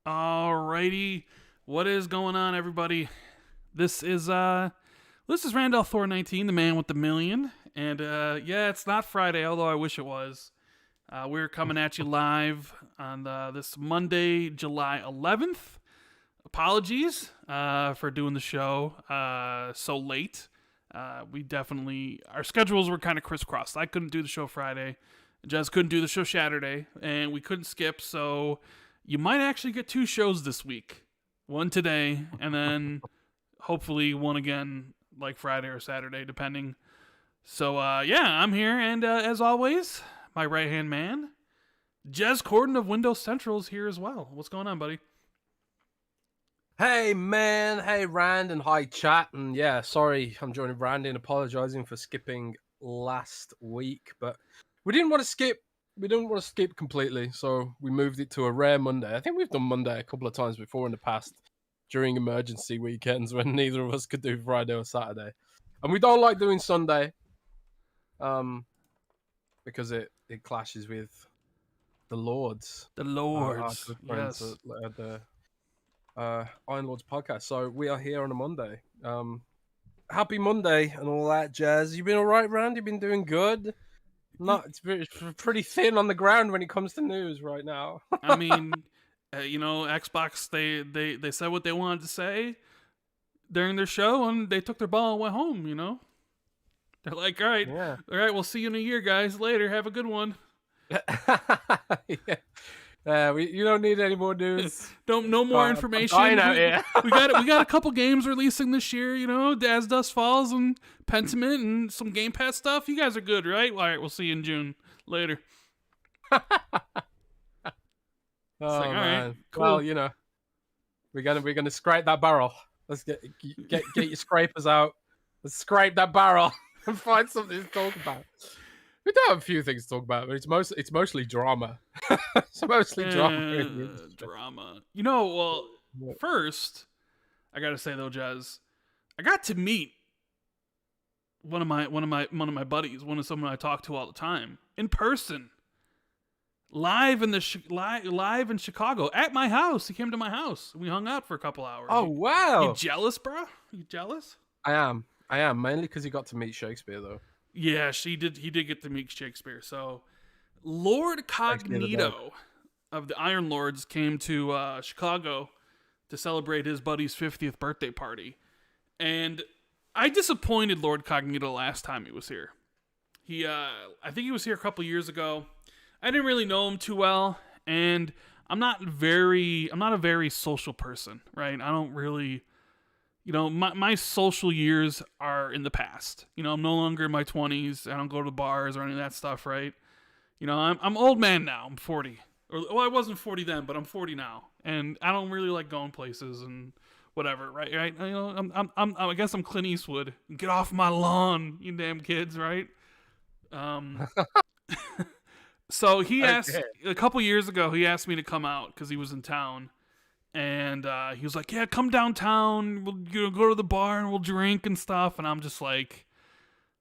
Alrighty, what is going on, everybody? This is Randall Thor 19, the man with the million, and yeah, it's not Friday, although I wish it was. We're coming at you live on this Monday, July 11th. Apologies for doing the show so late. Our schedules were kind of crisscrossed. I couldn't do the show Friday. Jez couldn't do the show Saturday, and we couldn't skip, so you might actually get 2 shows this week. One today, and then hopefully one again like Friday or Saturday, depending. So, yeah, I'm here, and as always, my right-hand man, Jez Corden of Windows Central is here as well. What's going on, buddy? Hey, man. Hey, Rand, and hi, chat. And yeah, sorry, I'm joining Randy and apologizing for skipping last week, but we didn't want to skip. We didn't want to skip completely, so we moved it to a rare Monday. I think we've done Monday a couple of times before in the past during emergency weekends when neither of us could do Friday or Saturday. And we don't like doing Sunday because it clashes with the Lords. The Lords, our good friends at the Iron Lords podcast. So we are here on a Monday. Happy Monday and all that jazz. You been all right, Rand? You been doing good? It's pretty thin on the ground when it comes to news right now. I mean, Xbox, they said what they wanted to say during their show, and they took their ball and went home, They're like, all right, we'll see you in a year, guys. Later, have a good one. You don't need any more news. No more information. We got a couple games releasing this year, As Dust Falls and Pentiment and some Game Pass stuff. You guys are good, right? All right, we'll see you in June. Later. All right, man. cool. Well, we're gonna scrape that barrel. Let's get your scrapers out. Let's scrape that barrel and find something to talk about. We do have a few things to talk about, but it's mostly drama. It's mostly drama. Drama. First, I gotta say though, Jez, I got to meet one of my buddies, someone I talk to all the time, in person, live in Chicago at my house. He came to my house. We hung out for a couple hours. Oh wow! You jealous, bro? You jealous? I am mainly because he got to meet Shakespeare though. Yeah, he did get to meet Shakespeare. So, Lord Cognito of the Iron Lords came to Chicago to celebrate his buddy's 50th birthday party. And I disappointed Lord Cognito last time he was here. I think he was here a couple years ago. I didn't really know him too well, and I'm not a very social person, right? I don't really... my social years are in the past. I'm no longer in my 20s. I don't go to the bars or any of that stuff, right? I'm old man now. I'm 40. I wasn't 40 then, but I'm 40 now. And I don't really like going places and whatever, right? I guess I'm Clint Eastwood. Get off my lawn, you damn kids, right? So he asked, a couple years ago, he asked me to come out because he was in town. And he was like, yeah, come downtown. We'll go to the bar and we'll drink and stuff. And I'm just like,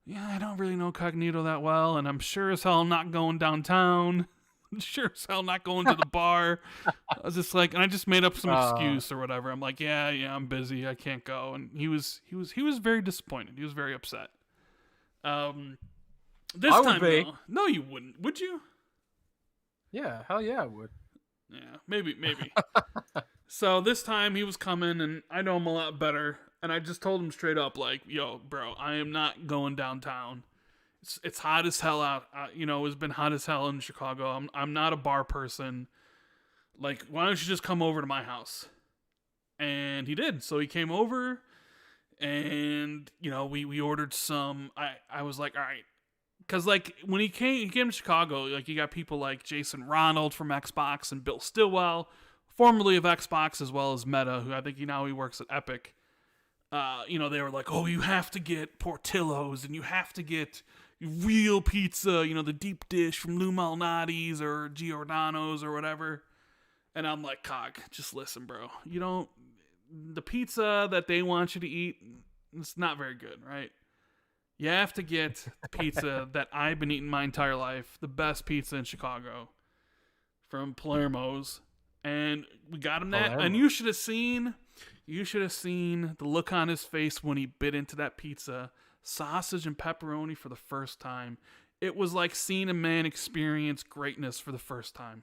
yeah, I don't really know Cognito that well. And I'm sure as hell not going downtown. I'm sure as hell not going to the bar. I was just like, and I just made up some excuse or whatever. I'm like, yeah, I'm busy. I can't go. And he was very disappointed. He was very upset. This I time, would be. No, you wouldn't. Would you? Yeah, hell yeah, I would. Yeah, maybe. So this time he was coming, and I know him a lot better, and I just told him straight up, like, yo, bro, I am not going downtown. It's hot as hell out. It's been hot as hell in Chicago. I'm not a bar person. Like, why don't you just come over to my house? And he did. So he came over, and we ordered some. I was like, all right, because like when he came to Chicago, like you got people like Jason Ronald from Xbox and Bill Stillwell, formerly of Xbox, as well as Meta, who I think he works at Epic. They were like, oh, you have to get Portillo's and you have to get real pizza, the deep dish from Lou Malnati's or Giordano's or whatever. And I'm like, Cog, just listen, bro. The pizza that they want you to eat, it's not very good, right? You have to get the pizza that I've been eating my entire life, the best pizza in Chicago, from Palermo's. And we got him that. And you should have seen the look on his face when he bit into that pizza, sausage and pepperoni for the first time. It was like seeing a man experience greatness for the first time.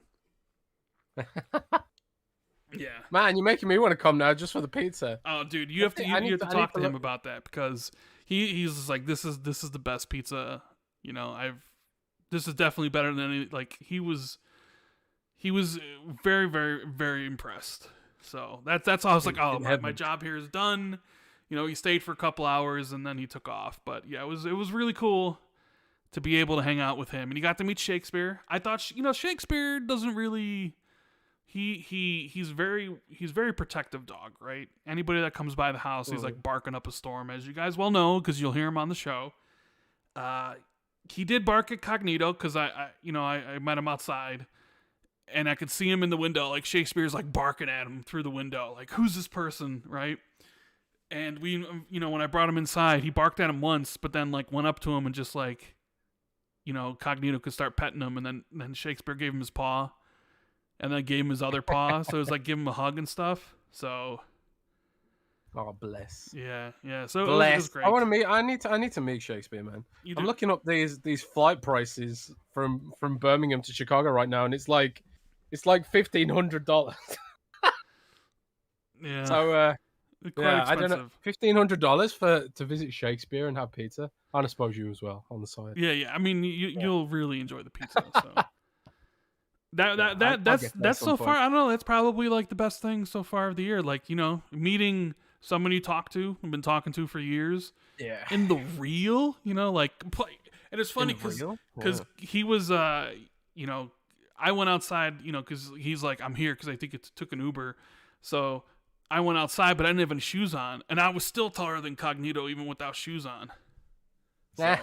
Yeah, man, you're making me want to come now just for the pizza. Oh, dude, you have to talk to him about that, because he's just like, this is the best pizza. This is definitely better than any. Like he was very, very, very impressed. So that's all. I was like, oh, my job here is done. He stayed for a couple hours and then he took off. But yeah, it was really cool to be able to hang out with him, and he got to meet Shakespeare. I thought Shakespeare doesn't really. He's very protective dog, right? Anybody that comes by the house, he's like barking up a storm, as you guys well know, because you'll hear him on the show. He did bark at Cognito because I met him outside, and I could see him in the window, like Shakespeare's like barking at him through the window, like, who's this person, right? And when I brought him inside, he barked at him once, but then like went up to him and just like, Cognito could start petting him, and then Shakespeare gave him his paw. And then gave him his other paw, so it was like give him a hug and stuff. So, oh bless. Yeah. So bless. It was great. I need to meet Shakespeare, man. I'm looking up these flight prices from Birmingham to Chicago right now, and it's like $1,500. Yeah. So expensive. I don't know, $1,500 to visit Shakespeare and have pizza. And I suppose you as well on the side. Yeah. I mean, you'll really enjoy the pizza. So. That's so far. I don't know. That's probably like the best thing so far of the year. Like, meeting someone you have been talking to for years. Yeah. In the real, play. And it's funny because he was, I went outside, because he's like, I'm here because I think it took an Uber. So I went outside, but I didn't have any shoes on, and I was still taller than Cognito even without shoes on. So,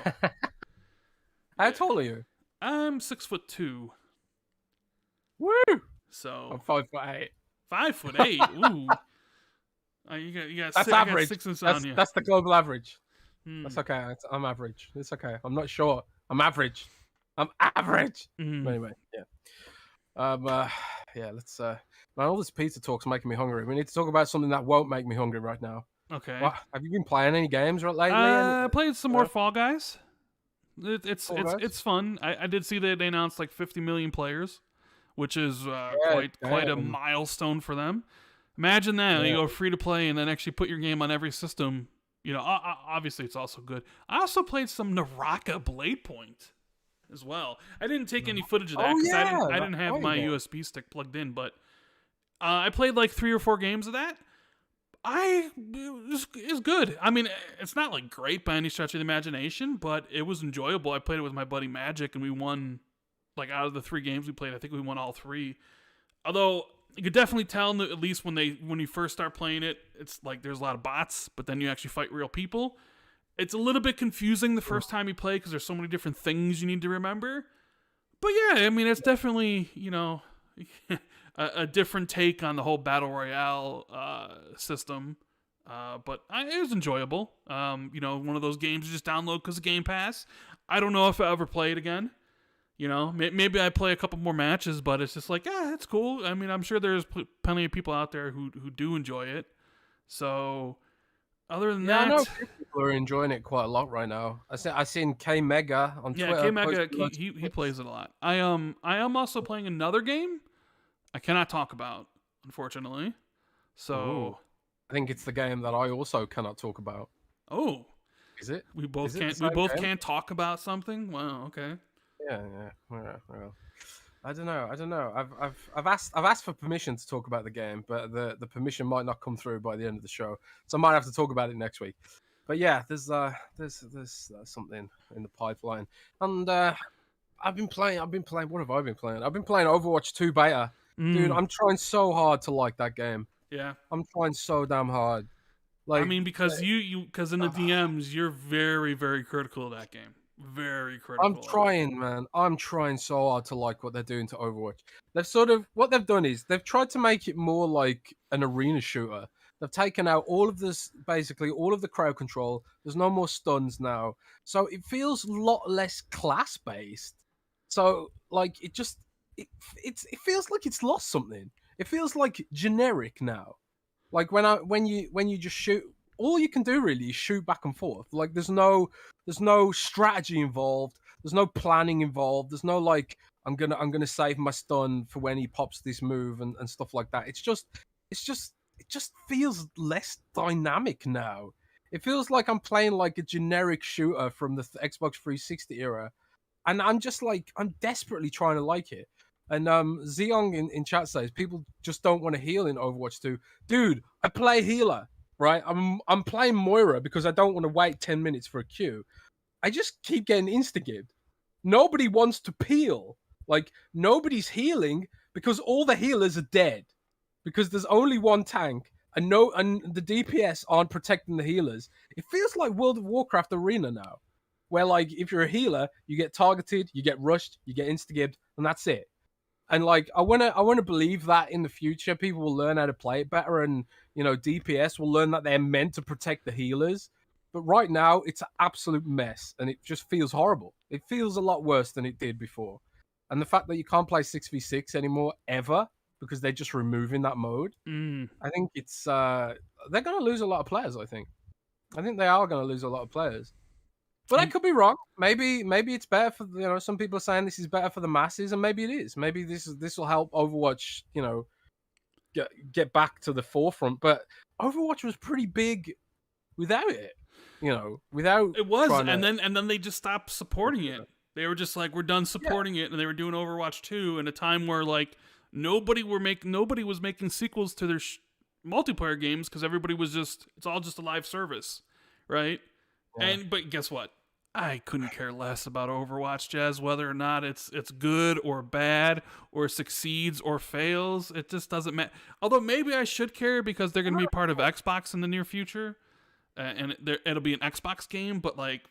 how tall are you? I'm 6'2". Woo! So I'm 5'8". 5'8". Ooh. You got that's average. 6 inches on you. That's the global average. That's okay. I'm average. It's okay. I'm not short. I'm average. Mm-hmm. Anyway, yeah. Let's. Man, all this pizza talk's making me hungry. We need to talk about something that won't make me hungry right now. Okay. Have you been playing any games lately? I played some more Fall Guys. It's fun. I did see that they announced like 50 million players, which is quite a milestone for them. Imagine that. You go free to play and then actually put your game on every system. Obviously it's also good. I also played some Naraka Blade Point as well. I didn't take any footage of that because I didn't have my USB stick plugged in, but I played like 3 or 4 games of that. It's good. I mean, it's not like great by any stretch of the imagination, but it was enjoyable. I played it with my buddy Magic, and we won. Like, out of the 3 games we played, I think we won all 3. Although you could definitely tell, at least when you first start playing it, it's like there's a lot of bots, but then you actually fight real people. It's a little bit confusing the first time you play because there's so many different things you need to remember. But yeah, I mean, it's definitely a different take on the whole battle royale system. But it was enjoyable. One of those games you just download because of Game Pass. I don't know if I'll ever play it again. Maybe I play a couple more matches, but it's just like, it's cool. I mean, I'm sure there's plenty of people out there who do enjoy it. So, other than that, I know people are enjoying it quite a lot right now. I seen K Mega on Twitter. Yeah, K Mega, he plays it a lot. I am also playing another game I cannot talk about, unfortunately. So, ooh. I think it's the game that I also cannot talk about. Oh, is it? We both can't talk about something. Wow. Okay. Yeah. Well, I don't know. I've asked for permission to talk about the game, but the permission might not come through by the end of the show, so I might have to talk about it next week. But yeah, there's something in the pipeline, and I've been playing. What have I been playing? I've been playing Overwatch 2 beta, dude. Mm, I'm trying so hard to like that game. yeah. I'm trying so damn hard. I Like, mean, because because in the DMs, you're very, very critical of that game. Very I'm critical of it. trying, man. I'm trying so hard to like what they're doing to Overwatch. They've sort of what they've done is they've tried to make it more like an arena shooter. They've taken out all of this, basically all of the crowd control. There's no more stuns now, so it feels a lot less class based. So like it feels like it's lost something. It feels like generic now. Like when you just shoot, all you can do really is shoot back and forth. Like there's no strategy involved. There's no planning involved. There's no like I'm gonna save my stun for when he pops this move and stuff like that. It just feels less dynamic now. It feels like I'm playing like a generic shooter from the Xbox 360 era, and I'm just like I'm desperately trying to like it. And Zeong in chat says people just don't want to heal in Overwatch 2. Dude, I play healer, right? I'm playing Moira because I don't want to wait 10 minutes for a queue. I just keep getting insta-gibbed. Nobody wants to peel. Like nobody's healing because all the healers are dead. Because there's only one tank and the DPS aren't protecting the healers. It feels like World of Warcraft Arena now, where like if you're a healer, you get targeted, you get rushed, you get insta-gibbed, and that's it. And like I wanna believe that in the future people will learn how to play it better, and DPS will learn that they're meant to protect the healers. But right now it's an absolute mess, and it just feels horrible. It feels a lot worse than it did before. And the fact that you can't play 6v6 anymore ever because they're just removing that mode, Mm. I think it's they're gonna lose a lot of players. I think they are gonna lose a lot of players. But I could be wrong. Maybe it's better for some people are saying this is better for the masses, and maybe it is. Maybe this will help Overwatch, get back to the forefront. But Overwatch was pretty big without it, without It was, trying and to. then they just stopped supporting it. They were just like, we're done Yeah, supporting it, and they were doing Overwatch 2 in a time where like nobody was making sequels to their multiplayer games because everybody was just it's all just a live service, right? yeah. But guess what? I couldn't care less about Overwatch, Jez, whether or not it's good or bad or succeeds or fails. It just doesn't matter. Although maybe I should care because they're going to be part of Xbox in the near future, and it'll be an Xbox game. But like,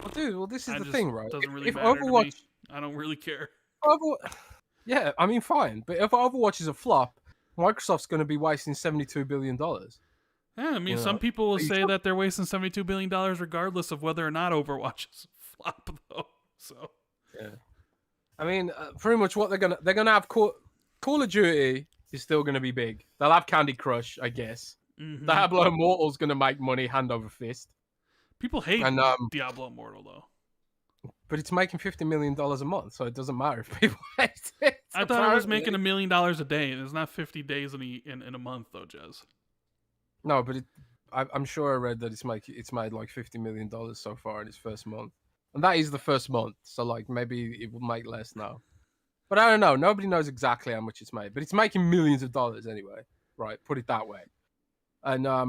Well, dude, this is I the just thing, right? doesn't really If matter to me. Overwatch, I don't really care. yeah, I mean, fine. But if Overwatch is a flop, Microsoft's going to be wasting $72 billion. Yeah, I mean, You some know, people will So you say should- that they're wasting $72 billion regardless of whether or not Overwatch is a flop, though. So yeah. I mean, pretty much what they're gonna have. Call of Duty is still gonna be big. They'll have Candy Crush, I guess. Diablo Immortal's gonna make money hand over fist, people hate and Diablo Immortal, though. but it's making $50 million a month, so it doesn't matter if people hate it. I thought it was making $1 million a day. There's not 50 days in a month, though, Jez. No, but I'm sure I read that it's made like $50 million so far in its first month, and that is the first month. So like maybe it will make less now, but I don't know. Nobody knows exactly how much it's made, but it's making millions of dollars anyway. Right? Put it that way. And I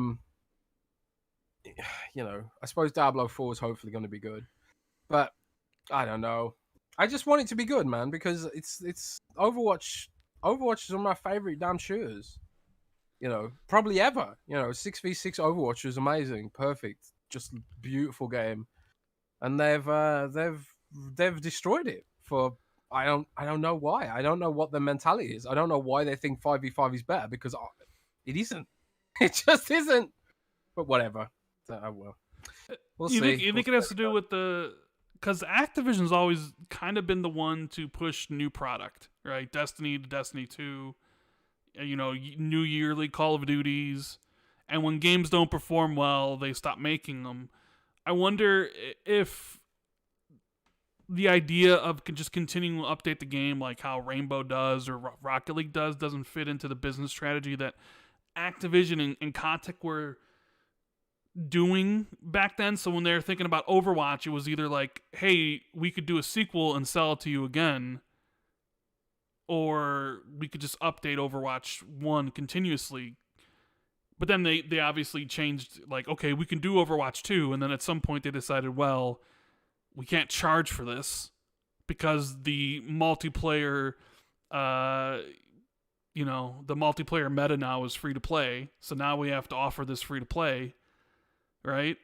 suppose Diablo 4 is hopefully going to be good, but I don't know. I just want it to be good, man, because it's Overwatch. Overwatch is one of my favorite damn shooters. Probably ever. 6v6 Overwatch is amazing, perfect, just beautiful game, and they've destroyed it for. I don't know why. I don't know what their mentality is. I don't know why they think 5v5 is better because it isn't. It just isn't. But whatever. Well, we'll You see. think it has to do with because Activision's always kind of been the one to push new product, right? Destiny to Destiny 2, new yearly Call of Duties, and when games don't perform well, they stop making them. I wonder if the idea of just continuing to update the game like how Rainbow does or Rocket League doesn't fit into the business strategy that Activision and Kotick were doing back then. So when they were thinking about Overwatch, it was either like, hey, we could do a sequel and sell it to you again, or we could just update Overwatch 1 continuously. But then they obviously changed, like, okay, we can do Overwatch 2, and then at some point they decided, well, we can't charge for this because the multiplayer, the multiplayer meta now is free to play. So now we have to offer this free to play, right?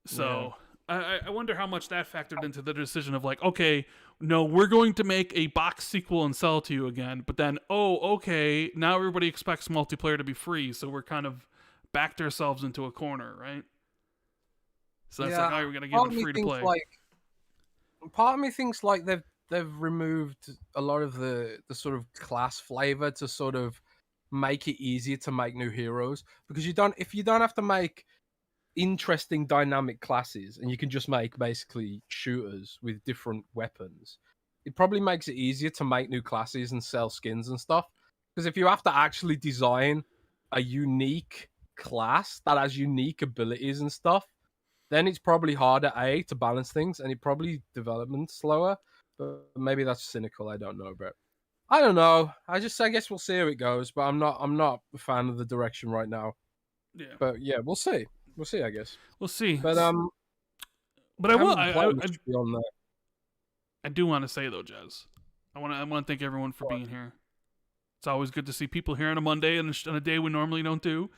So I wonder how much that factored into the decision of like, okay, no, we're going to make a box sequel and sell it to you again. But then, okay, now everybody expects multiplayer to be free. So we're kind of backed ourselves into a corner, right? So that's like, we're going to give it free to play. Part of me thinks like they've removed a lot of the sort of class flavor to sort of make it easier to make new heroes, because if you don't have to make interesting dynamic classes and you can just make basically shooters with different weapons, it probably makes it easier to make new classes and sell skins and stuff. Because if you have to actually design a unique class that has unique abilities and stuff, then it's probably harder to balance things, and it probably development slower. But maybe that's cynical. I don't know, but I don't know. I guess we'll see how it goes. But I'm not a fan of the direction right now. Yeah. But yeah, we'll see. We'll see. I guess we'll see. But but I will. I do want to say though, Jez, I want to thank everyone for being here. It's always good to see people here on a Monday and on a day we normally don't do.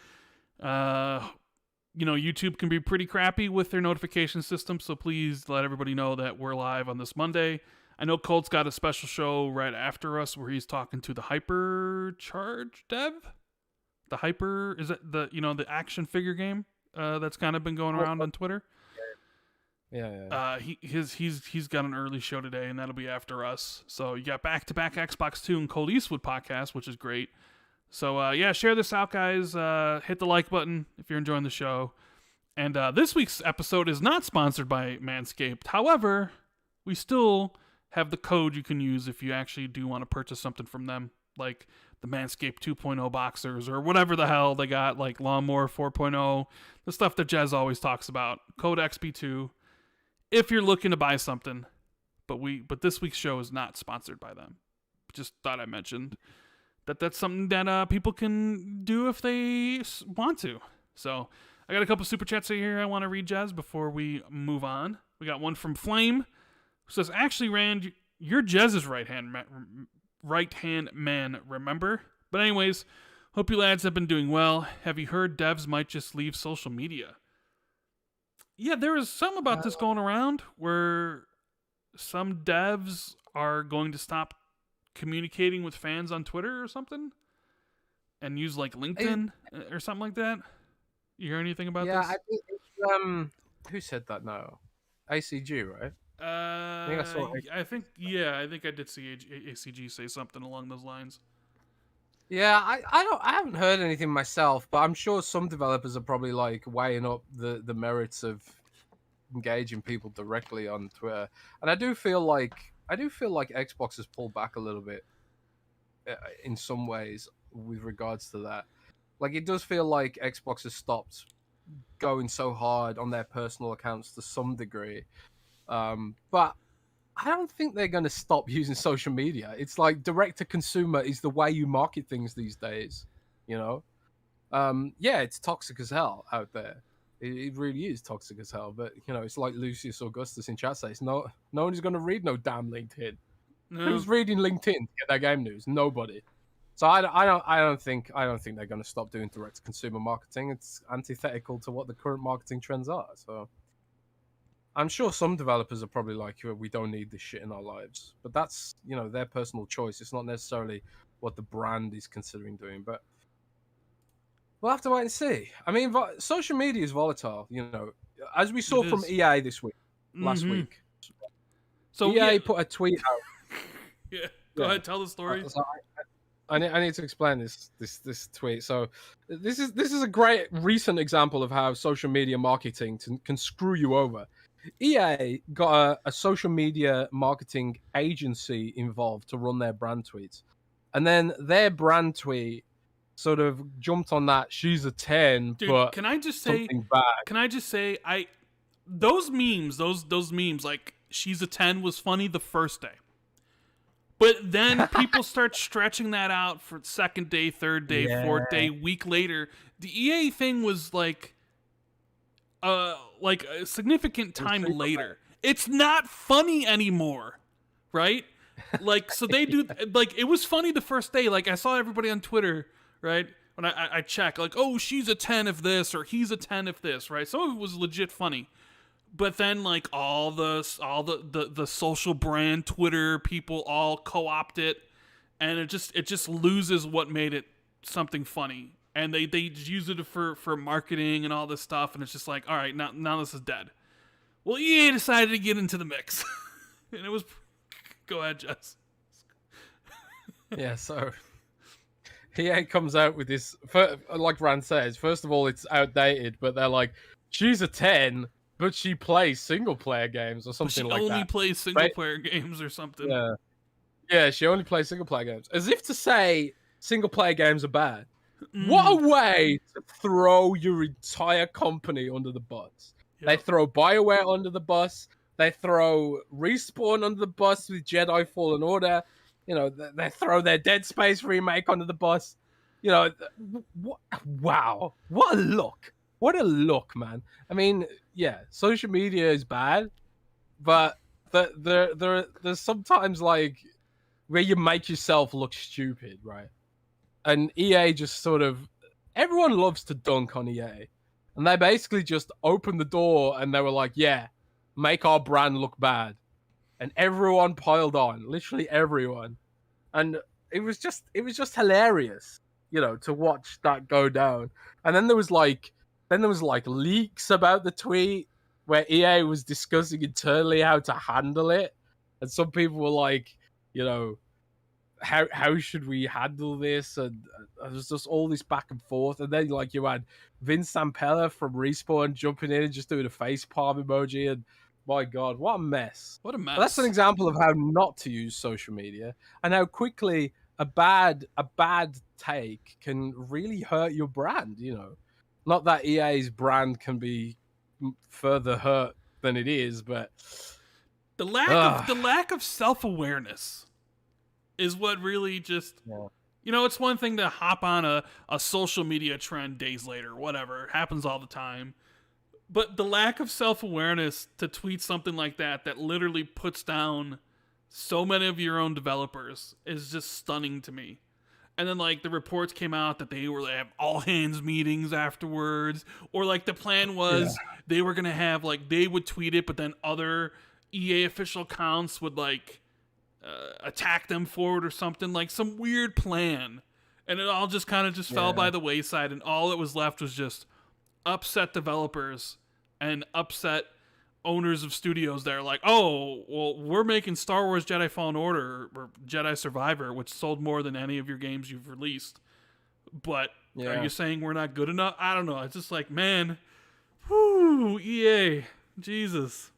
YouTube can be pretty crappy with their notification system, so please let everybody know that we're live on this Monday. I know Colt's got a special show right after us where he's talking to the Hypercharge dev. The Hyper, is it the action figure game that's kind of been going around on Twitter? Yeah. He's got an early show today, and that'll be after us. So you got back-to-back Xbox 2 and Colt Eastwood podcast, which is great. So, share this out, guys. Hit the like button if you're enjoying the show. And this week's episode is not sponsored by Manscaped. However, we still have the code you can use if you actually do want to purchase something from them, like the Manscaped 2.0 boxers or whatever the hell they got, like Lawnmower 4.0, the stuff that Jez always talks about. Code XP2 if you're looking to buy something. But this week's show is not sponsored by them. Just thought I mentioned that's something that people can do if they want to. So I got a couple super chats here I want to read, Jez, before we move on. We got one from Flame, who says, actually, Rand, you're Jez's right-hand man, remember? But anyways, hope you lads have been doing well. Have you heard devs might just leave social media? Yeah, there is some about this going around where some devs are going to stop communicating with fans on Twitter or something and use like LinkedIn or something like that. You hear anything about this? Yeah, I think it's, who said that now? ACG, right? I think I did see ACG say something along those lines. Yeah, I haven't heard anything myself, but I'm sure some developers are probably like weighing up the merits of engaging people directly on Twitter. And I do feel like Xbox has pulled back a little bit in some ways with regards to that. Like, it does feel like Xbox has stopped going so hard on their personal accounts to some degree. But I don't think they're going to stop using social media. It's like direct to consumer is the way you market things these days, it's toxic as hell out there. It really is toxic as hell. But, it's like Lucius Augustus in chat says, no one is going to read no damn LinkedIn. No. Who's reading LinkedIn to get their game news? Nobody. So I don't think they're going to stop doing direct to consumer marketing. It's antithetical to what the current marketing trends are. So I'm sure some developers are probably like, we don't need this shit in our lives. But that's, their personal choice. It's not necessarily what the brand is considering doing. But we'll have to wait and see. I mean, social media is volatile, as we saw from EA this week, last week. So EA put a tweet out. Go ahead, tell the story. I need to explain this tweet. So this is a great recent example of how social media marketing can screw you over. EA got a social media marketing agency involved to run their brand tweets, and then their brand tweet sort of jumped on that she's a 10. Dude, but can I just say those memes like she's a 10 was funny the first day. But then people start stretching that out for second day, third day, fourth day, week later. The EA thing was like a significant time later. It's not funny anymore, right? Like, so they do, like, it was funny the first day. Like, I saw everybody on Twitter, right? When I check, like, oh, she's a 10 if this, or he's a 10 if this, right? Some of it was legit funny. But then, like, all the social brand Twitter people all co-opt it, and it just loses what made it something funny. And they use it for marketing and all this stuff, and it's just like, all right, now this is dead. Well, EA decided to get into the mix, and it was. Go ahead, Jez. Yeah, so EA comes out with this, like Rand says, first of all, it's outdated, but they're like, she's a 10, but she plays single-player games or something like that. She only plays single-player games or something. Yeah, she only plays single-player games. As if to say single-player games are bad. What a way to throw your entire company under the bus. Yep. They throw BioWare under the bus. They throw Respawn under the bus with Jedi Fallen Order. You know, they throw their Dead Space remake under the bus. You know, wow. What a look. What a look, man. I mean, yeah, social media is bad, but there's sometimes, like, where you make yourself look stupid, right? And EA just sort of... Everyone loves to dunk on EA. And they basically just opened the door and they were like, yeah, make our brand look bad. And everyone piled on, literally everyone. And it was just hilarious, you know, to watch that go down. And then there was like leaks about the tweet where EA was discussing internally how to handle it. And some people were like, you know, how should we handle this? And there's just all this back and forth. And then, like, you had Vince Zampella from Respawn jumping in and just doing a face palm emoji. And my God, what a mess. What a mess. But that's an example of how not to use social media and how quickly a bad take can really hurt your brand, you know. Not that EA's brand can be further hurt than it is, but the lack of self-awareness is what really just... Yeah. You know, it's one thing to hop on a social media trend days later, whatever. It happens all the time. But the lack of self-awareness to tweet something like that literally puts down so many of your own developers is just stunning to me. And then, like, the reports came out that they have all-hands meetings afterwards. Or, like, the plan was they were going to have, like, they would tweet it, but then other EA official accounts would, like... attack them for it or something, like some weird plan, and it all just kind of fell by the wayside, and all that was left was just upset developers and upset owners of studios that are like, oh, well, we're making Star Wars Jedi Fallen Order or Jedi Survivor, which sold more than any of your games you've released, but are you saying we're not good enough? I don't know. It's just like, man, whoo, EA, Jesus.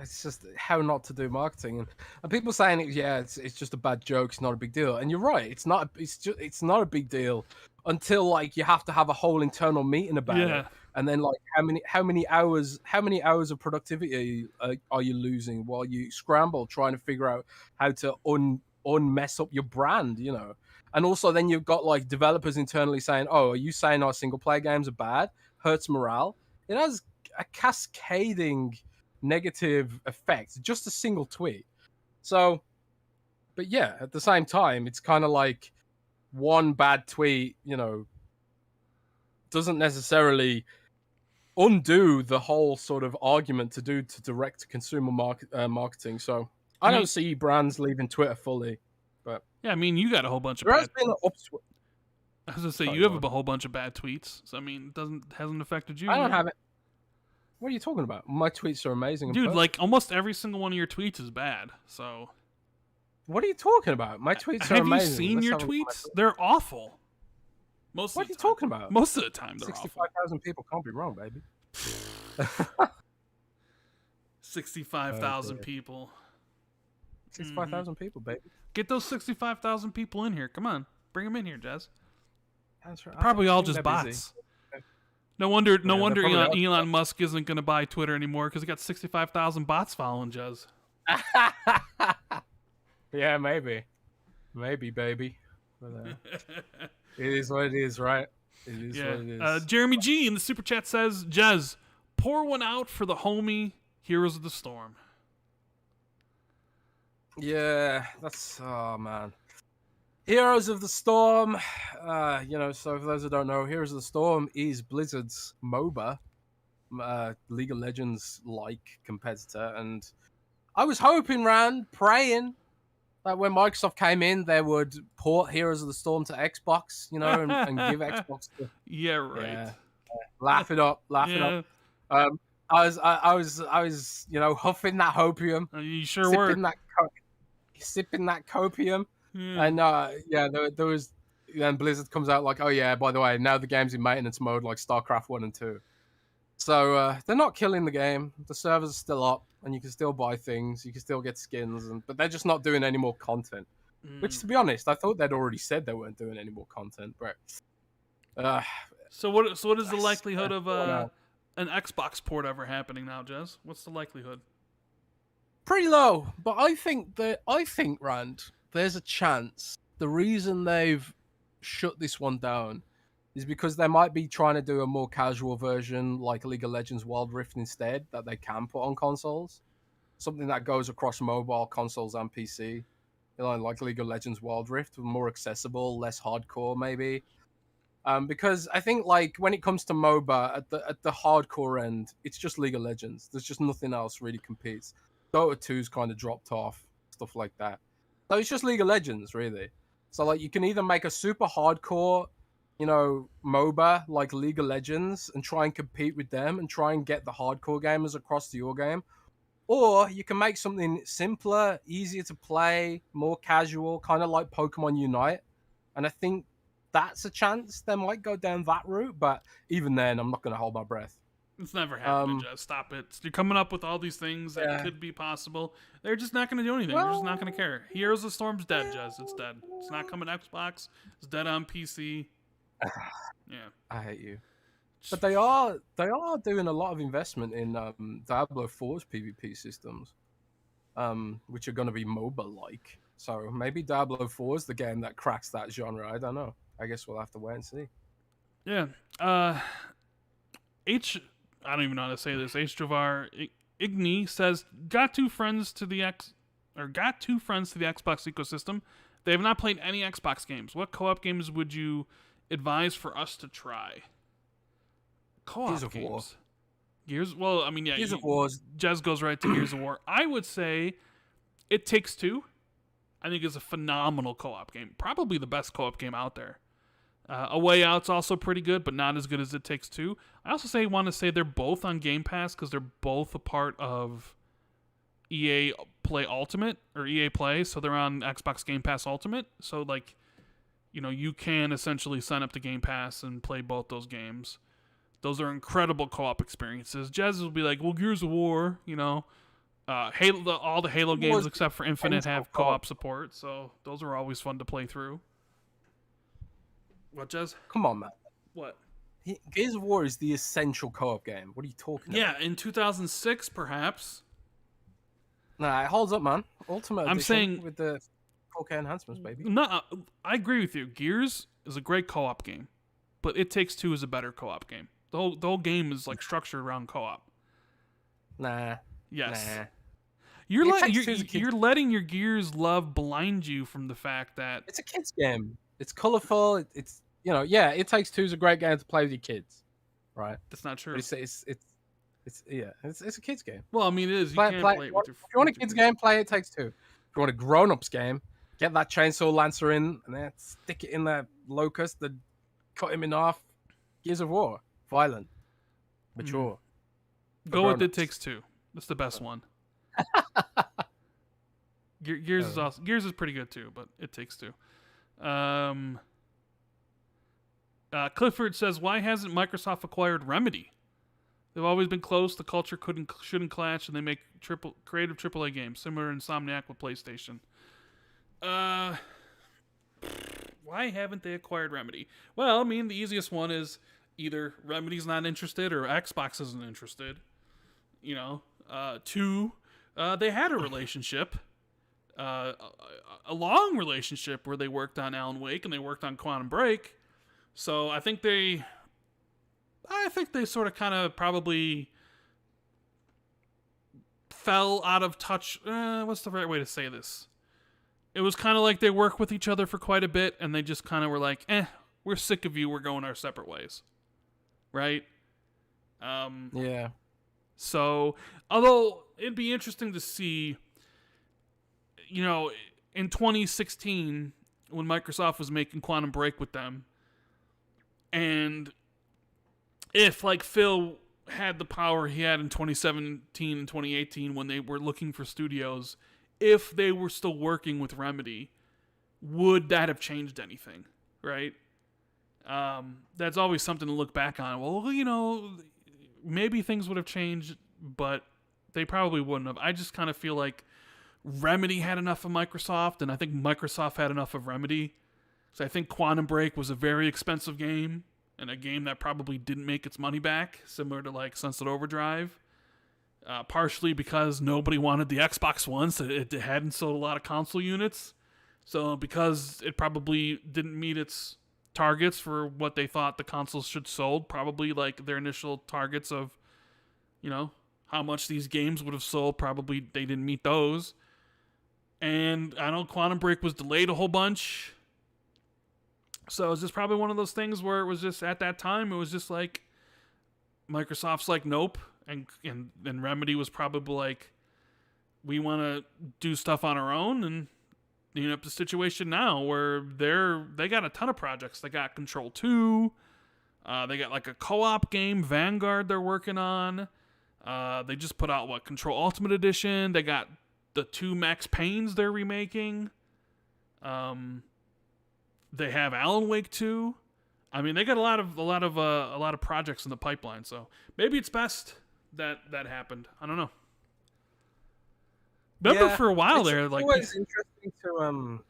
It's just how not to do marketing, and people saying it's just a bad joke, it's not a big deal. And you're right, it's not a big deal until, like, you have to have a whole internal meeting about it, and then, like, how many hours of productivity are you losing while you scramble trying to figure out how to unmess up your brand, you know? And also then you've got, like, developers internally saying, oh, are you saying our single player games are bad? Hurts morale. It has a cascading negative effect, just a single tweet. So, but yeah, at the same time, it's kind of like one bad tweet, you know, doesn't necessarily undo the whole sort of argument to do to direct consumer marketing. So I don't see brands leaving Twitter fully. But yeah, I mean, you got a whole bunch of there has been an upswing. I was gonna say, you have a whole bunch of bad tweets. So I mean, hasn't affected you. I don't have it. What are you talking about? My tweets are amazing. Dude, like, almost every single one of your tweets is bad, so... What are you talking about? My tweets are amazing. Have you seen your tweets? They're awful. What are you talking about? Most of the time, they're 65,000 people can't be wrong, baby. 65,000 people. 65,000 people, baby. Get those 65,000 people in here. Come on. Bring them in here, Jez. That's right. Probably all just bots. Busy. No wonder Elon Musk isn't going to buy Twitter anymore, because he got 65,000 bots following Jez. Yeah, maybe, baby. But, it is what it is, right? It is Yeah. what it is. Jeremy G in the super chat says, Jez, pour one out for the homie Heroes of the Storm. Yeah, that's man. Heroes of the Storm. So for those who don't know, Heroes of the Storm is Blizzard's MOBA, League of Legends like competitor, and I was hoping, Rand, praying that when Microsoft came in, they would port Heroes of the Storm to Xbox, and give Xbox the Yeah, right. yeah, laugh it up, laugh it up. Yeah. I was, huffing that hopium, You sure were. sipping that copium, Yeah. and there was. Then Blizzard comes out like, oh yeah, by the way, now the game's in maintenance mode like StarCraft 1 and 2. So they're not killing the game. The servers are still up, and you can still buy things. You can still get skins, but they're just not doing any more content. Which, to be honest, I thought they'd already said they weren't doing any more content. But So what is the likelihood of an Xbox port ever happening now, Jez? What's the likelihood? pretty low. But I think Rand, there's a chance. The reason they've shut this one down is because they might be trying to do a more casual version like League of Legends Wild Rift instead that they can put on consoles. Something that goes across mobile, consoles, and PC. Like League of Legends Wild Rift, more accessible, less hardcore, maybe. Because I think like when it comes to MOBA at the hardcore end, it's just League of Legends. There's just nothing else really competes. Dota 2's kind of dropped off, stuff like that. So it's just League of Legends, really. So like you can either make a super hardcore, MOBA like League of Legends and try and compete with them and try and get the hardcore gamers across to your game. Or you can make something simpler, easier to play, more casual, kind of like Pokemon Unite. And I think that's a chance they might go down that route. But even then, I'm not going to hold my breath. It's never happening, Jez. Stop it. You're coming up with all these things that could be possible. They're just not going to do anything. They're just not going to care. Heroes of the Storm's dead, Jez. It's dead. It's not coming to Xbox. It's dead on PC. Yeah. I hate you. But they are doing a lot of investment in Diablo 4's PvP systems, which are going to be MOBA-like. So maybe Diablo 4 is the game that cracks that genre. I don't know. I guess we'll have to wait and see. Yeah. I don't even know how to say this. H. Javar Igni says, got two friends to the Xbox ecosystem. They have not played any Xbox games. What co-op games would you advise for us to try? Co-op Gears of games. War. Well, I mean, yeah. Gears of War. Jez goes right to Gears of War. I would say It Takes Two. I think is a phenomenal co-op game. Probably the best co-op game out there. A Way Out's also pretty good, but not as good as It Takes Two. I also want to say they're both on Game Pass because they're both a part of EA Play Ultimate or EA Play, so they're on Xbox Game Pass Ultimate. So you can essentially sign up to Game Pass and play both those games. Those are incredible co-op experiences. Jez will be like, well, Gears of War, Halo, all the Halo games except for Infinite have co-op support, so those are always fun to play through. What, Jez? Come on, man. What? Gears of War is the essential co-op game. What are you talking about? Yeah, in 2006, perhaps. Nah, it holds up, man. Ultimate I'm Edition saying with the 4K enhancements, baby. No, I agree with you. Gears is a great co-op game, but It Takes Two is a better co-op game. The whole game is like structured around co-op. Nah. Yes. Nah. You're letting your Gears love blind you from the fact that it's a kids game. It's colorful. It's It Takes Two is a great game to play with your kids, right? That's not true. But it's a kids game. Well, I mean, it is. You can't play it with your. If you want a kids game, play It Takes Two. If you want a grown-ups game, get that Chainsaw Lancer in and then stick it in the locust, then cut him in half. Gears of War, violent, mature. Go with It Takes Two. That's the best one. Gears is awesome. Gears is pretty good too, but It Takes Two. Clifford says, "Why hasn't Microsoft acquired Remedy? They've always been close. The culture shouldn't clash, and they make creative AAA games, similar to Insomniac with PlayStation." Why haven't they acquired Remedy? Well, I mean, the easiest one is either Remedy's not interested or Xbox isn't interested. Two, they had a relationship. a long relationship where they worked on Alan Wake and they worked on Quantum Break. So I think they sort of kind of probably fell out of touch. What's the right way to say this? It was kind of like they worked with each other for quite a bit, and they just kind of were like, we're sick of you. We're going our separate ways. Right? Yeah. So, although it'd be interesting to see, in 2016, when Microsoft was making Quantum Break with them, and if, like, Phil had the power he had in 2017 and 2018 when they were looking for studios, if they were still working with Remedy, would that have changed anything, right? That's always something to look back on. Well, maybe things would have changed, but they probably wouldn't have. I just kind of feel like Remedy had enough of Microsoft, and I think Microsoft had enough of Remedy. So I think Quantum Break was a very expensive game, and a game that probably didn't make its money back, similar to like Sunset Overdrive. Partially because nobody wanted the Xbox One, so it hadn't sold a lot of console units. So because it probably didn't meet its targets for what they thought the consoles should sold, probably like their initial targets of, how much these games would have sold, probably they didn't meet those. And I know Quantum Break was delayed a whole bunch. So it's just probably one of those things where it was just, at that time, it was just like, Microsoft's like, nope. And Remedy was probably like, we want to do stuff on our own, and up the situation now where they got a ton of projects. They got Control 2, they got like a co-op game, Vanguard, they're working on. They just put out Control Ultimate Edition. They got the 2 Max Paynes they're remaking. They have Alan Wake 2. I mean, they got a lot of projects in the pipeline. So maybe it's best that happened. I don't know. Remember, for a while there, like, it's always interesting to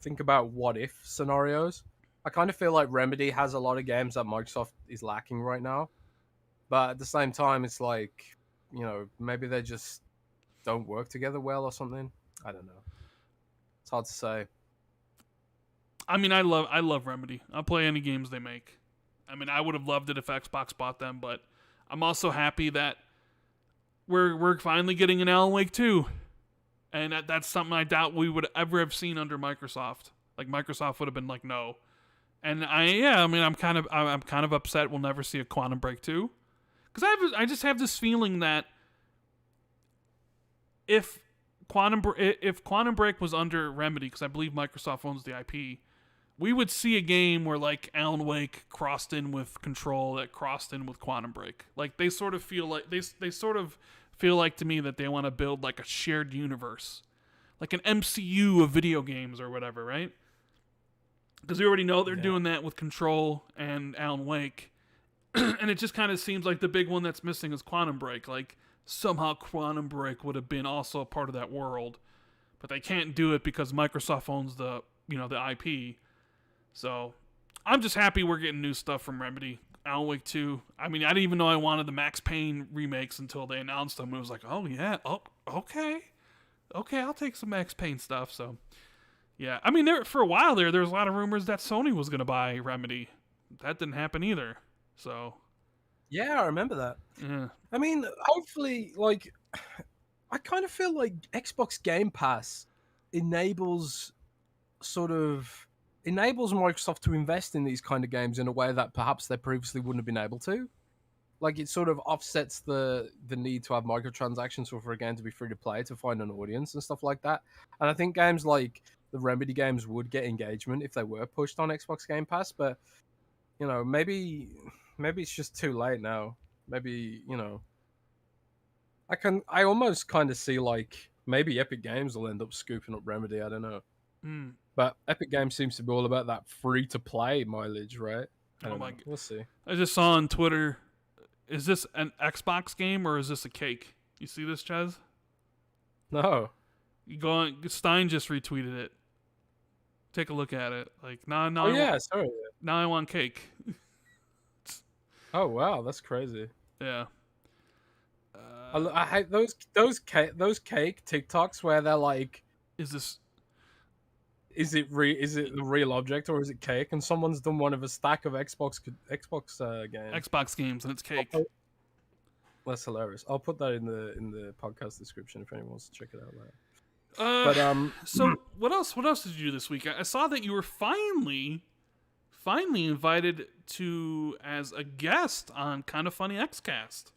think about what if scenarios. I kind of feel like Remedy has a lot of games that Microsoft is lacking right now, but at the same time, it's like, maybe they just don't work together well or something. I don't know. It's hard to say. I mean, I love Remedy. I'll play any games they make. I mean, I would have loved it if Xbox bought them, but I'm also happy that we're finally getting an Alan Wake 2. And that's something I doubt we would ever have seen under Microsoft. Like, Microsoft would have been like, no. And I'm kind of upset we'll never see a Quantum Break 2. Because I just have this feeling that if Quantum Break was under Remedy, because I believe Microsoft owns the IP, we would see a game where like Alan Wake crossed in with Control, that crossed in with Quantum Break. Like, they sort of feel like they sort of feel like to me that they want to build like a shared universe, like an MCU of video games or whatever, right? Because we already know they're doing that with Control and Alan Wake, and it just kind of seems like the big one that's missing is Quantum Break. Like, somehow Quantum Break would have been also a part of that world, but they can't do it because Microsoft owns the IP. So I'm just happy we're getting new stuff from Remedy. Alan Wake 2. I mean, I didn't even know I wanted the Max Payne remakes until they announced them. It was like, oh yeah, okay, I'll take some Max Payne stuff. So yeah, I mean, for a while there was a lot of rumors that Sony was going to buy Remedy. That didn't happen either. So yeah, I remember that. Yeah. I mean, hopefully, like, I kind of feel like Xbox Game Pass enables Microsoft to invest in these kind of games in a way that perhaps they previously wouldn't have been able to. Like, it sort of offsets the need to have microtransactions for a game to be free to play to find an audience and stuff like that. And I think games like the Remedy games would get engagement if they were pushed on Xbox Game Pass, but maybe it's just too late now. Maybe, I almost kind of see like maybe Epic Games will end up scooping up Remedy. I don't know. But Epic Games seems to be all about that free to play mileage, right? Oh my! We'll see. I just saw on Twitter. Is this an Xbox game or is this a cake? You see this, Chaz? No. You go on. Stein just retweeted it. Take a look at it. Like, no. Oh yeah, sorry. Now I want cake. Oh wow, that's crazy. Yeah. I hate those cake TikToks where they're like Is this? Is it a real object or is it cake? And someone's done one of a stack of Xbox games. Xbox games and it's cake. That's hilarious. I'll put that in the podcast description if anyone wants to check it out later. So what else? What else did you do this week? I saw that you were finally invited to as a guest on Kind of Funny Xcast.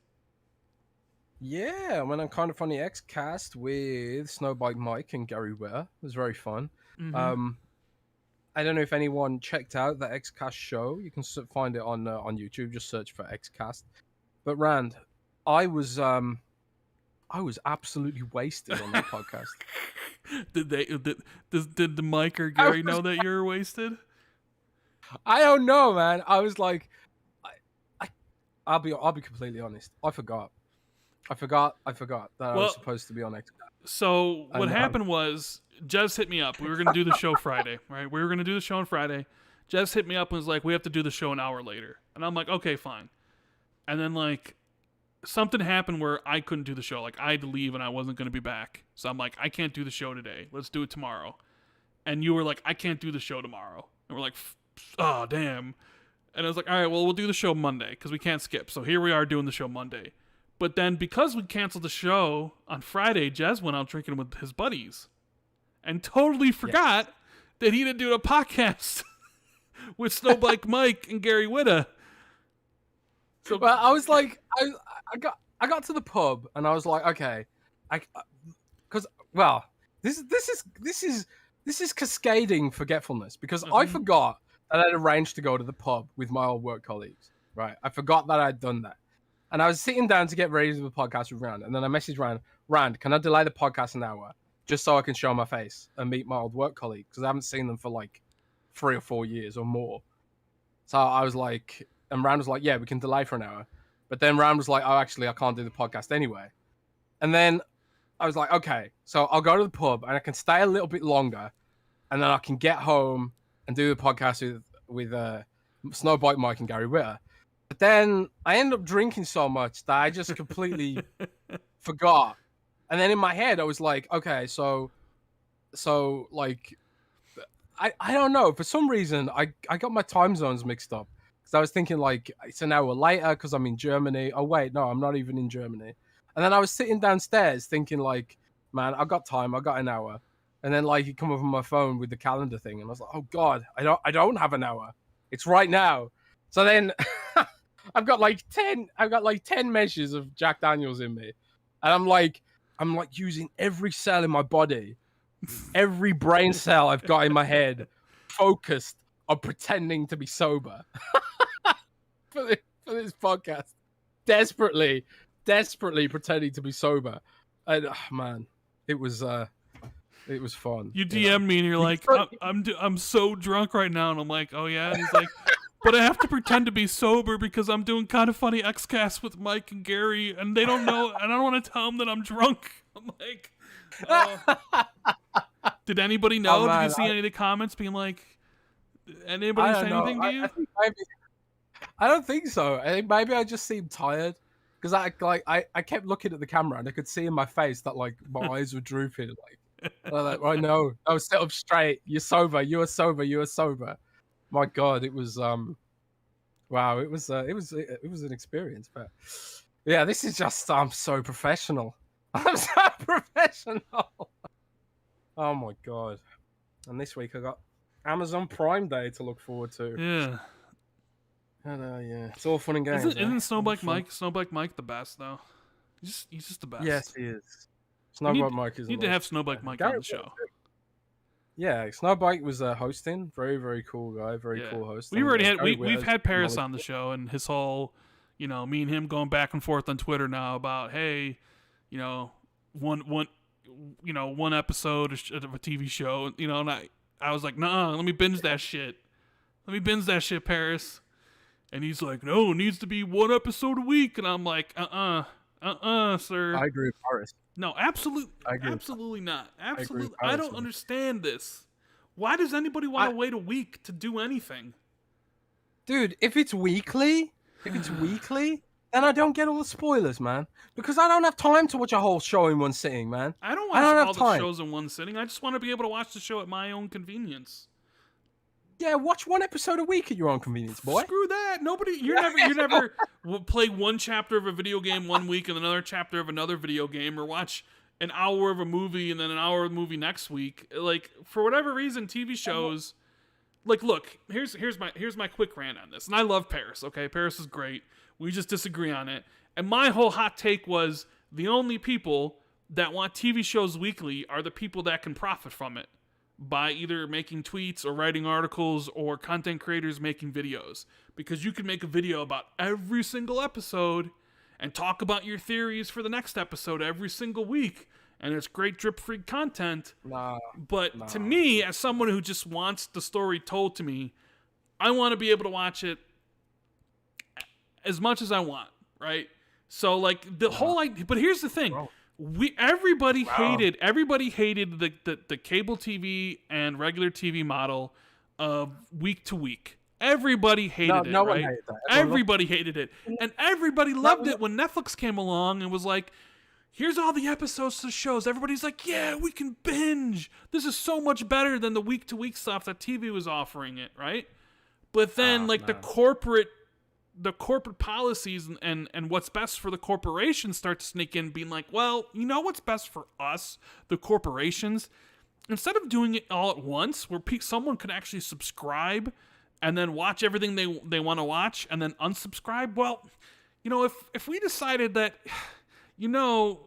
Yeah, I went on Kind of Funny Xcast with Snowbike Mike and Gary Witter. It was very fun. Mm-hmm. I don't know if anyone checked out the Xcast show. You can find it on YouTube. Just search for Xcast. But Rand, I was absolutely wasted on that podcast. Did the Mike or Gary know that you were wasted? I don't know, man. I was like, I'll be completely honest. I forgot that I was supposed to be on Xcast. So what happened was Jez hit me up. We were going to do the show Friday, right? We were going to do the show on Friday. Jez hit me up and was like, we have to do the show an hour later. And I'm like, okay, fine. And then like something happened where I couldn't do the show. Like I had to leave and I wasn't going to be back. So I'm like, I can't do the show today. Let's do it tomorrow. And you were like, I can't do the show tomorrow. And we're like, oh, damn. And I was like, all right, well, we'll do the show Monday because we can't skip. So here we are doing the show Monday. But then because we canceled the show on Friday, Jez went out drinking with his buddies and totally forgot that he didn't do a podcast with Snowbike Mike and Gary Witter. So, but I was like, I got to the pub and I was like, okay, this is cascading forgetfulness because I forgot that I'd arranged to go to the pub with my old work colleagues. Right, I forgot that I'd done that. And I was sitting down to get ready to do the podcast with Rand. And then I messaged Rand, can I delay the podcast an hour just so I can show my face and meet my old work colleagues? Because I haven't seen them for like 3 or 4 years or more. So I was like, and Rand was like, yeah, we can delay for an hour. But then Rand was like, oh, actually, I can't do the podcast anyway. And then I was like, okay, so I'll go to the pub and I can stay a little bit longer. And then I can get home and do the podcast with Snowbike Mike and Gary Witter. But then I ended up drinking so much that I just completely forgot. And then in my head, I was like, okay, so like, I don't know. For some reason, I got my time zones mixed up. Because I was thinking like, it's an hour later because I'm in Germany. Oh, wait, no, I'm not even in Germany. And then I was sitting downstairs thinking like, man, I got time. I got an hour. And then like, it come up on my phone with the calendar thing. And I was like, oh God, I don't have an hour. It's right now. So then... I've got like 10 measures of Jack Daniels in me. And I'm like using every cell in my body, every brain cell I've got in my head, focused on pretending to be sober for this podcast. Desperately pretending to be sober. And man, it was fun. You DM me and you're like, I'm so drunk right now. And I'm like, oh yeah. And he's like, but I have to pretend to be sober because I'm doing Kind of Funny Xcast with Mike and Gary, and they don't know, and I don't want to tell them that I'm drunk. I'm like, did anybody know? Did you see any of the comments being like, anybody say anything to you? I don't think so. I think maybe I just seemed tired because I kept looking at the camera and I could see in my face that like my eyes were drooping. Like, I know. I was set up straight. You're sober. You are sober. You are sober. My God, it was wow, it was an experience. But yeah, this is just I'm so professional. I'm so professional. Oh my God. And this week I got Amazon Prime Day to look forward to. Yeah. And yeah, it's all fun and games. Isn't Snowbike Mike the best though? He's just the best. Yes, he is. Snowbike Mike is. You need to have Snowbike Mike on the show. Yeah, Snowbike was hosting. Very, very cool guy. Very cool host. We've had Paris on the show, and his whole, me and him going back and forth on Twitter now about, hey, one episode of a TV show, and I was like, nah, let me binge that shit. Paris. And he's like, no, it needs to be one episode a week, and I'm like, sir. I agree with Paris. No, absolutely not. Absolutely, I don't understand this. Why does anybody want to wait a week to do anything? Dude, if it's weekly, then I don't get all the spoilers, man. Because I don't have time to watch a whole show in one sitting, man. I don't I watch don't all have the time. shows in one sitting. I just want to be able to watch the show at my own convenience. Yeah, watch one episode a week at your own convenience, boy. Screw that. You never will play one chapter of a video game one week and another chapter of another video game, or watch an hour of a movie and then an hour of a movie next week. Like, for whatever reason, TV shows, like, look, here's my quick rant on this. And I love Paris, okay? Paris is great. We just disagree on it. And my whole hot take was the only people that want TV shows weekly are the people that can profit from it by either making tweets or writing articles, or content creators making videos. Because you can make a video about every single episode and talk about your theories for the next episode every single week. And it's great drip-free content. But to me, as someone who just wants the story told to me, I want to be able to watch it as much as I want, right? So, like, the whole idea, but here's the thing. Everybody hated the cable TV and regular TV model of week to week. Everybody hated it, right? Hated that. Everybody hated it. And everybody loved it when Netflix came along and was like, here's all the episodes to shows. Everybody's like, yeah, we can binge. This is so much better than the week to week stuff that TV was offering it, right? But then the corporate policies and what's best for the corporations start to sneak in, being like, well, you know what's best for us, the corporations? Instead of doing it all at once, where someone could actually subscribe and then watch everything they want to watch and then unsubscribe, well, you know, if we decided that, you know,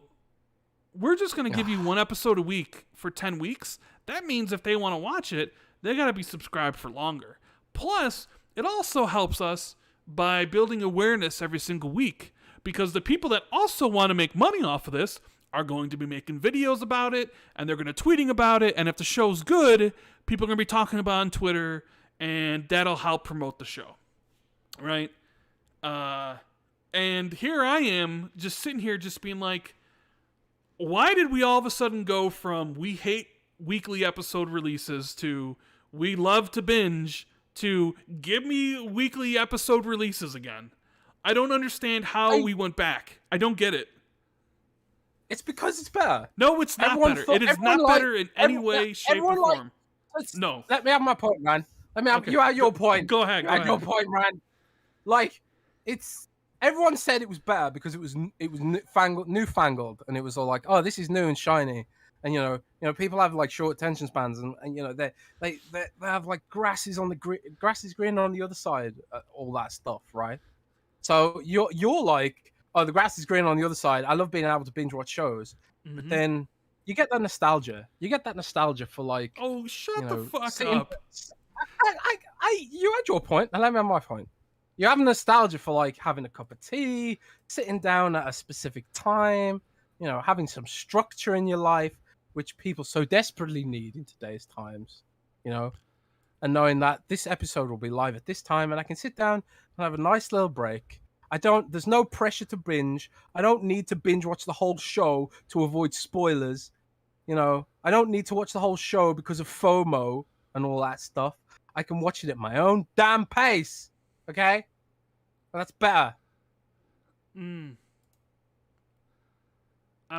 we're just going to give you one episode a week for 10 weeks, that means if they want to watch it, they got to be subscribed for longer. Plus, it also helps us by building awareness every single week, because the people that also want to make money off of this are going to be making videos about it, and they're going to tweeting about it, and if the show's good, people are going to be talking about it on Twitter, and that'll help promote the show, right? And here I am just sitting here just being like, why did we all of a sudden go from we hate weekly episode releases to we love to binge to give me weekly episode releases again? I don't understand how we went back. I don't get it. It's because it's better. No, it's not better. It is not better in any way, shape, or form. No. Let me have my point, man. Let me have you have your point. Go ahead. You had your point, man. Like, it's everyone said it was better because it was newfangled, and it was all like, oh, this is new and shiny. And you know, people have like short attention spans, and you know they have like grass is green on the other side, all that stuff, right? So you're like, oh, the grass is green on the other side. I love being able to binge watch shows, but then you get that nostalgia. You get that nostalgia for like, oh, shut the fuck up. You had your point, and let me have my point. You have nostalgia for like having a cup of tea, sitting down at a specific time, you know, having some structure in your life, which people so desperately need in today's times, you know, and knowing that this episode will be live at this time and I can sit down and have a nice little break. There's no pressure to binge. I don't need to binge watch the whole show to avoid spoilers. You know, I don't need to watch the whole show because of FOMO and all that stuff. I can watch it at my own damn pace. Okay? And that's better. I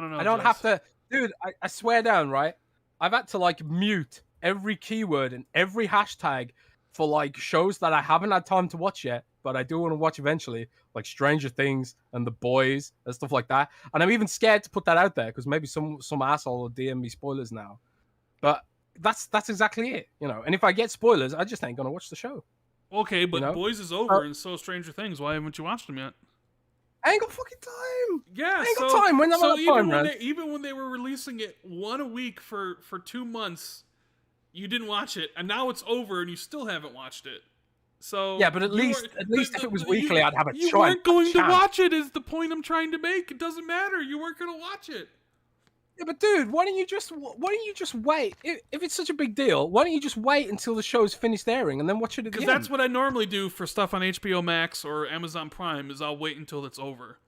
don't know. I don't have to, dude, I swear down, right? I've had to like mute every keyword and every hashtag for like shows that I haven't had time to watch yet, but I do want to watch eventually, like Stranger Things and The Boys and stuff like that. And I'm even scared to put that out there because maybe some asshole will DM me spoilers now. But that's exactly it, you know. And if I get spoilers, I just ain't gonna watch the show. Okay, but you know? Boys is over, and so Stranger Things. Why haven't you watched them yet? I ain't got fucking time. Yeah, I ain't got time. When even when they were releasing it one a week for 2 months, you didn't watch it, and now it's over, and you still haven't watched it. So yeah, but at least if it was weekly, I'd have a chance. You weren't going to watch it. Is the point I'm trying to make? It doesn't matter. You weren't going to watch it. Yeah, but dude, why don't you just wait? If it's such a big deal, why don't you just wait until the show's finished airing and then watch it again? Because that's what I normally do for stuff on HBO Max or Amazon Prime. Is I'll wait until it's over.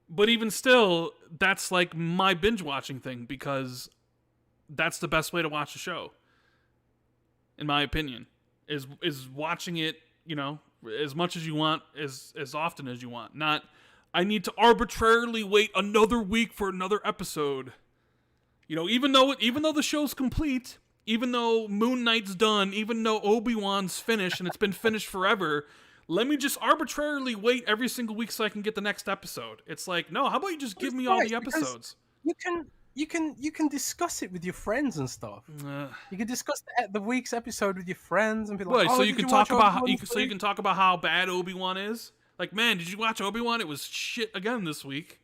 But even still, that's like my binge watching thing because that's the best way to watch a show, in my opinion. Is watching it, you know, as much as you want, as often as you want. Not, I need to arbitrarily wait another week for another episode. You know, even though the show's complete, even though Moon Knight's done, even though Obi-Wan's finished and it's been finished forever, let me just arbitrarily wait every single week so I can get the next episode. It's like, no, how about you just give me all the episodes? You can discuss it with your friends and stuff. You can discuss the week's episode with your friends and be like, so you can talk about how bad Obi-Wan is. Like, man, did you watch Obi-Wan? It was shit again this week.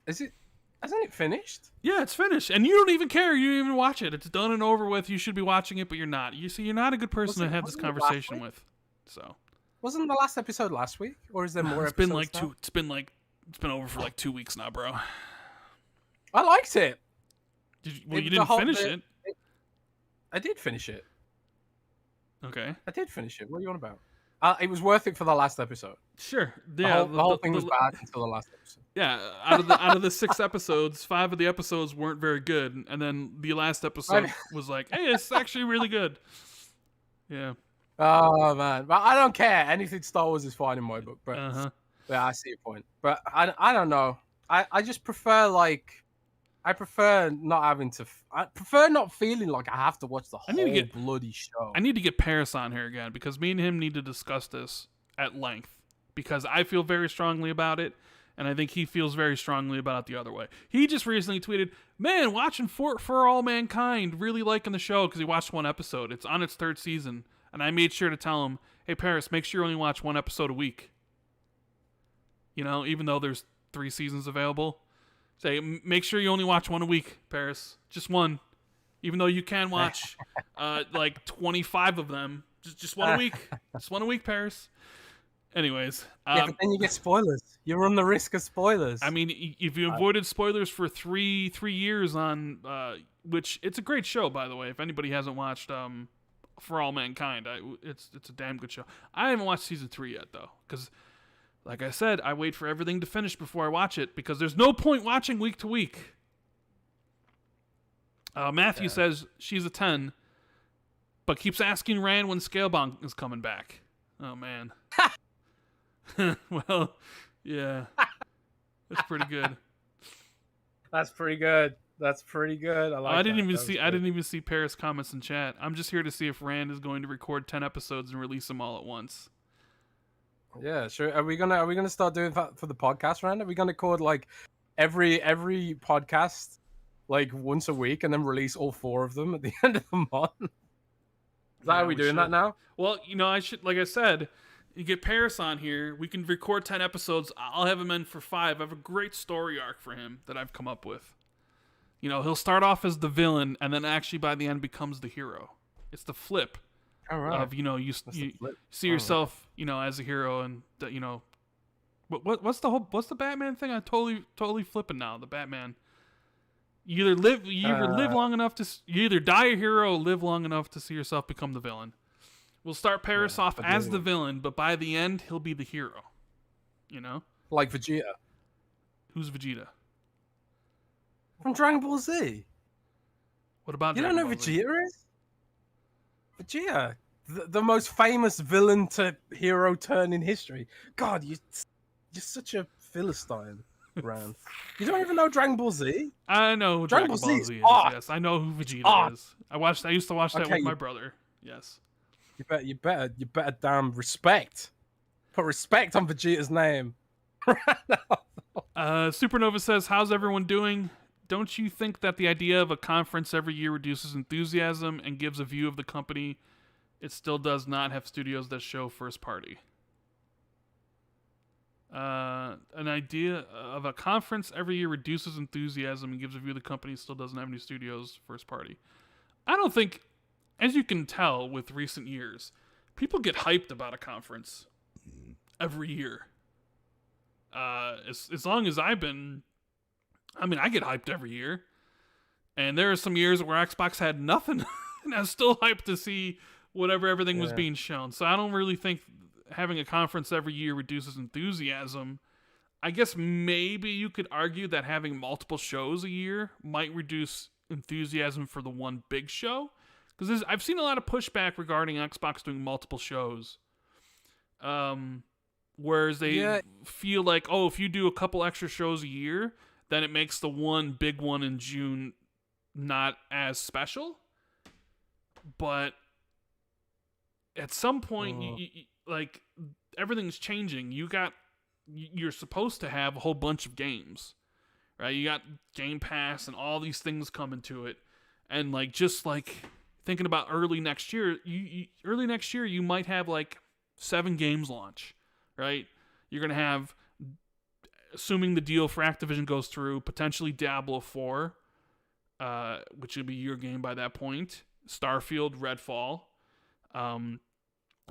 Is it? Hasn't it finished? Yeah, it's finished, and you don't even care. You don't even watch it. It's done and over with. You should be watching it, but you're not. You see, you're not a good person to have this conversation with. So, wasn't the last episode last week, or is there more? It's been like two. It's been over for like 2 weeks now, bro. I liked it. You didn't finish it. I did finish it. Okay. I did finish it. What are you on about? It was worth it for the last episode. Sure. Yeah. The whole thing was bad until the last episode. Yeah. Out of the 6 episodes, 5 of the episodes weren't very good, and then the last episode was like, hey, it's actually really good. Yeah. Oh man, but I don't care. Anything Star Wars is fine in my book. But yeah, I see your point. But I don't know. I just prefer I prefer not having to. I prefer not feeling like I have to watch the whole bloody show. I need to get Paris on here again because me and him need to discuss this at length because I feel very strongly about it, and I think he feels very strongly about it the other way. He just recently tweeted, "Man, watching For All Mankind, really liking the show because he watched 1 episode. It's on its 3rd season." And I made sure to tell him, "Hey, Paris, make sure you only watch 1 episode a week. You know, even though there's 3 seasons available." Say, make sure you only watch 1 a week, Paris. Just 1. Even though you can watch like 25 of them. Just 1 a week. Just 1 a week, Paris. Anyways. Yeah, but then you get spoilers. You run the risk of spoilers. I mean, if you avoided spoilers for three years on, which it's a great show, by the way, if anybody hasn't watched For All Mankind, it's a damn good show. I haven't watched season 3 yet, though, because... like I said, I wait for everything to finish before I watch it because there's no point watching week to week. Matthew says she's a 10, but keeps asking Rand when Scalebound is coming back. Oh, man. Well, yeah. That's pretty good. That's pretty good. That's pretty good. I didn't even see Paris comments in chat. I'm just here to see if Rand is going to record 10 episodes and release them all at once. Yeah, sure. Are we gonna start doing that for the podcast, Rand? Are we gonna record like every podcast like once a week and then release all 4 of them at the end of the month? Is that how we doing that now? Well, you know, I should, like I said, you get Paris on here. We can record 10 episodes. I'll have him in for 5. I have a great story arc for him that I've come up with. You know, he'll start off as the villain and then actually by the end becomes the hero. It's the flip. Of, you know, you see yourself, you know, as a hero, and you know, what's the Batman thing? I'm totally flipping now. The Batman, you either live long enough to you either die a hero, or live long enough to see yourself become the villain. We'll start Paris off as the villain, but by the end he'll be the hero. You know, like Vegeta. Who's Vegeta? From Dragon Ball Z. What about you? Don't know Vegeta is? Vegeta, the most famous villain to hero turn in history. God, you're such a philistine, Rand. You don't even know Dragon Ball Z? I know who Dragon Ball Z is. Yes, I know who Vegeta is. I used to watch that with my brother. Yes. You better damn respect. Put respect on Vegeta's name. Supernova says, "How's everyone doing? Don't you think that the idea of a conference every year reduces enthusiasm and gives a view of the company? It still does not have studios that show first party." An idea of a conference every year reduces enthusiasm and gives a view of the company still doesn't have any studios first party. I don't think, as you can tell with recent years, people get hyped about a conference every year. As long as I've been... I mean, I get hyped every year. And there are some years where Xbox had nothing. And I was still hyped to see everything was being shown. So I don't really think having a conference every year reduces enthusiasm. I guess maybe you could argue that having multiple shows a year might reduce enthusiasm for the one big show. because I've seen a lot of pushback regarding Xbox doing multiple shows. Whereas they feel like, oh, if you do a couple extra shows a year, then it makes the one big one in June not as special. But at some point, like, everything's changing. You're supposed to have a whole bunch of games, right? You got Game Pass and all these things coming to it, and like, just like thinking about early next year, you might have like 7 games launch, right? You're gonna have, assuming the deal for Activision goes through, potentially Diablo 4, which would be your game by that point. Starfield, Redfall,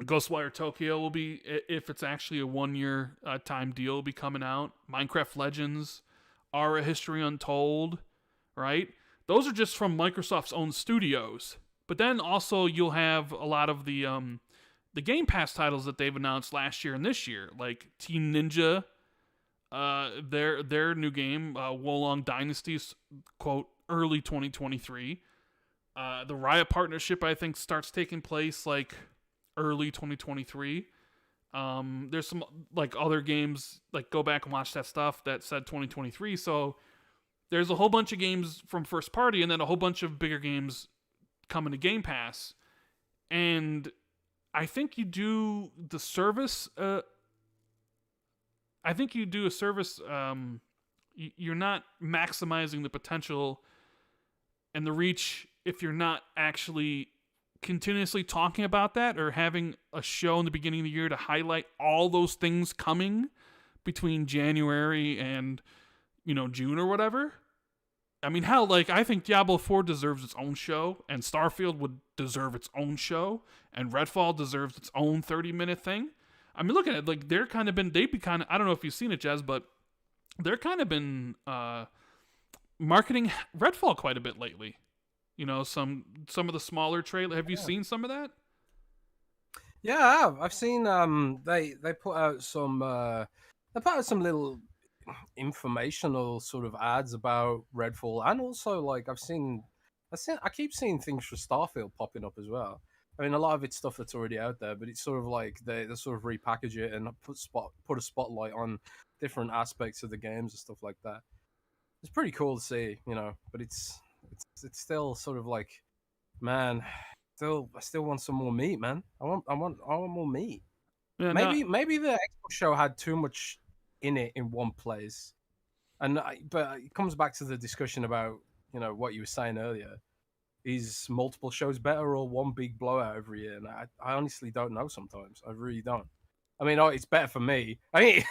Ghostwire Tokyo will be, if it's actually a 1-year time deal, will be coming out. Minecraft Legends, Aura History Untold, right? Those are just from Microsoft's own studios. But then also you'll have a lot of the Game Pass titles that they've announced last year and this year, like Team Ninja, their new game, Wolong Dynasty's, quote, early 2023. The Riot partnership, I think, starts taking place like early 2023. There's some like other games, like go back and watch that stuff that said 2023. So there's a whole bunch of games from first party, and then a whole bunch of bigger games coming to Game Pass. And I think you do the service. I think you do a service. You're not maximizing the potential and the reach if you're not actually continuously talking about that, or having a show in the beginning of the year to highlight all those things coming between January and, June or whatever. I mean, hell, like, I think Diablo 4 deserves its own show, and Starfield would deserve its own show, and Redfall deserves its own 30-minute thing. I mean, look at it, like, I don't know if you've seen it, Jez, but they're kind of been marketing Redfall quite a bit lately. Some of the smaller trailer. Have you seen some of that? Yeah, I have. I've seen they put out some little informational sort of ads about Redfall, and also like I keep seeing things for Starfield popping up as well. I mean, a lot of it's stuff that's already out there, but it's sort of like they sort of repackage it and put a spotlight on different aspects of the games and stuff like that. It's pretty cool to see, but it's still sort of like, man, I still want some more meat, man. I want more meat. Yeah, maybe the Xbox show had too much in it in one place, but it comes back to the discussion about what you were saying earlier. Is multiple shows better or one big blowout every year? And I honestly don't know. Sometimes I really don't. I mean, it's better for me. I mean,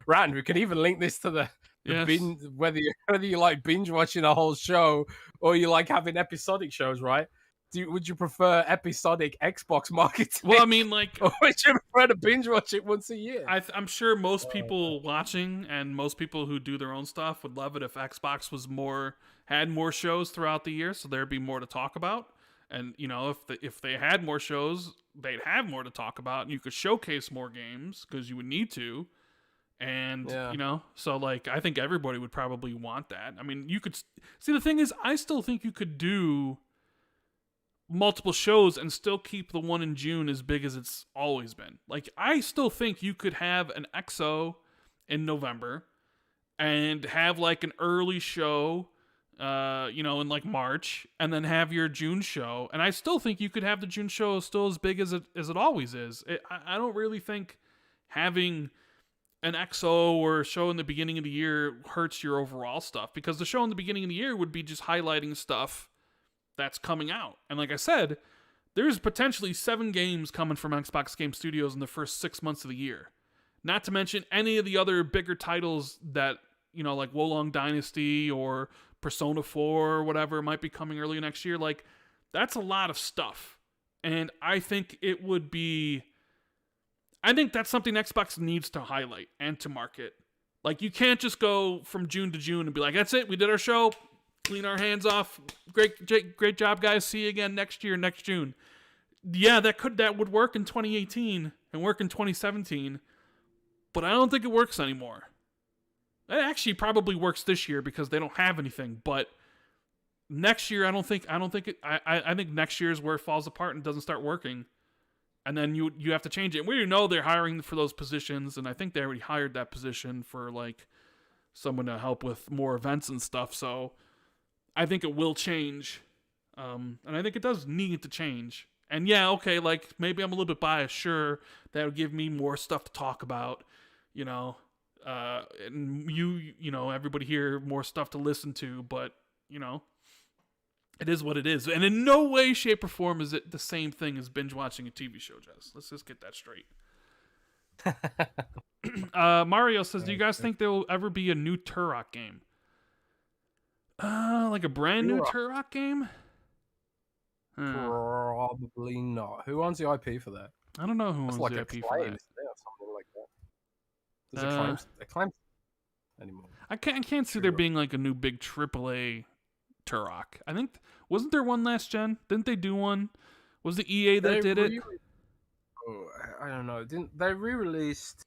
Rand, we can even link this to the binge, whether you like binge watching a whole show or you like having episodic shows, right? Would you prefer episodic Xbox marketing? Well, I mean, like, or would you prefer to binge watch it once a year? I'm sure most people watching and most people who do their own stuff would love it if Xbox had more shows throughout the year, so there'd be more to talk about. And if they had more shows, they'd have more to talk about, and you could showcase more games because you would need to. And so like I think everybody would probably want that. I mean, you could see, the thing is, I still think you could do multiple shows and still keep the one in June as big as it's always been. Like, I still think you could have an XO in November and have like an early show in like March, and then have your June show. And I still think you could have the June show still as big as it always is. I don't really think having an XO or a show in the beginning of the year hurts your overall stuff, because the show in the beginning of the year would be just highlighting stuff that's coming out. And like I said, there's potentially 7 games coming from Xbox Game Studios in the first 6 months of the year. Not to mention any of the other bigger titles that, like Wolong Dynasty or Persona 4 or whatever might be coming early next year. Like, that's a lot of stuff. And I think that's something Xbox needs to highlight and to market. Like, you can't just go from June to June and be like, that's it, we did our show, clean our hands off, great job, guys, see you again next year, next June. Yeah, that would work in 2018 and work in 2017, but I don't think it works anymore. It actually probably works this year because they don't have anything, but next year, I don't think it. I think next year is where it falls apart and doesn't start working, and then you have to change it. We know they're hiring for those positions, and I think they already hired that position for like someone to help with more events and stuff. So I think it will change, and I think it does need to change. And yeah, okay, like maybe I'm a little bit biased. Sure, that would give me more stuff to talk about, you know, and you know, everybody here more stuff to listen to. But you know, it is what it is, and in no way, shape, or form is it the same thing as binge watching a TV show. Jess, let's just get that straight. Mario says, "Do you guys think there will ever be a new Turok game? Like a brand new Turok game? Probably not. Who owns the IP for that? I don't know who owns That's like the a IP claim, for that. isn't it, or something like that. Does a claim anymore? I can't see there being like a new big AAA Turok. I think wasn't there one last gen? Didn't they do one? Was it EA that did it? Oh, I don't know. Didn't they re-released?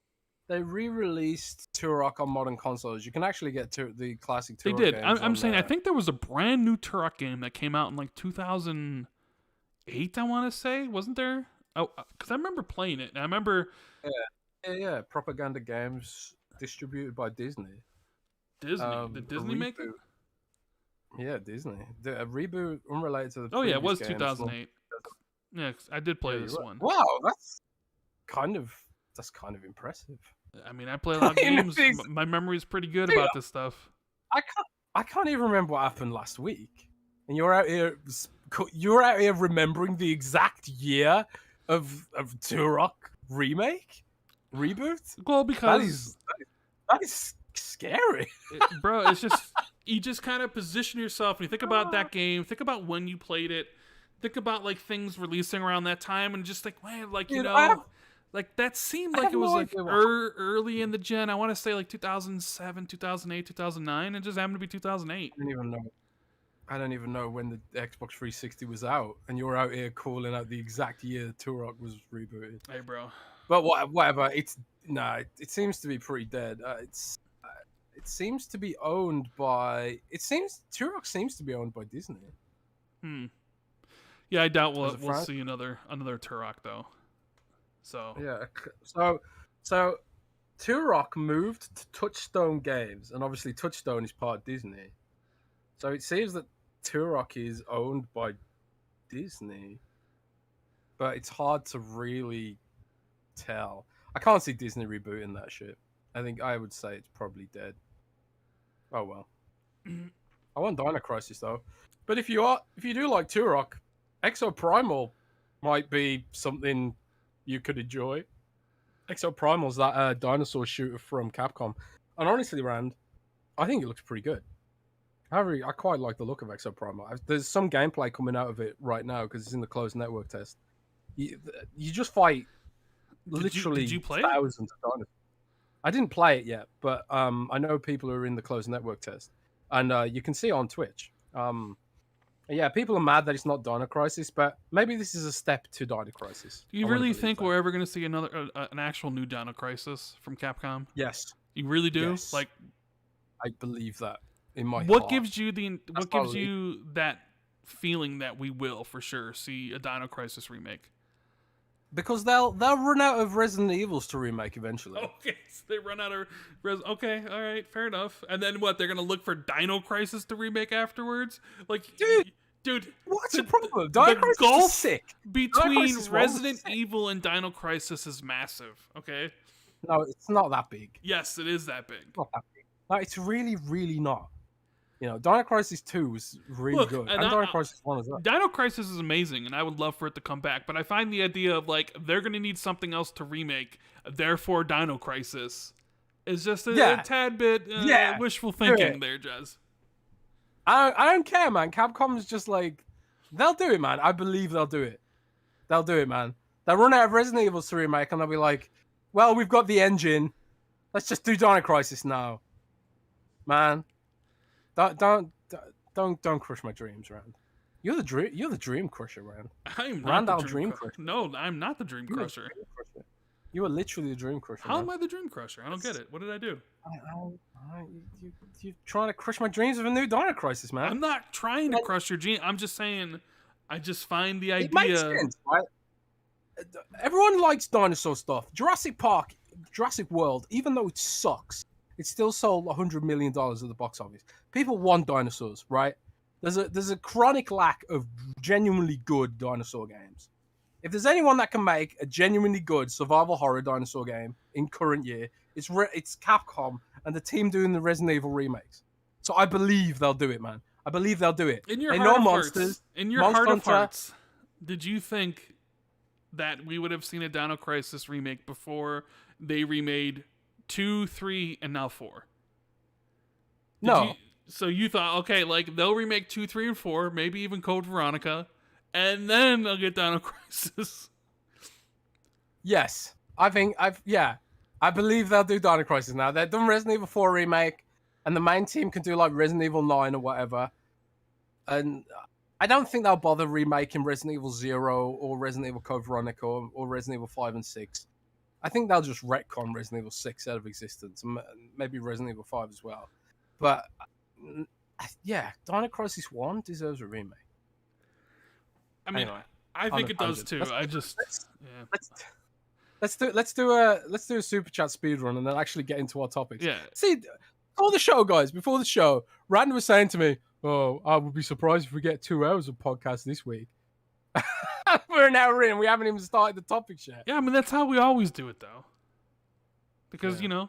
They re-released Turok on modern consoles. You can actually get to the classic Turok. They did. Games I'm saying I think there was a brand new Turok game that came out in like 2008. I want to say, wasn't there? Oh, because I remember playing it. And I remember. Yeah. Propaganda games distributed by Disney. Disney? Did Disney make it? Yeah, Disney. A reboot unrelated to the. Oh yeah, it was 2008. Yeah, I did play this one. Wow, that's kind of impressive. I mean, I play a lot of games. My memory is pretty good about this stuff. I can't even remember what happened last week, and you're out here remembering the exact year of Turok reboot. Well, because that is scary, bro. It's just you just kind of position yourself and you think about that game. Think about when you played it. Think about like things releasing around that time, and just like, man, like you know. Like, that seemed like it was, like, early in the gen. I want to say, like, 2007, 2008, 2009. It just happened to be 2008. I don't even know when the Xbox 360 was out. And you're out here calling out the exact year Turok was rebooted. Hey, bro. But whatever. It seems to be pretty dead. It seems to be owned by... Turok seems to be owned by Disney. Yeah, I doubt we'll see another Turok, though. So yeah, so Turok moved to Touchstone Games, and obviously Touchstone is part of Disney. So it seems that Turok is owned by Disney, but it's hard to really tell. I can't see Disney rebooting that shit. I would say it's probably dead. Oh well. I want Dino Crisis though. But if you do like Turok, Exoprimal might be something you could enjoy. Exoprimal's that dinosaur shooter from Capcom. And honestly, Rand, I think it looks pretty good. I quite like the look of Exoprimal. There's some gameplay coming out of it right now because it's in the closed network test. You just fight literally did you play thousands of dinosaurs. I didn't play it yet, but I know people who are in the closed network test. And you can see it on Twitch. Yeah, people are mad that it's not Dino Crisis, but maybe this is a step to Dino Crisis. Do you really think we're ever going to see another an actual new Dino Crisis from Capcom? Yes. You really do? Yes. Like, I believe that in my heart. What gives you that feeling that we will for sure see a Dino Crisis remake? Because they'll run out of Resident Evils to remake eventually. Okay, so they run out of okay, all right, fair enough. And then what? They're gonna look for Dino Crisis to remake afterwards? Like, dude, what's the problem? Dino Crisis gulf is sick. Between Resident Evil and Dino Crisis is massive. Okay. No, it's not that big. Yes, it is that big. It's not that big. No, it's really, really not. You know, Dino Crisis 2 was really good. And Dino Crisis 1 as well. Dino Crisis is amazing, and I would love for it to come back. But I find the idea of, like, they're going to need something else to remake, therefore Dino Crisis, is just a tad bit wishful thinking there, Jez. I don't care, man. Capcom's just like, they'll do it, man. I believe they'll do it. They'll do it, man. They'll run out of Resident Evil to remake, and they'll be like, well, we've got the engine. Let's just do Dino Crisis now. Man. Don't crush my dreams, Rand. You're the dream crusher, Rand. I'm not the dream crusher. No, I'm not the dream crusher. You are literally the dream crusher. How am I the dream crusher? I don't get it. What did I do? I You're trying to crush my dreams with a new Dino Crisis, man. I'm not trying to crush your gene. I'm just saying, I just find the It makes idea. sense, right? Everyone likes dinosaur stuff. Jurassic Park, Jurassic World, even though it sucks, it still sold $100 million at the box office. People want dinosaurs, right? There's a chronic lack of genuinely good dinosaur games. If there's anyone that can make a genuinely good survival horror dinosaur game in current year, it's Capcom and the team doing the Resident Evil remakes. So I believe they'll do it, man. I believe they'll do it. In your They heart know of monsters. hearts, in your Monster heart of Hunter. hearts, did you think that we would have seen a Dino Crisis remake before they remade 2, 3, and now 4? No. So you thought, okay, like they'll remake 2, 3, and 4, maybe even Code Veronica, and then they'll get Dino Crisis. Yes. I believe they'll do Dino Crisis now. They've done Resident Evil 4 remake, and the main team can do like Resident Evil 9 or whatever. And I don't think they'll bother remaking Resident Evil 0 or Resident Evil Code Veronica or Resident Evil 5 and 6. I think they'll just retcon Resident Evil 6 out of existence, and maybe Resident Evil 5 as well. But yeah, Dino Crisis 1 deserves a remake. I mean, Anyway, I think it does too. Let's do a super chat speed run and then actually get into our topics. Yeah. See, before the show, guys, before the show, Rand was saying to me, "Oh, I would be surprised if we get 2 hours of podcast this week." We're an hour in, we haven't even started the topics yet. Yeah, I mean that's how we always do it though. Because you know,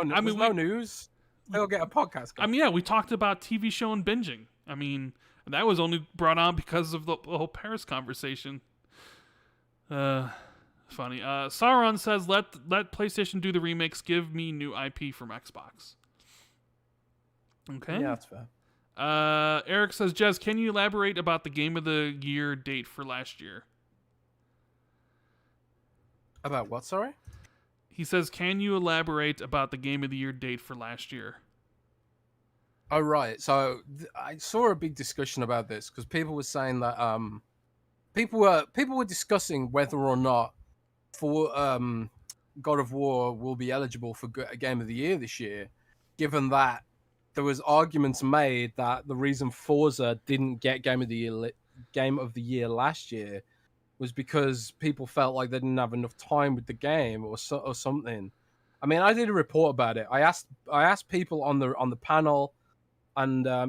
There's no news. They'll get a podcast. I mean, yeah, we talked about TV show and binging. I mean, that was only brought on because of the whole Paris conversation. Funny. Sauron says, let PlayStation do the remakes. Give me new IP from Xbox. Okay. Yeah, that's fair. Eric says, Jez, can you elaborate about the Game of the Year date for last year? About what, sorry? He says, can you elaborate about the Game of the Year date for last year? Oh, right. So I saw a big discussion about this because people were saying that people were discussing whether or not for God of War will be eligible for Game of the Year this year, given that there was arguments made that the reason Forza didn't get Game of the Year last year was because people felt like they didn't have enough time with the game or something. I mean, I did a report about it. I asked people on the panel, and I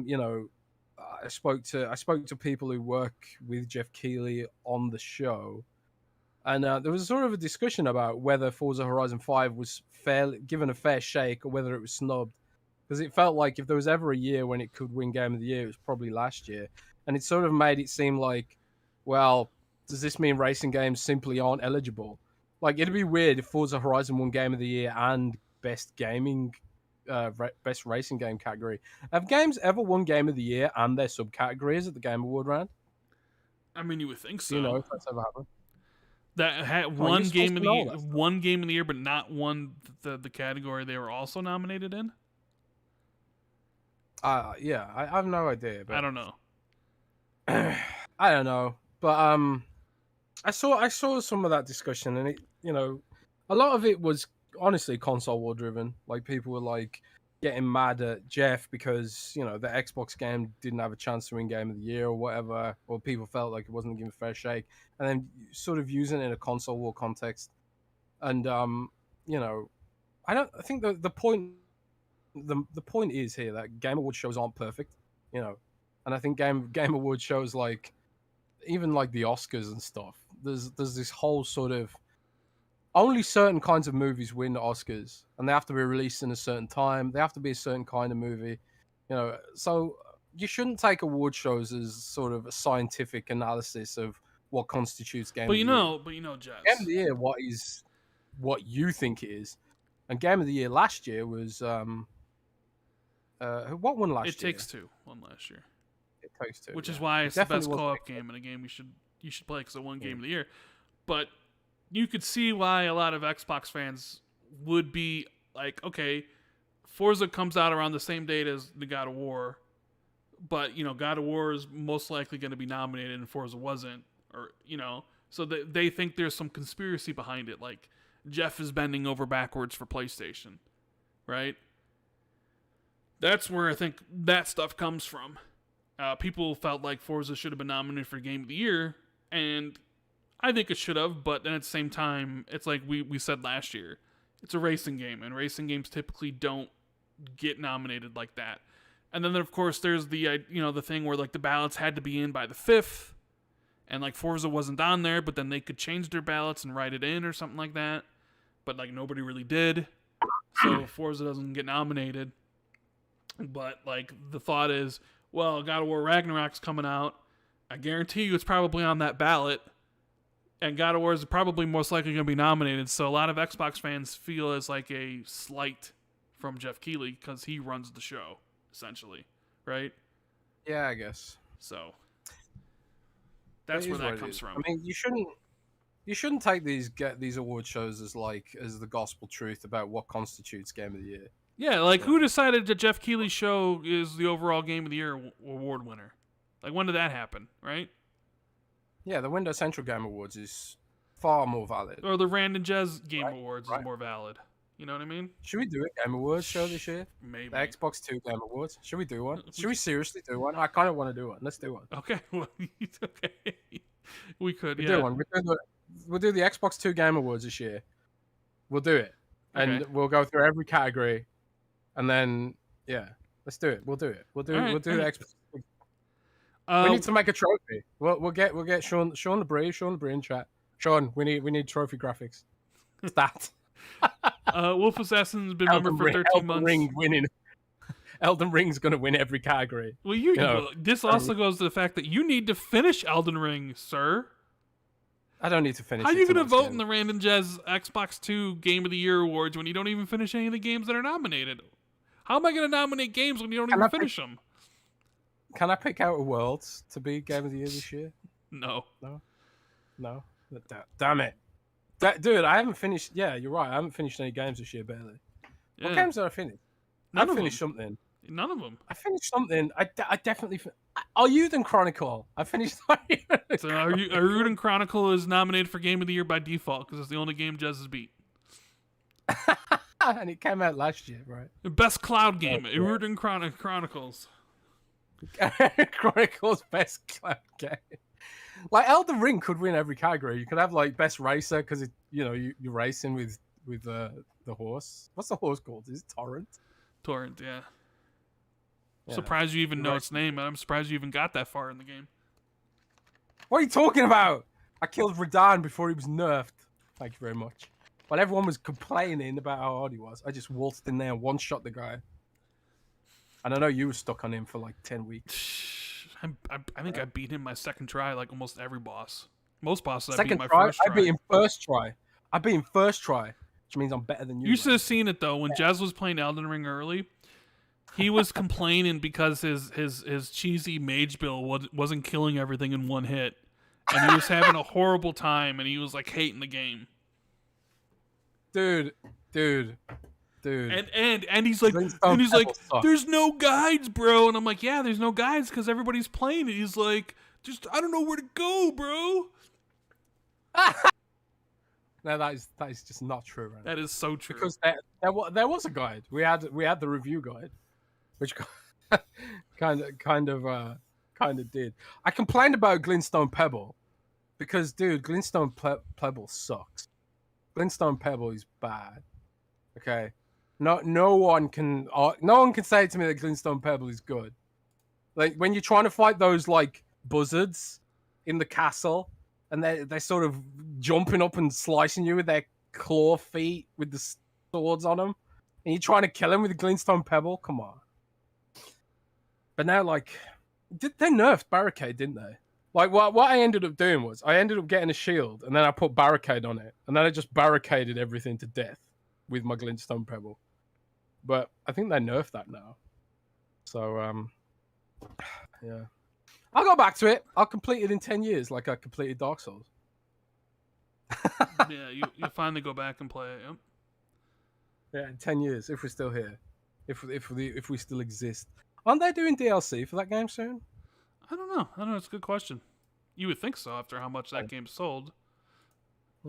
spoke to people who work with Jeff Keighley on the show, and there was sort of a discussion about whether Forza Horizon 5 was given a fair shake or whether it was snubbed, because it felt like if there was ever a year when it could win Game of the Year, it was probably last year, and it sort of made it seem like, well, does this mean racing games simply aren't eligible? Like, it'd be weird if Forza Horizon won Game of the Year and best racing game category. Have games ever won Game of the Year and their subcategories at the Game Award round? I mean, you would think so. Do you know if that's ever happened? That had one game of the year, but not one the category they were also nominated in. Yeah, I have no idea. But I don't know. I don't know, but I saw some of that discussion, and a lot of it was honestly console war driven. Like, people were like getting mad at Jeff because the Xbox game didn't have a chance to win Game of the Year or whatever, or people felt like it wasn't given a fair shake, and then sort of using it in a console war context. And I think the point is here that Game Awards shows aren't perfect, and I think Game Awards shows, like, even like the Oscars and stuff, there's this whole sort of only certain kinds of movies win Oscars, and they have to be released in a certain time. They have to be a certain kind of movie, so you shouldn't take award shows as sort of a scientific analysis of what constitutes Game of the Year. Jez, Game of the Year, what you think it is, and Game of the Year last year was what won last year? It Takes Two won last year. It Takes Two, which is why it's the best co-op game in a game you should play, because it won Game of the Year. But you could see why a lot of Xbox fans would be like, okay, Forza comes out around the same date as the God of War, but God of War is most likely going to be nominated and Forza wasn't, or so they think there's some conspiracy behind it, like Jeff is bending over backwards for PlayStation, right? That's where I think that stuff comes from. People felt like Forza should have been nominated for Game of the Year, and I think it should have, but then at the same time, it's like we said last year. It's a racing game, and racing games typically don't get nominated like that. And then, of course, there's the the thing where like the ballots had to be in by the 5th, and like Forza wasn't on there, but then they could change their ballots and write it in or something like that. But like nobody really did, so Forza doesn't get nominated. But like the thought is, well, God of War Ragnarok's coming out. I guarantee you, it's probably on that ballot. And God of War is probably most likely going to be nominated, so a lot of Xbox fans feel it's like a slight from Jeff Keighley because he runs the show, essentially, right? Yeah, I guess. So that's where that comes from. I mean, you shouldn't take these award shows as the gospel truth about what constitutes Game of the Year. Yeah, like who decided that Jeff Keighley's show is the overall Game of the Year award winner? Like when did that happen, right? Yeah, the Windows Central Game Awards is far more valid. Or the Rand Jez Game Awards is more valid. You know what I mean? Should we do a Game Awards show this year? Maybe. The Xbox 2 Game Awards. Should we do one? Should we seriously do one? I kind of want to do one. Let's do one. Okay. Well, okay. We could, we'll do one. We'll do the Xbox 2 Game Awards this year. We'll do it. And we'll go through every category. And then, yeah, let's do it. We'll do it. We'll do the Xbox. We need to make a trophy. We'll get Sean LeBrie in chat. Sean, we need trophy graphics. It's that. Wolf Assassin's been member for 13 months. Elden Ring's gonna win every category. Well, this also goes to the fact that you need to finish Elden Ring, sir. I don't need to finish. How are you gonna vote in the Rand Jez Xbox 2 Game of the Year awards when you don't even finish any of the games that are nominated? How am I gonna nominate games when you don't even finish them? Can I pick out a world to be Game of the Year this year? No. Damn it. Dude, I haven't finished. Yeah, you're right. I haven't finished any games this year, barely. Yeah. What games did I finish? I finished something. None of them. I finished something. I definitely. Aruden Chronicle. I finished. So Aruden Chronicle is nominated for Game of the Year by default because it's the only game Jez has beat. And it came out last year, right? The best cloud game, Aruden Chronicles. Chronicles best cloud game. Like Elden Ring could win every category. You could have like best racer because you're racing with the horse. What's the horse called? Is it Torrent? Torrent, yeah. Surprised you even know its name. I'm surprised you even got that far in the game. What are you talking about? I killed Radahn before he was nerfed. Thank you very much. While everyone was complaining about how hard he was, I just waltzed in there and one-shot the guy. And I know you were stuck on him for like 10 weeks. I think I beat him my second try, like almost every boss. Most bosses second I beat my first try. I beat him first try. I beat him first try, which means I'm better than you. You should have seen it though. When Jez was playing Elden Ring early, he was complaining because his cheesy mage build wasn't killing everything in one hit. And he was having a horrible time, and he was like hating the game. Dude. And he's like, there's no guides, bro. And I'm like, yeah, there's no guides because everybody's playing it. He's like, I don't know where to go, bro. No, that is just not true, right? That is so true. Because there was a guide. We had the review guide, which kind of did. I complained about Glintstone Pebble because, dude, Glintstone Pebble sucks. Glintstone Pebble is bad. Okay. No one can say to me that Glintstone Pebble is good. Like when you're trying to fight those like buzzards in the castle, and they're sort of jumping up and slicing you with their claw feet with the swords on them, and you're trying to kill them with a Glintstone Pebble. Come on. But now, like, they nerfed Barricade, didn't they? Like what I ended up doing was I ended up getting a shield, and then I put Barricade on it, and then I just barricaded everything to death with my Glintstone Pebble. But I think they nerfed that now. So, yeah. I'll go back to it. I'll complete it in 10 years like I completed Dark Souls. Yeah, you finally go back and play it, yep. Yeah, in 10 years, if we're still here. If we still exist. Aren't they doing DLC for that game soon? I don't know. It's a good question. You would think so after how much that game sold.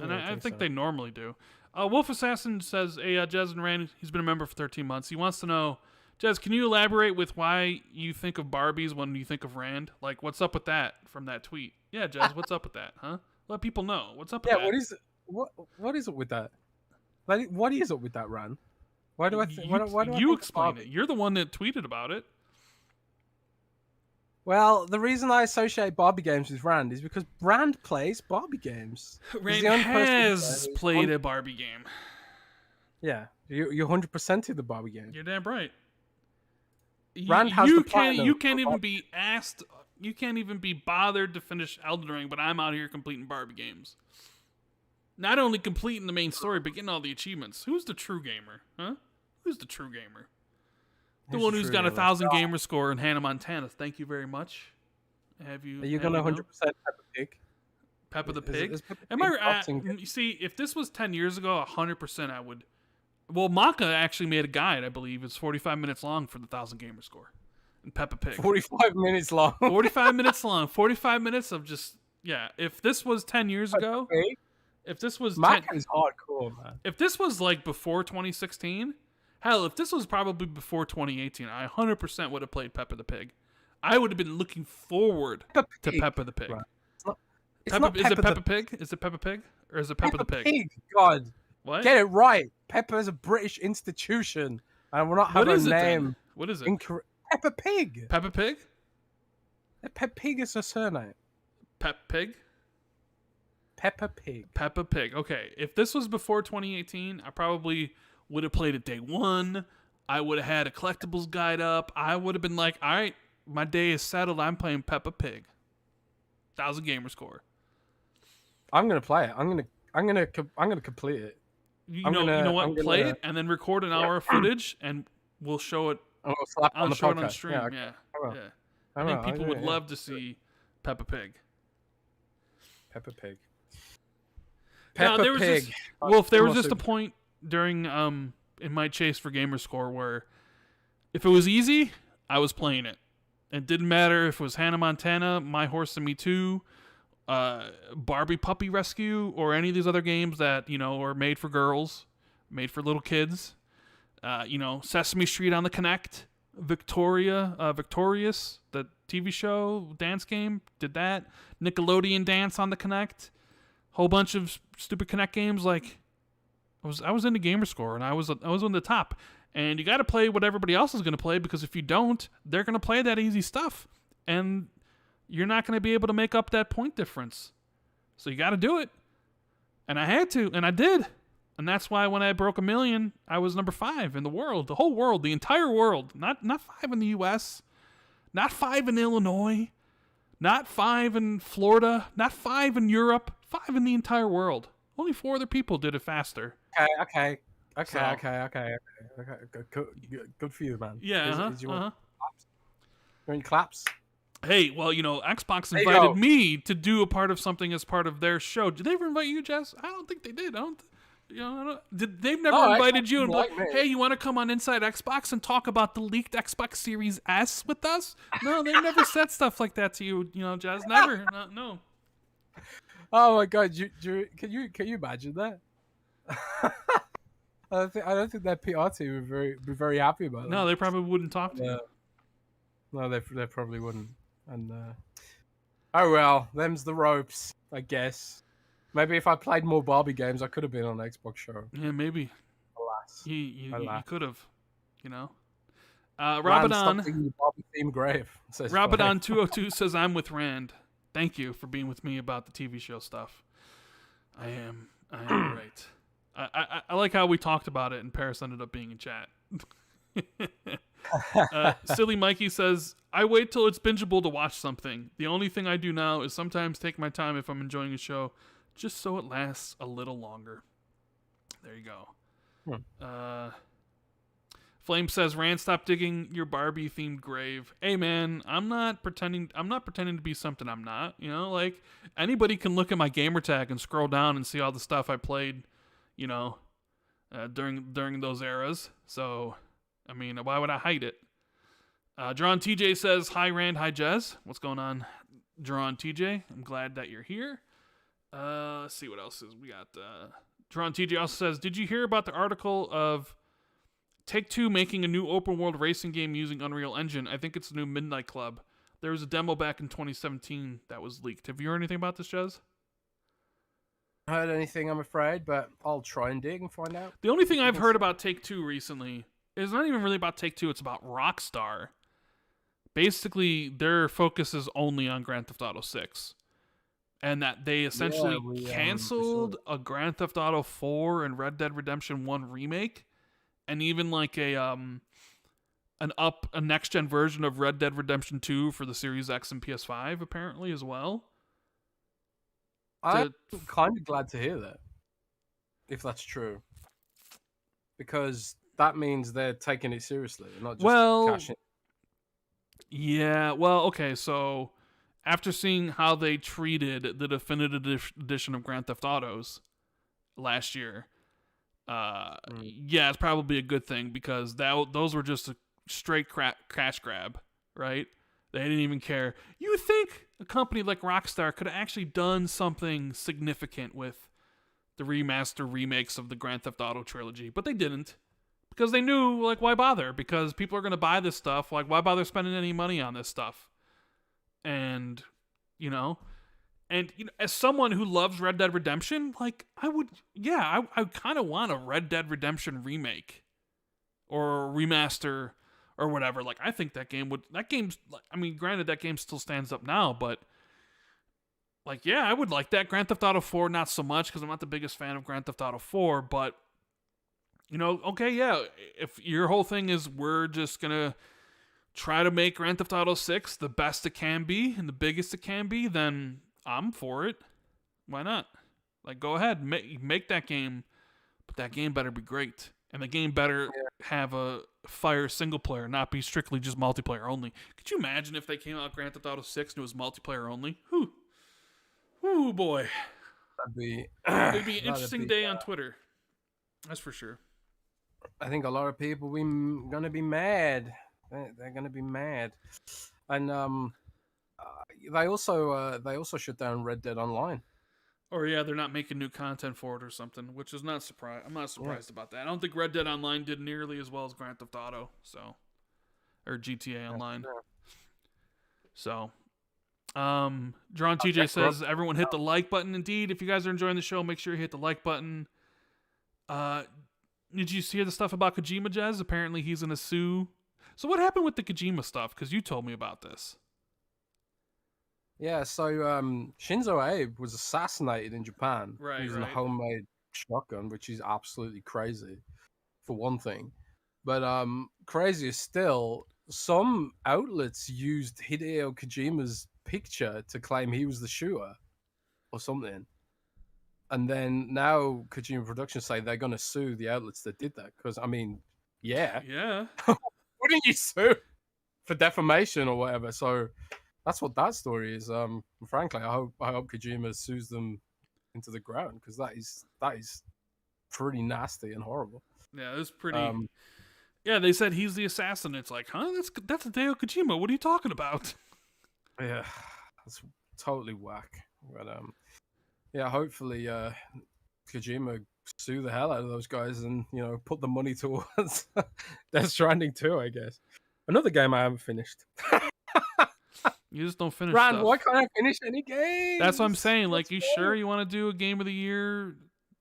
And I think they normally do. Wolf Assassin says, hey, Jez and Rand, he's been a member for 13 months. He wants to know, Jez, can you elaborate with why you think of Barbies when you think of Rand? Like, what's up with that from that tweet? Yeah, Jez, what's up with that, huh? Let people know. What's up with that? What is it? What is it with that? Like, what is it with that, Rand? Why do I think? Why do I you think explain it. You're the one that tweeted about it. Well, the reason I associate Barbie games with Rand is because Rand plays Barbie games. Rand has played a Barbie game. Yeah, you 100%ed the Barbie game. You're damn right. Rand has the platinum. You can't even be asked. You can't even be bothered to finish Elden Ring, but I'm out here completing Barbie games. Not only completing the main story, but getting all the achievements. Who's the true gamer? Huh? Who's the true gamer? The one who's got 1,000 gamer score in Hannah Montana. Thank you very much. Are you gonna 100% Peppa Pig? Peppa the Pig? Am I? You see, if this was 10 years ago, 100% I would. Well, Maka actually made a guide. I believe it's 45 minutes long for the 1,000 gamer score. And Peppa Pig. 45 minutes long. 45 minutes long. 45 minutes of just If this was 10 years ago, if this was Maka is hardcore, man. If this was like before 2016. Hell, if this was probably before 2018, I 100% would have played Peppa the Pig. I would have been looking forward to Peppa the Pig. Right. Is it Peppa Pig? Is it Peppa Pig? Or is it Peppa the Pig? God. What? Get it right. Peppa is a British institution. And we're not having a name. Then? What is it? Peppa Pig. Peppa Pig? Peppa Pig is a surname. Pig? Peppa Pig. Peppa Pig. Okay. If this was before 2018, I probably would have played it day one. I would have had a collectibles guide up. I would have been like, all right, my day is settled. I'm playing Peppa Pig. 1,000 gamer score. I'm gonna play it. I'm gonna complete it. You know what? Play it and then record an hour of footage, and we'll show it. We'll slap on the podcast. It on stream. Yeah. I think people would love to see Peppa Pig. Peppa Pig. If there was just a point during in my chase for gamer score where if it was easy, I was playing it. It didn't matter if it was Hannah Montana, My Horse and Me Too, Barbie Puppy Rescue, or any of these other games that are made for girls, made for little kids. Sesame Street on the Kinect, Victorious, the TV show dance game, did that. Nickelodeon Dance on the Kinect, whole bunch of stupid Kinect games. Like I was into gamerscore, and I was on the top. And you got to play what everybody else is going to play, because if you don't, they're going to play that easy stuff, and you're not going to be able to make up that point difference. So you got to do it. And I had to, and I did. And that's why when I broke 1 million, I was number 5 in the world, the whole world, the entire world. Not 5 in the U.S., not 5 in Illinois, not 5 in Florida, not 5 in Europe, 5 in the entire world. Only 4 other people did it faster. Okay. Good for you, man. Yeah. You want claps? Hey, well, Xbox invited me to do a part of something as part of their show. Did they ever invite you, Jess? I don't think they did. They've never invited you and like, hey, you want to come on Inside Xbox and talk about the leaked Xbox Series S with us? No, they never said stuff like that to you, Jazz. Never. No. Oh my God, can you imagine that? I don't think that PR team would be very happy about that. No, they probably wouldn't talk to you. No, they probably wouldn't. And oh well, them's the ropes, I guess. Maybe if I played more Barbie games, I could have been on the Xbox show. Yeah, maybe. Alas, you could have. Rabadon. Barbie theme grave. Rabadon 202 says I'm with Rand. Thank you for being with me about the TV show stuff. I am right. I like how we talked about it and Paris ended up being in chat. Silly Mikey says, I wait till it's bingeable to watch something. The only thing I do now is sometimes take my time if I'm enjoying a show, just so it lasts a little longer. There you go. Flame says, Rand, stop digging your Barbie themed grave. Hey man, I'm not pretending to be something I'm not. Like anybody can look at my gamer tag and scroll down and see all the stuff I played, during those eras. So I mean, why would I hide it? Drawn TJ says, hi Rand, hi Jez. What's going on, Drawn TJ? I'm glad that you're here. Let's see what else is we got. Drawn TJ also says, did you hear about the article of Take-Two making a new open-world racing game using Unreal Engine. I think it's a new Midnight Club. There was a demo back in 2017 that was leaked. Have you heard anything about this, Jez? Heard anything, I'm afraid, but I'll try and dig and find out. The only thing I've heard about Take-Two recently is not even really about Take-Two, it's about Rockstar. Basically, their focus is only on Grand Theft Auto 6. And that they essentially canceled a Grand Theft Auto 4 and Red Dead Redemption 1 remake, and even like a next gen version of Red Dead Redemption 2 for the Series X and PS5 apparently as well. I'm kind of glad to hear that, if that's true, because that means they're taking it seriously, not just cashing. Yeah, well, okay, so after seeing how they treated the definitive edition of Grand Theft Autos last year, yeah, it's probably a good thing, because those were just a straight cash grab, right? They didn't even care. You think a company like Rockstar could have actually done something significant with the remakes of the Grand Theft Auto trilogy, but they didn't. Because they knew, like, why bother? Because people are going to buy this stuff. Like, why bother spending any money on this stuff? And, as someone who loves Red Dead Redemption, like, I kind of want a Red Dead Redemption remake or remaster or whatever. Like, I think granted, that game still stands up now, but, like, yeah, I would like that. Grand Theft Auto 4, not so much, because I'm not the biggest fan of Grand Theft Auto 4, but, okay, yeah, if your whole thing is we're just gonna try to make Grand Theft Auto 6 the best it can be and the biggest it can be, then I'm for it. Why not? Like, go ahead, make that game, but that game better be great. And the game better have a fire single player, not be strictly just multiplayer only. Could you imagine if they came out Grand Theft Auto 6 and it was multiplayer only? Whew, boy. It'd be an interesting day on Twitter. That's for sure. I think a lot of people gonna be mad. They're gonna be mad, and they also shut down Red Dead Online. Or yeah, they're not making new content for it or something, which is not surprised. I'm not surprised about that. I don't think Red Dead Online did nearly as well as Grand Theft Auto, or GTA Online. So, Drawn TJ says everyone hit the like button. Indeed, if you guys are enjoying the show, make sure you hit the like button. Did you hear the stuff about Kojima, Jez? Apparently he's gonna sue. So what happened with the Kojima stuff? Because you told me about this. Yeah, so Shinzo Abe was assassinated in Japan using a homemade shotgun, which is absolutely crazy, for one thing. But crazier still, some outlets used Hideo Kojima's picture to claim he was the shooter or something. And then now Kojima Productions say they're going to sue the outlets that did that. Because, yeah. Wouldn't you sue for defamation or whatever? So that's what that story is. Frankly, I hope Kojima sues them into the ground, because that is pretty nasty and horrible. Yeah, it's pretty. Yeah, they said he's the assassin. It's like, huh? That's Hideo Kojima. What are you talking about? Yeah, that's totally whack. But yeah, hopefully Kojima sue the hell out of those guys and put the money towards Death Stranding 2, I guess. Another game I haven't finished. You just don't finish Rand, stuff. why can't I finish any games? That's what I'm saying. Like, you sure you want to do a game of the year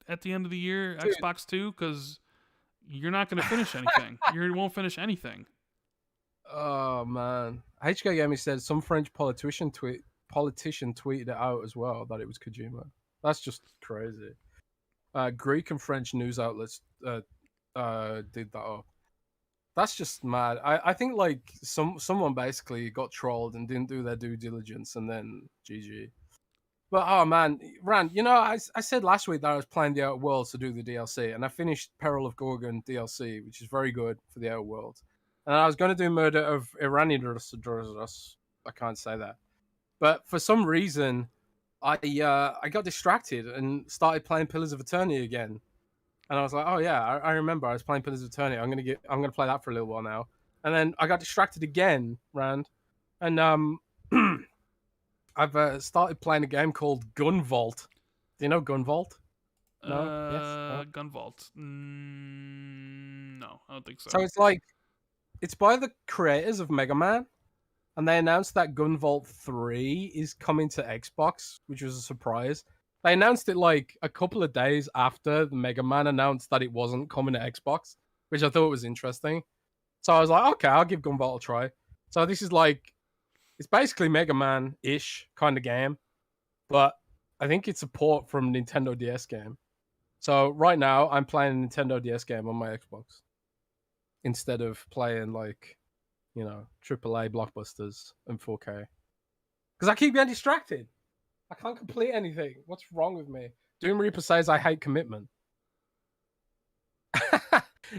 at the end of the year, dude. Xbox 2? Because you're not going to finish anything. You won't finish anything. Oh, man. HK Gaming said some French politician tweeted it out as well, that it was Kojima. That's just crazy. Greek and French news outlets did that up. That's just mad. I think like someone basically got trolled and didn't do their due diligence, and then GG. But oh man, Rand, I said last week that I was playing the Outer Worlds to do the DLC, and I finished Peril of Gorgon DLC, which is very good for the Outer Worlds. And I was going to do Murder of Iranian. I can't say that. But for some reason, I got distracted and started playing Pillars of Eternity again. And I was like, oh yeah, I remember I was playing Pillars of Eternity. I'm gonna play that for a little while now. And then I got distracted again, Rand. And I've started playing a game called Gun Vault. Do you know Gun Vault? No? Yes? No? Gun Vault. No, I don't think so. So it's like, it's by the creators of Mega Man, and they announced that Gunvolt 3 is coming to Xbox, which was a surprise. They announced it like a couple of days after the Mega Man announced that it wasn't coming to Xbox, which I thought was interesting. So I was like, okay, I'll give Gunvolt a try. So this is like, it's basically Mega Man-ish kind of game, but I think it's a port from Nintendo DS game. So right now, I'm playing a Nintendo DS game on my Xbox instead of playing like, you know, AAA blockbusters and 4K. Because I keep getting distracted. I can't complete anything. What's wrong with me? Doom Reaper says I hate commitment.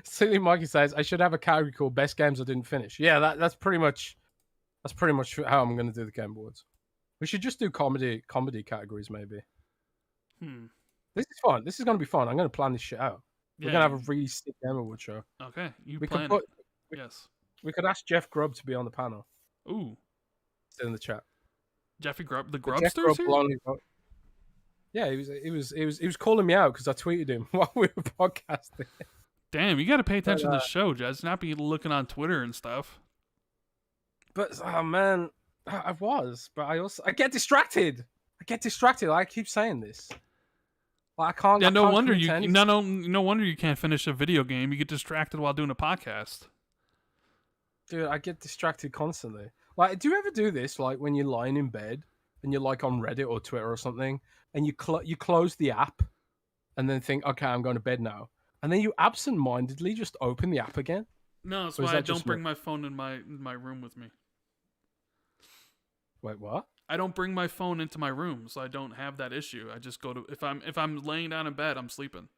Silly Monkey says I should have a category called Best Games I Didn't Finish. Yeah, that's pretty much how I'm going to do the Game Awards. We should just do comedy categories maybe. This is fun. This is going to be fun. I'm going to plan this shit out. We're going to have a really sick Game Award show. Okay, you plan it. Yes. We could ask Jeff Grubb to be on the panel. Ooh. It's in the chat. Jeffy Grubb, the Grubsters here? Yeah, he was calling me out because I tweeted him while we were podcasting. Damn, you got to pay attention to the show, Jez. Not be looking on Twitter and stuff. But oh man, I was, but I get distracted. I keep saying this. Like, I can't. Yeah, no wonder you can't finish a video game. You get distracted while doing a podcast. Dude, I get distracted constantly. Like, do you ever do this? Like when you're lying in bed and you're like on Reddit or Twitter or something, and you close the app, and then think, okay, I'm going to bed now, and then you absent-mindedly just open the app again. No, that's why I don't bring my phone in my room with me. Wait, what? I don't bring my phone into my room, so I don't have that issue. I just go to if I'm laying down in bed, I'm sleeping,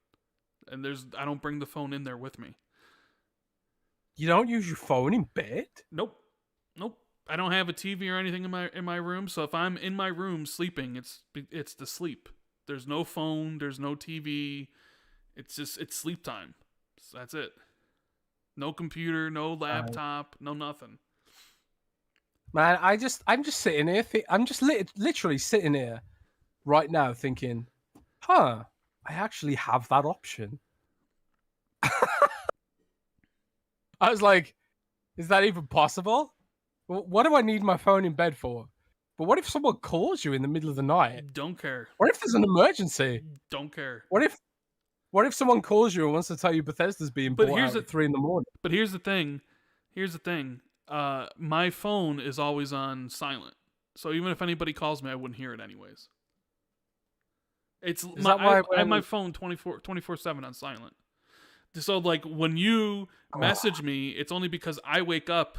and I don't bring the phone in there with me. You don't use your phone in bed? Nope. I don't have a TV or anything in my room, so if I'm in my room sleeping, it's to sleep. There's no phone, there's no TV. It's sleep time. So that's it. No computer, no laptop, no nothing. Man, I'm just sitting here. I'm just literally sitting here right now thinking, I actually have that option. I was like, is that even possible? What do I need my phone in bed for? But what if someone calls you in the middle of the night? Don't care. What if there's an emergency? Don't care. What if someone calls you and wants to tell you Bethesda's being bought out at 3 a.m? But here's the thing. My phone is always on silent. So even if anybody calls me, I wouldn't hear it anyways. I have my phone 24/7 on silent. So like when you message me, it's only because I wake up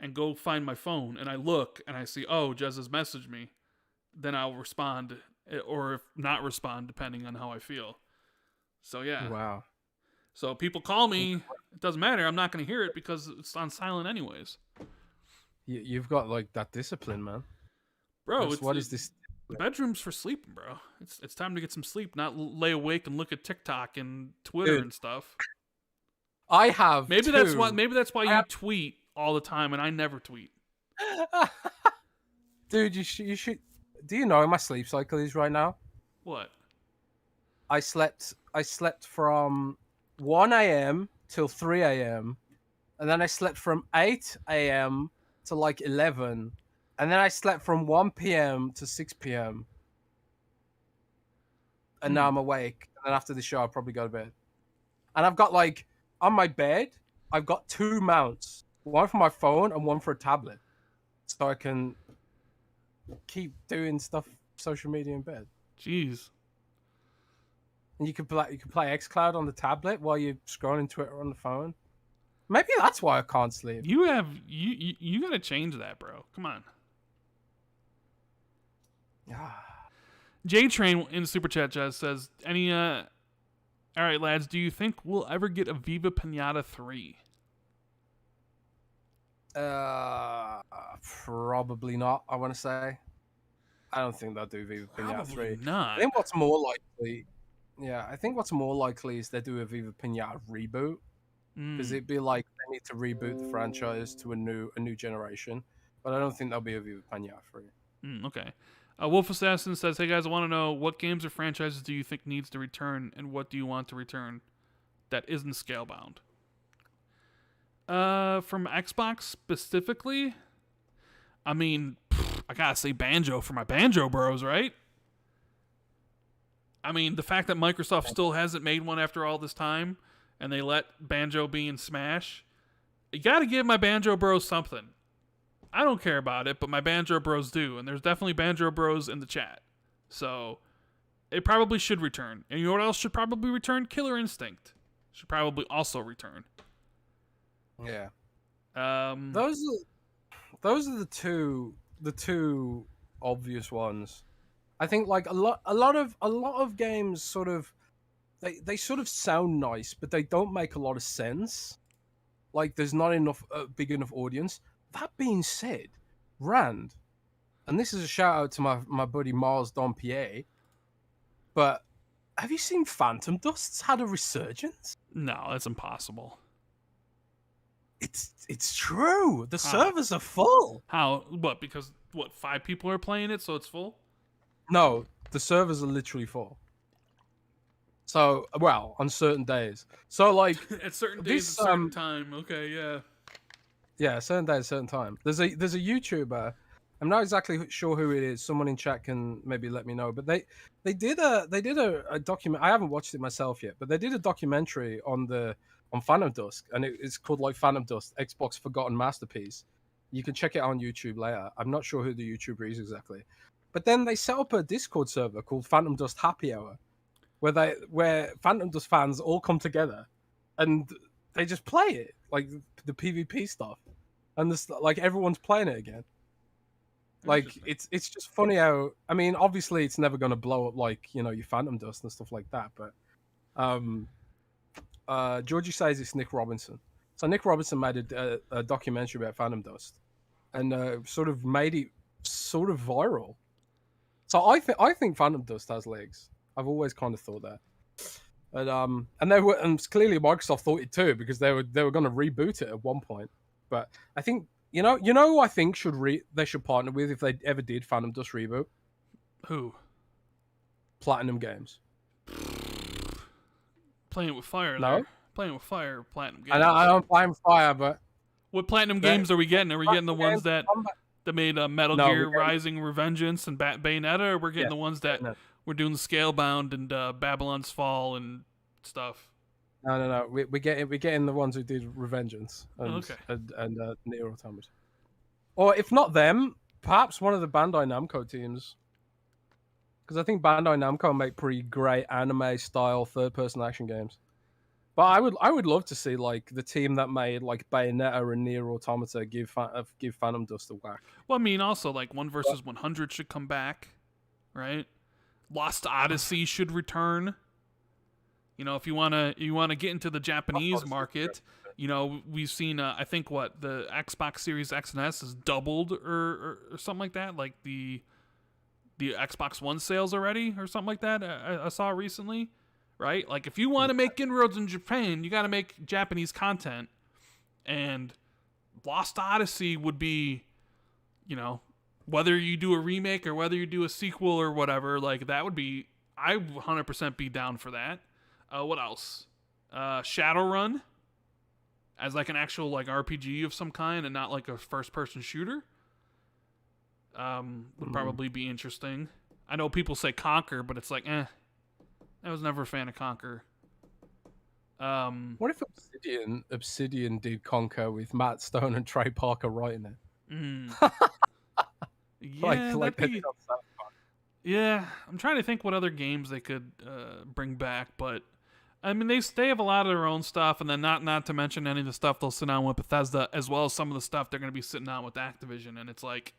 and go find my phone and I look and I see, oh, Jez has messaged me. Then I'll respond or if not respond depending on how I feel. So yeah. Wow. So people call me, it doesn't matter. I'm not going to hear it because it's on silent anyways. You've got like that discipline, man. Bro, what is this? The bedroom's for sleeping, bro. It's time to get some sleep, not lay awake and look at TikTok and Twitter and stuff. I have maybe that's why you tweet all the time and I never tweet. Dude, you should. Do you know what my sleep cycle is right now? What? I slept from 1 a.m. till 3 a.m. and then I slept from 8 a.m. to like 11, and then I slept from 1 p.m. to 6 p.m. And now I'm awake. And then after the show, I'll probably go to bed. And I've got like on my bed, I've got 2 mounts, one for my phone and one for a tablet, so I can keep doing stuff, social media in bed. Jeez. And you can play Xcloud on the tablet while you're scrolling Twitter on the phone. Maybe that's why I can't sleep. You gotta change that, bro. Come on. J Train in Super Chat Jez says, all right, lads, do you think we'll ever get a Viva Pinata 3? Probably not, I want to say. I don't think they'll do Viva Pinata 3. Not. I think what's more likely... Yeah, I think what's more likely is they do a Viva Pinata reboot. Because it'd be like they need to reboot the franchise to a new generation. But I don't think there'll be a Viva Pinata 3. Okay. Wolf Assassin says, hey guys, I want to know what games or franchises do you think needs to return and what do you want to return that isn't Scalebound? From Xbox specifically, I mean, I gotta say Banjo for my Banjo bros, right? I mean, the fact that Microsoft still hasn't made one after all this time, and they let Banjo be in Smash, you gotta give my Banjo bros something. I don't care about it, but my Banjo bros do, and there's definitely Banjo bros in the chat. So, it probably should return. And you know what else should probably return? Killer Instinct should probably also return. Yeah. Um, Those are the two obvious ones. I think like a lot of games sort of they sort of sound nice, but they don't make a lot of sense. Like there's not enough big enough audience. That being said, Rand, and this is a shout out to my buddy Mars Dompier, but have you seen Phantom Dust's had a resurgence? no, that's impossible. It's true. The servers are full. How? What? Because 5 people are playing it, so it's full. No, the servers are literally full. So, well, on certain days. So, like at certain days, at certain time. Okay, yeah. Yeah, certain days, certain time. There's a YouTuber. I'm not exactly sure who it is. Someone in chat can maybe let me know. But they did a document. I haven't watched it myself yet, but they did a documentary on Phantom Dust, and it's called like Phantom Dust: Xbox Forgotten Masterpiece. You can check it out on YouTube later. I'm not sure who the YouTuber is exactly, but then they set up a Discord server called Phantom Dust Happy Hour, where Phantom Dust fans all come together, and they just play it like the PvP stuff, and this like everyone's playing it again. Like it's just funny how I mean obviously it's never going to blow up like your Phantom Dust and stuff like that, but Georgie says it's Nick Robinson. So Nick Robinson made a documentary about Phantom Dust, and sort of made it sort of viral. So I think Phantom Dust has legs. I've always kind of thought that. But and clearly Microsoft thought it too, because they were going to reboot it at one point. But I think who I think they should partner with if they ever did Phantom Dust reboot. Who? Platinum Games. Playing with fire. No, there. Playing with fire. Platinum Games. I don't blame fire, but what Platinum Games are we getting? Are we getting the ones that made Metal Gear Rising Revengeance and Bayonetta, or we're getting the ones that we're doing the Scalebound and Babylon's Fall and stuff? No. We're getting the ones who did Revengeance and Nier Automata. Or if not them, perhaps one of the Bandai Namco teams. Because I think Bandai Namco make pretty great anime-style third-person action games. But I would love to see like the team that made like Bayonetta and Nier Automata give Phantom Dust a whack. Well, I mean, also like 1 vs 100 should come back, right? Lost Odyssey should return. If you wanna get into the Japanese market, we've seen I think the Xbox Series X and S has doubled or something like that, like the Xbox One sales already or something like that. I saw recently, right? Like if you want to make inroads in Japan, you got to make Japanese content, and Lost Odyssey would be, whether you do a remake or whether you do a sequel or whatever, like that would be, I 100% be down for that. What else? Shadowrun as like an actual like RPG of some kind and not like a first-person shooter. Would probably be interesting. I know people say Conquer, but it's like, I was never a fan of Conquer. What if Obsidian did Conquer with Matt Stone and Trey Parker writing it? Yeah, yeah. I'm trying to think what other games they could bring back, but I mean they have a lot of their own stuff, and then not to mention any of the stuff they'll sit down with Bethesda, as well as some of the stuff they're going to be sitting down with Activision, and it's like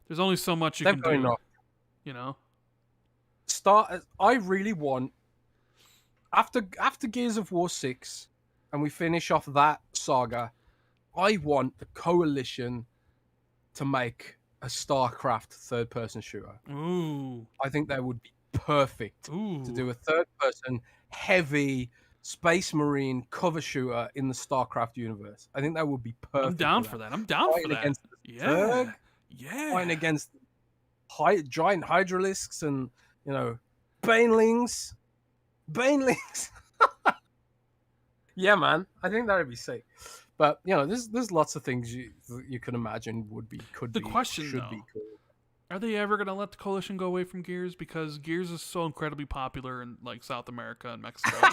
there's only so much you can do. I really want after Gears of War 6, and we finish off that saga. I want the Coalition to make a StarCraft third-person shooter. Ooh, I think that would be perfect to do a third-person heavy Space Marine cover shooter in the StarCraft universe. I think that would be perfect. I'm down for that. I'm down for that. Yeah. Fighting against giant hydralisks and, banelings. Yeah, man. I think that would be sick. But there's lots of things you can imagine could The be, question, should be though, cool. are they ever going to let the Coalition go away from Gears? Because Gears is so incredibly popular in like South America and Mexico.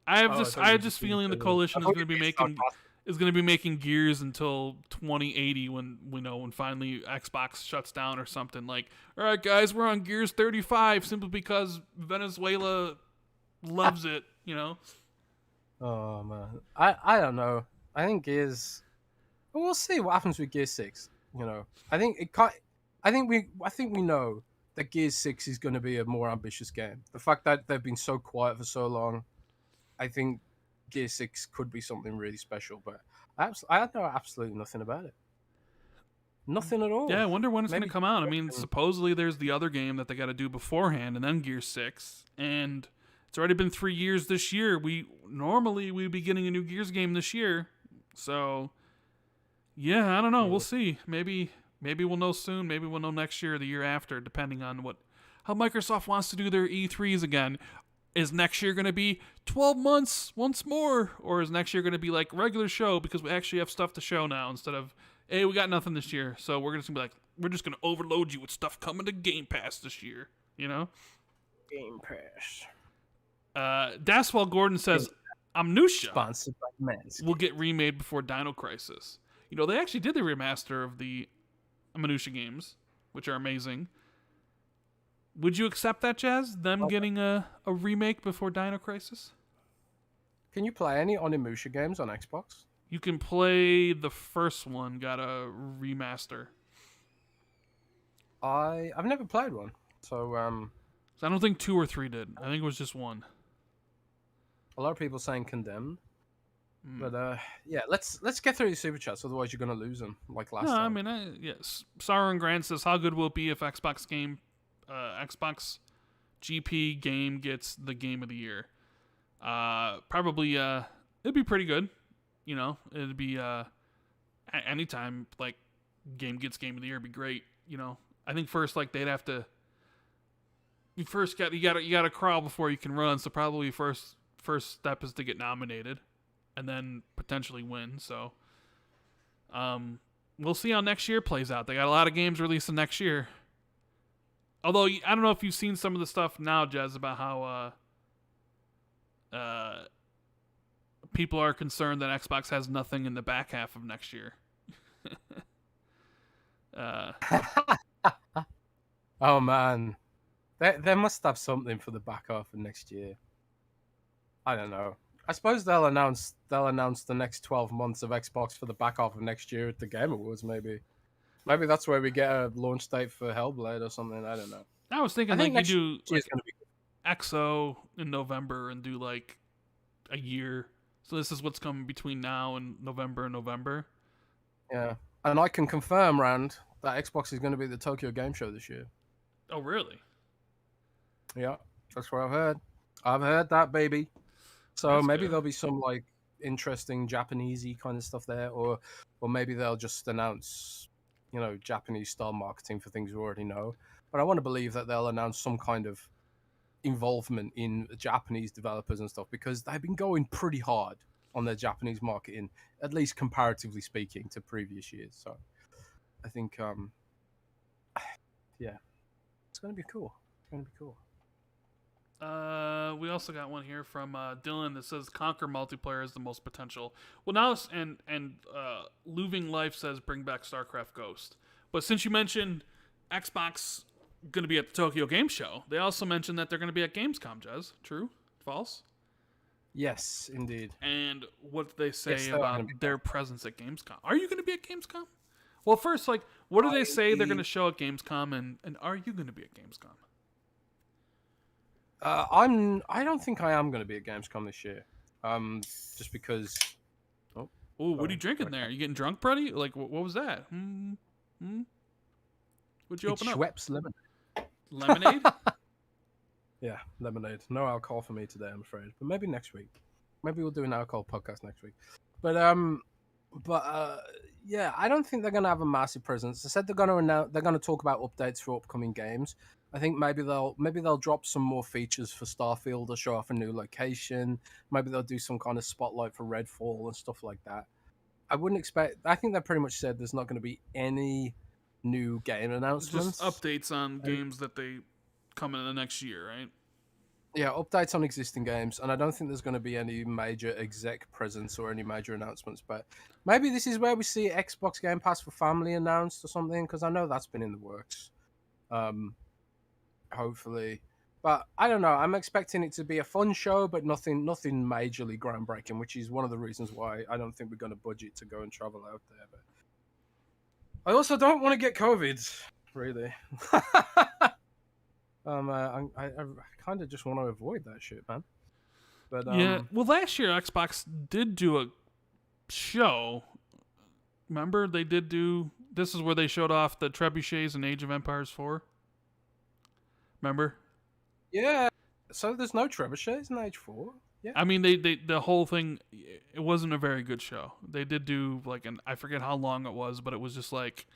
I have Oh, I this thought you were just just being feeling the silly. I Coalition is thought going you to be were being making sarcastic. Gears until 2080 when finally Xbox shuts down or something. Like, all right, guys, we're on Gears 35 simply because Venezuela loves it. Oh man, I don't know. I think Gears. Well, we'll see what happens with Gears 6. I think it can't. I think we know that Gears 6 is going to be a more ambitious game. The fact that they've been so quiet for so long, I think Gears 6 could be something really special. But I know absolutely nothing about it. Nothing at Yeah, all. I wonder when it's going to Maybe. come out. I mean, supposedly there's the other game that they got to do beforehand, and then Gear 6, and it's already been 3 years this year. We'd be getting a new Gears game this year, so yeah, I don't know. We'll see. Maybe we'll know soon. Maybe we'll know next year or the year after, depending on how Microsoft wants to do their E3s again. Is next year going to be 12 months once more, or is next year going to be like regular show because we actually have stuff to show now instead of, hey, we got nothing this year, so we're just gonna be like, we're just gonna overload you with stuff coming to Game Pass this year, Game Pass. Daswell Gordon says Amnesia Sponsored by Manscaped. will get remade before Dino Crisis. They actually did the remaster of the Amnesia games, which are amazing. Would you accept that, Jazz? Them getting a remake before Dino Crisis? Can you play any Onimusha games on Xbox? You can play the first one, got a remaster. I've never played one, so I don't think 2 or 3 did. I think it was just 1. a lot of people saying Condemned. But yeah, let's get through the super chats, otherwise you're gonna lose them like last time. I mean, yes. Sauron Grant says, "How good will it be if Xbox Xbox GP game gets the Game of the Year? Probably. It'd be pretty good. It'd be anytime like game gets Game of the Year, it'd be great. I think first like they'd have to. You gotta crawl before you can run. So probably first step is to get nominated, and then potentially win. So, we'll see how next year plays out. They got a lot of games releasing next year. Although I don't know if you've seen some of the stuff now, Jez, about how people are concerned that Xbox has nothing in the back half of next year. Oh man, they must have something for the back half of next year. I don't know. I suppose they'll announce the next 12 months of Xbox for the back half of next year at the Game Awards. Maybe that's where we get a launch date for Hellblade or something. I don't know. I was thinking think like you do year's gonna be XO in November and do like a year. So this is what's coming between now and November. Yeah, and I can confirm, Rand, that Xbox is going to be at the Tokyo Game Show this year. Oh, really? Yeah, that's what I've heard. I've heard that, baby. So That's maybe good. there'll be some like interesting Japanesey kind of stuff there, or maybe they'll just announce, Japanese style marketing for things we already know. But I want to believe that they'll announce some kind of involvement in Japanese developers and stuff, because they've been going pretty hard on their Japanese marketing, at least comparatively speaking to previous years. So I think, yeah, it's going to be cool. It's going to be cool. We also got one here from Dylan that says Conquer multiplayer is the most potential. Well, now Looving Life says bring back StarCraft Ghost. But since you mentioned Xbox going to be at the Tokyo Game Show, they also mentioned that they're going to be at Gamescom, Jez. True? False? Yes, indeed. And what did they say Yes, about their presence at Gamescom? Are you going to be at Gamescom? Well, first, like, what do they say they're going to show at Gamescom, and are you going to be at Gamescom? I don't think I am going to be at Gamescom this year. Just because. Oh, what are you drinking there? You getting drunk, buddy? Like, what was that? What'd you open up? Schweppes lemonade. Lemonade? Yeah, lemonade. No alcohol for me today, I'm afraid. But maybe next week. Maybe we'll do an alcohol podcast next week. But yeah, I don't think they're going to have a massive presence. They said they're going to talk about updates for upcoming games. I think maybe they'll drop some more features for Starfield or show off a new location. Maybe they'll do some kind of spotlight for Redfall and stuff like that. I wouldn't expect. I think they pretty much said there's not going to be any new game Just announcements. updates on And, games that they come in the next year, right? yeah, updates on existing games, and I don't think there's going to be any major exec presence or any major announcements. But maybe this is where we see Xbox Game Pass for Family announced or something, because I know that's been in the works. Um, hopefully, but I don't know. I'm expecting it to be a fun show, but nothing majorly groundbreaking, which is one of the reasons why I don't think we're going to budget to go and travel out there. But I also don't want to get COVID, really. I kind of just want to avoid that shit, man. But Yeah. Well, last year Xbox did do a show. Remember, they did do. This is where they showed off the trebuchets in Age of Empires 4. Remember? yeah. So there's no trebuchets in Age 4. Yeah. I mean, they the whole thing. It wasn't a very good show. They did do like an I forget how long it was, but it was just like,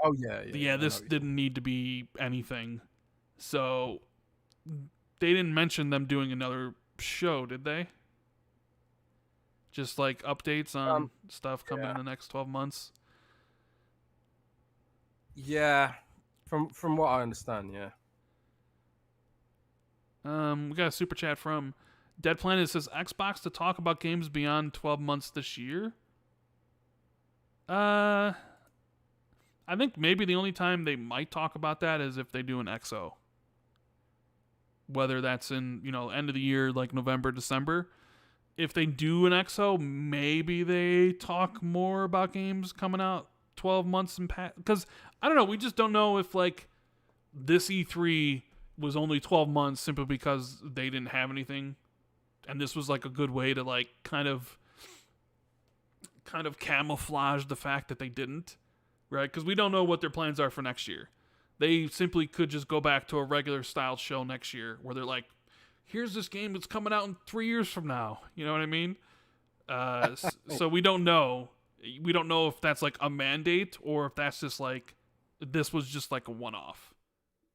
Oh yeah, yeah. I know this what you're didn't need to be anything. So they didn't mention them doing another show, did they? Just like updates on stuff coming yeah. in the next 12 months. Yeah. From what I understand, yeah. We got a super chat from Dead Planet. It says Xbox to talk about games beyond 12 months this year. I think maybe the only time they might talk about that is if they do an XO. Whether that's in, end of the year, like November, December. If they do an XO, maybe they talk more about games coming out 12 months and past. Because, I don't know, we just don't know if, like, this E3 was only 12 months simply because they didn't have anything. And this was, like, a good way to, like, kind of camouflage the fact that they didn't. Right? Because we don't know what their plans are for next year. They simply could just go back to a regular style show next year where they're like, here's this game that's coming out in 3 years from now. You know what I mean? So we don't know. We don't know if that's like a mandate or if that's just like this was just like a one-off.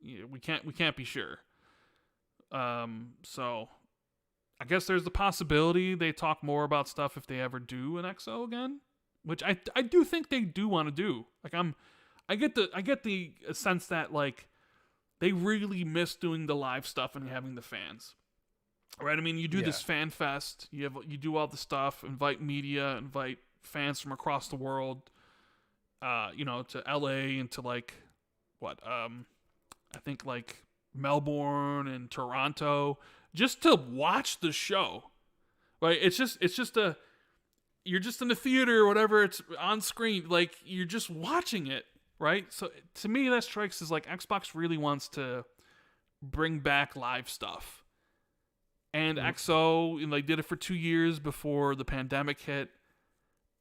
We can't be sure. So I guess there's the possibility they talk more about stuff if they ever do an XO again, which I do think they do want to do. Like I get the sense that like they really miss doing the live stuff and having the fans. Right? I mean, you do this fan fest, you do all the stuff, invite media, invite fans from across the world, to LA and to like I think like Melbourne and Toronto just to watch the show. Right? It's just you're just in the theater or whatever, it's on screen, like you're just watching it, right? So to me that strikes as like Xbox really wants to bring back live stuff. And XO, they did it for 2 years before the pandemic hit.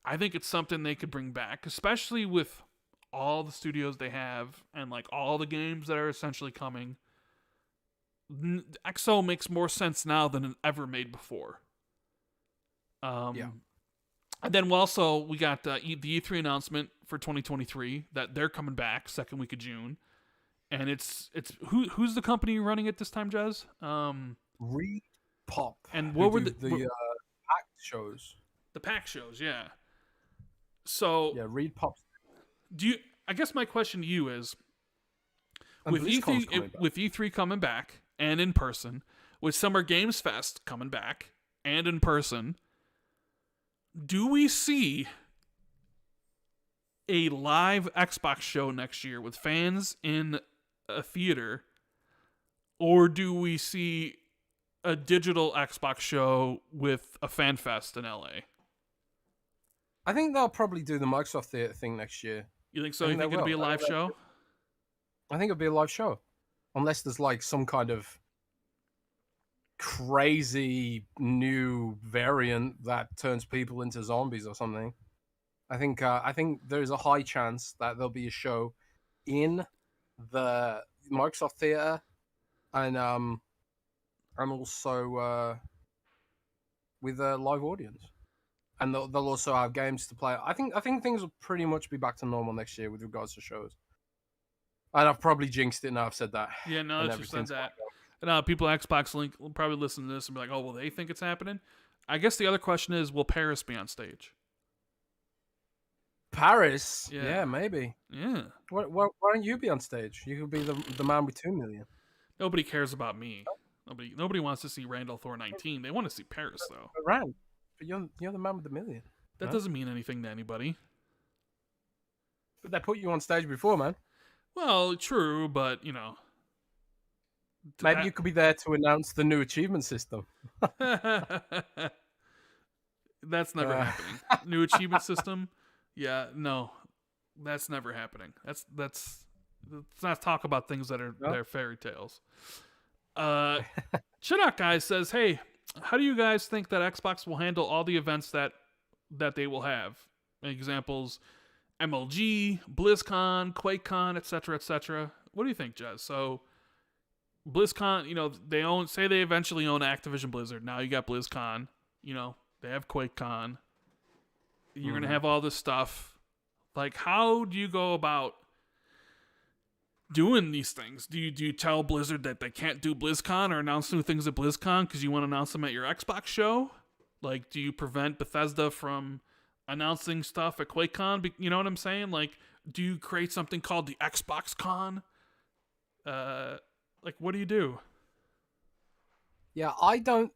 I think it's something they could bring back, especially with all the studios they have and like all the games that are essentially coming. XO makes more sense now than it ever made before. And then we got the E3 announcement for 2023 that they're coming back second week of June, and it's who's the company running it this time, Jez? Reed Pop. And what were the pack shows? The pack shows, yeah. So yeah, Reed Pop. I guess my question to you is, and with E3 coming back and in person, with Summer Games Fest coming back and in person, do we see a live Xbox show next year with fans in a theater, or do we see a digital Xbox show with a fan fest in LA? I think they'll probably do the Microsoft Theater thing next year. You think so? You think it'll be a live show? I think it'll be a live show. Unless there's like some kind of crazy new variant that turns people into zombies or something. I think there's a high chance that there'll be a show in the Microsoft Theater and also with a live audience, and they'll also have games to play. I think things will pretty much be back to normal next year with regards to shows. And I've probably jinxed it now. I've said that. Yeah, now And that you said everything's that. And people at Xbox Link will probably listen to this and be like, oh, well, they think it's happening? I guess the other question is, will Paris be on stage? Paris? Yeah. Yeah, maybe. Yeah. Why don't you be on stage? You could be the man with 2 million. Nobody cares about me. Nobody wants to see Randall Thor 19. They want to see Paris, though. But Rand, but you're the man with the million. That no? doesn't mean anything to anybody. But they put you on stage before, man. Well, true, but, you know. Maybe you could be there to announce the new achievement system. That's never happening. New achievement system? Yeah, no. That's never happening. Let's not talk about things that are they're fairy tales. Chinook Guy says, hey, how do you guys think that Xbox will handle all the events that they will have? Examples, MLG, BlizzCon, QuakeCon, etc., etc. What do you think, Jez? So, BlizzCon, you know, they eventually own Activision Blizzard. Now you got BlizzCon, you know, they have QuakeCon. You're going to have all this stuff. Like, how do you go about doing these things? Do you tell Blizzard that they can't do BlizzCon or announce new things at BlizzCon because you want to announce them at your Xbox show? Like, do you prevent Bethesda from announcing stuff at QuakeCon? You know what I'm saying? Like, do you create something called the Xbox Con? Like, what do you do? Yeah, I don't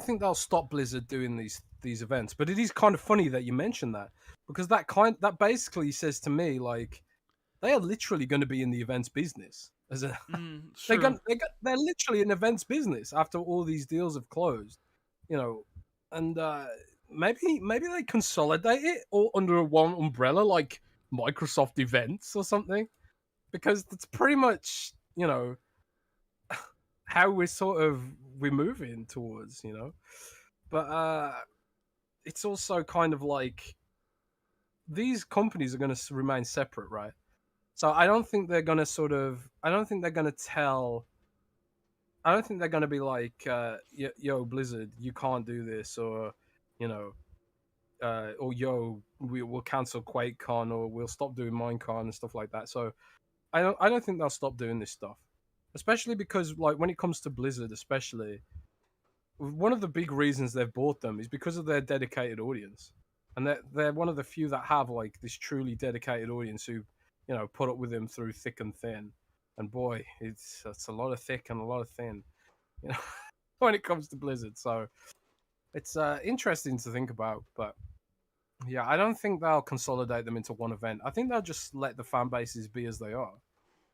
think they'll stop Blizzard doing these events, but it is kind of funny that you mentioned that, because that basically says to me, like, they are literally going to be in the events business they're literally in events business after all these deals have closed, you know, and maybe they consolidate it all under one umbrella, like Microsoft Events or something, because that's pretty much, you know, how we're moving towards, you know. But it's also kind of like these companies are going to remain separate, right? So I don't think they're going to I don't think they're going to be like, yo, Blizzard, you can't do this, or, you know, or yo, we'll cancel QuakeCon, or we'll stop doing Minecon and stuff like that. So I don't think they'll stop doing this stuff, especially because, like, when it comes to Blizzard, especially, one of the big reasons they've bought them is because of their dedicated audience, and they're one of the few that have, like, this truly dedicated audience who, you know, put up with them through thick and thin. And boy, it's a lot of thick and a lot of thin, you know, when it comes to Blizzard. So it's interesting to think about. But yeah, I don't think they'll consolidate them into one event. I think they'll just let the fan bases be as they are.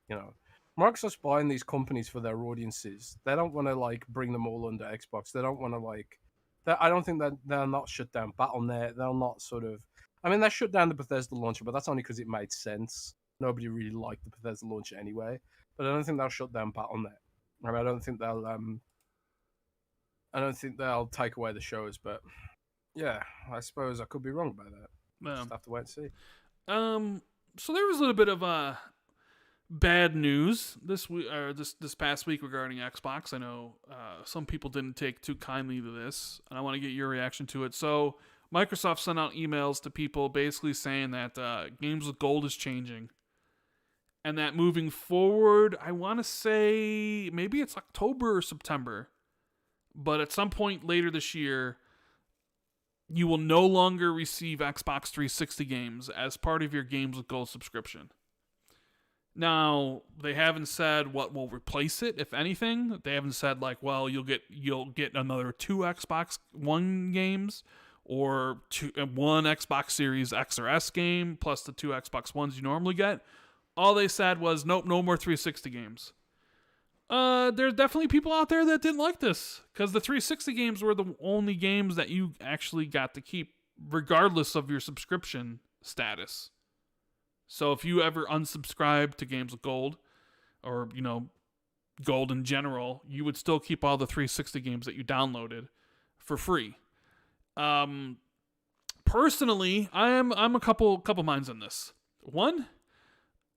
You know, Microsoft's buying these companies for their audiences. They don't want to, like, bring them all under Xbox. They don't want to, like, I don't think that they'll not shut down Battle.net. They'll not sort of, I mean, they shut down the Bethesda launcher, but that's only because it made sense. Nobody really liked the Bethesda launcher anyway. But I don't think they'll shut down Battle.net. I mean, I don't think they'll take away the shows. But yeah, I suppose I could be wrong about that. Just have to wait and see. So there was a little bit of bad news this week, or this past week, regarding Xbox. I know some people didn't take too kindly to this, and I want to get your reaction to it. So Microsoft sent out emails to people basically saying that Games with Gold is changing, and that moving forward, I want to say maybe it's October or September, but at some point later this year, you will no longer receive Xbox 360 games as part of your Games with Gold subscription. Now, they haven't said what will replace it, if anything. They haven't said, like, well, you'll get another 2 Xbox One games, or one Xbox Series X or S game plus the 2 Xbox Ones you normally get. All they said was, nope, no more 360 games. There's definitely people out there that didn't like this, because the 360 games were the only games that you actually got to keep, regardless of your subscription status. So if you ever unsubscribe to Games with Gold, or, you know, Gold in general, you would still keep all the 360 games that you downloaded for free. Personally, I'm a couple minds on this. One,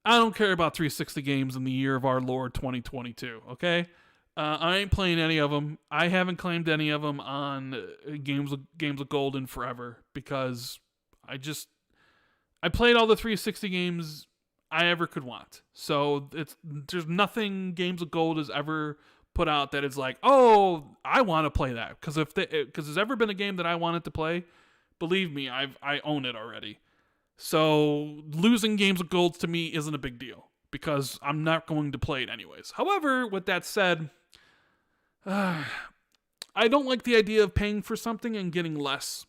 I don't care about 360 games in the year of our Lord 2022, okay? I ain't playing any of them. I haven't claimed any of them on Games with Gold in forever, because I played all the 360 games I ever could want. So there's nothing Games with Gold has ever put out that is like, oh, I want to play that. Because there's ever been a game that I wanted to play, believe me, I own it already. So losing Games with Gold to me isn't a big deal because I'm not going to play it anyways. However, with that said, I don't like the idea of paying for something and getting less.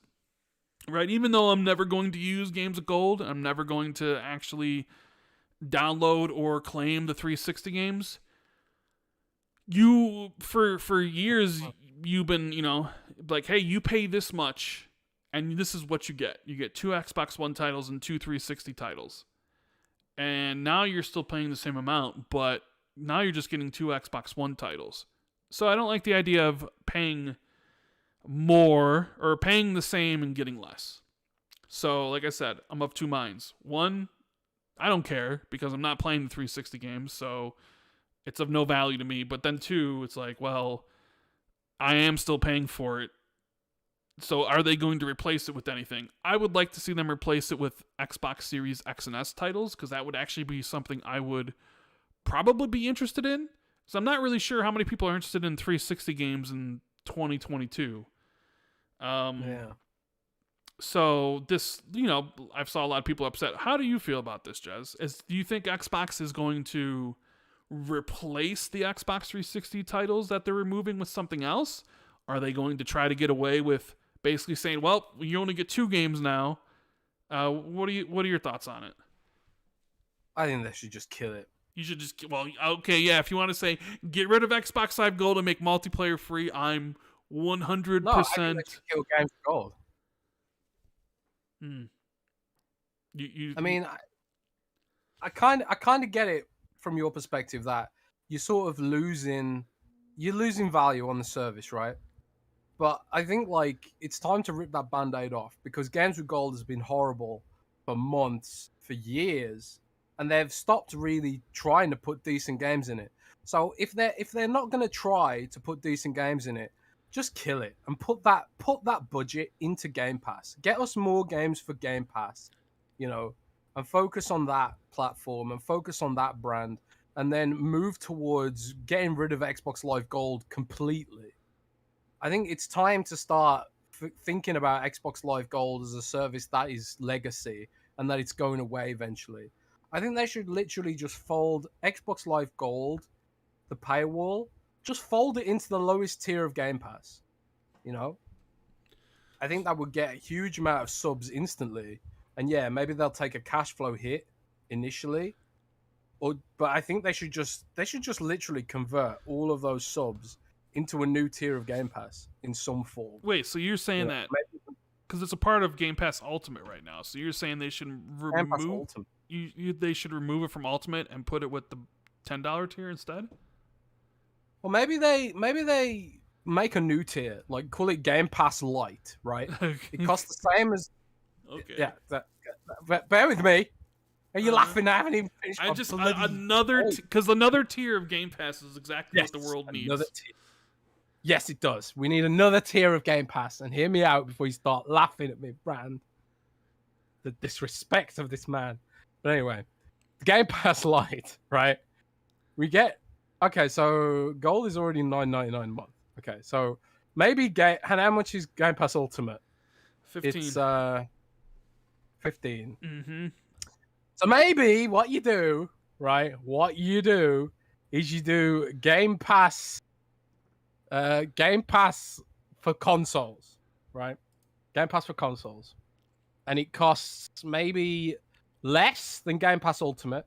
Right? Even though I'm never going to use Games with Gold, I'm never going to actually download or claim the 360 games. You for years you've been, like, hey, you pay this much and this is what you get. You get 2 Xbox One titles and 2 360 titles. And now you're still paying the same amount, but now you're just getting 2 Xbox One titles. So I don't like the idea of paying more or paying the same and getting less. So, like I said, I'm of two minds. One, I don't care because I'm not playing the 360 games, so it's of no value to me. But then two, it's like, well, I am still paying for it. So are they going to replace it with anything? I would like to see them replace it with Xbox Series X and S titles because that would actually be something I would probably be interested in. So I'm not really sure how many people are interested in 360 games in 2022. Yeah. So this, I saw a lot of people upset. How do you feel about this, Jez? Do you think Xbox is going to replace the Xbox 360 titles that they're removing with something else? Are they going to try to get away with basically saying, well, you only get 2 games now? What are your thoughts on it? I think they should just kill it. You should just, okay, yeah, if you want to say, get rid of Xbox Live Gold and make multiplayer free, I'm 100%. No, I think they should kill Games with Gold. I mean, I kind of get it from your perspective that you're sort of losing value on the service, right? But I think it's time to rip that band-aid off because Games with Gold has been horrible for months, for years, and they've stopped really trying to put decent games in it. So if they're not going to try to put decent games in it, just kill it and put that budget into Game Pass. Get us more games for Game Pass, and focus on that platform and focus on that brand, and then move towards getting rid of Xbox Live Gold completely. I think it's time to start thinking about Xbox Live Gold as a service that is legacy and that it's going away eventually. I think they should literally just fold Xbox Live Gold, the paywall, just fold it into the lowest tier of Game Pass. I think that would get a huge amount of subs instantly. And yeah, maybe they'll take a cash flow hit initially. But I think they should just literally convert all of those subs into a new tier of Game Pass in some form. Wait, so you're saying that because it's a part of Game Pass Ultimate right now. So you're saying they should remove they should remove it from Ultimate and put it with the $10 tier instead? Well, maybe they make a new tier, call it Game Pass Lite, right? It costs the same as. Okay. Yeah. Bear with me. Are you laughing? I haven't even finished. Because another tier of Game Pass is exactly what the world needs. Yes, it does. We need another tier of Game Pass, and hear me out before you start laughing at me, Brand. The disrespect of this man. But anyway, the Game Pass Lite, right? We get so gold is already $9.99 a month. Okay, so maybe and how much is Game Pass Ultimate? 15. It's 15. Mm-hmm. So maybe what you do, right? What you do is you do Game Pass for consoles, right? Game Pass for consoles. And it costs maybe less than Game Pass Ultimate.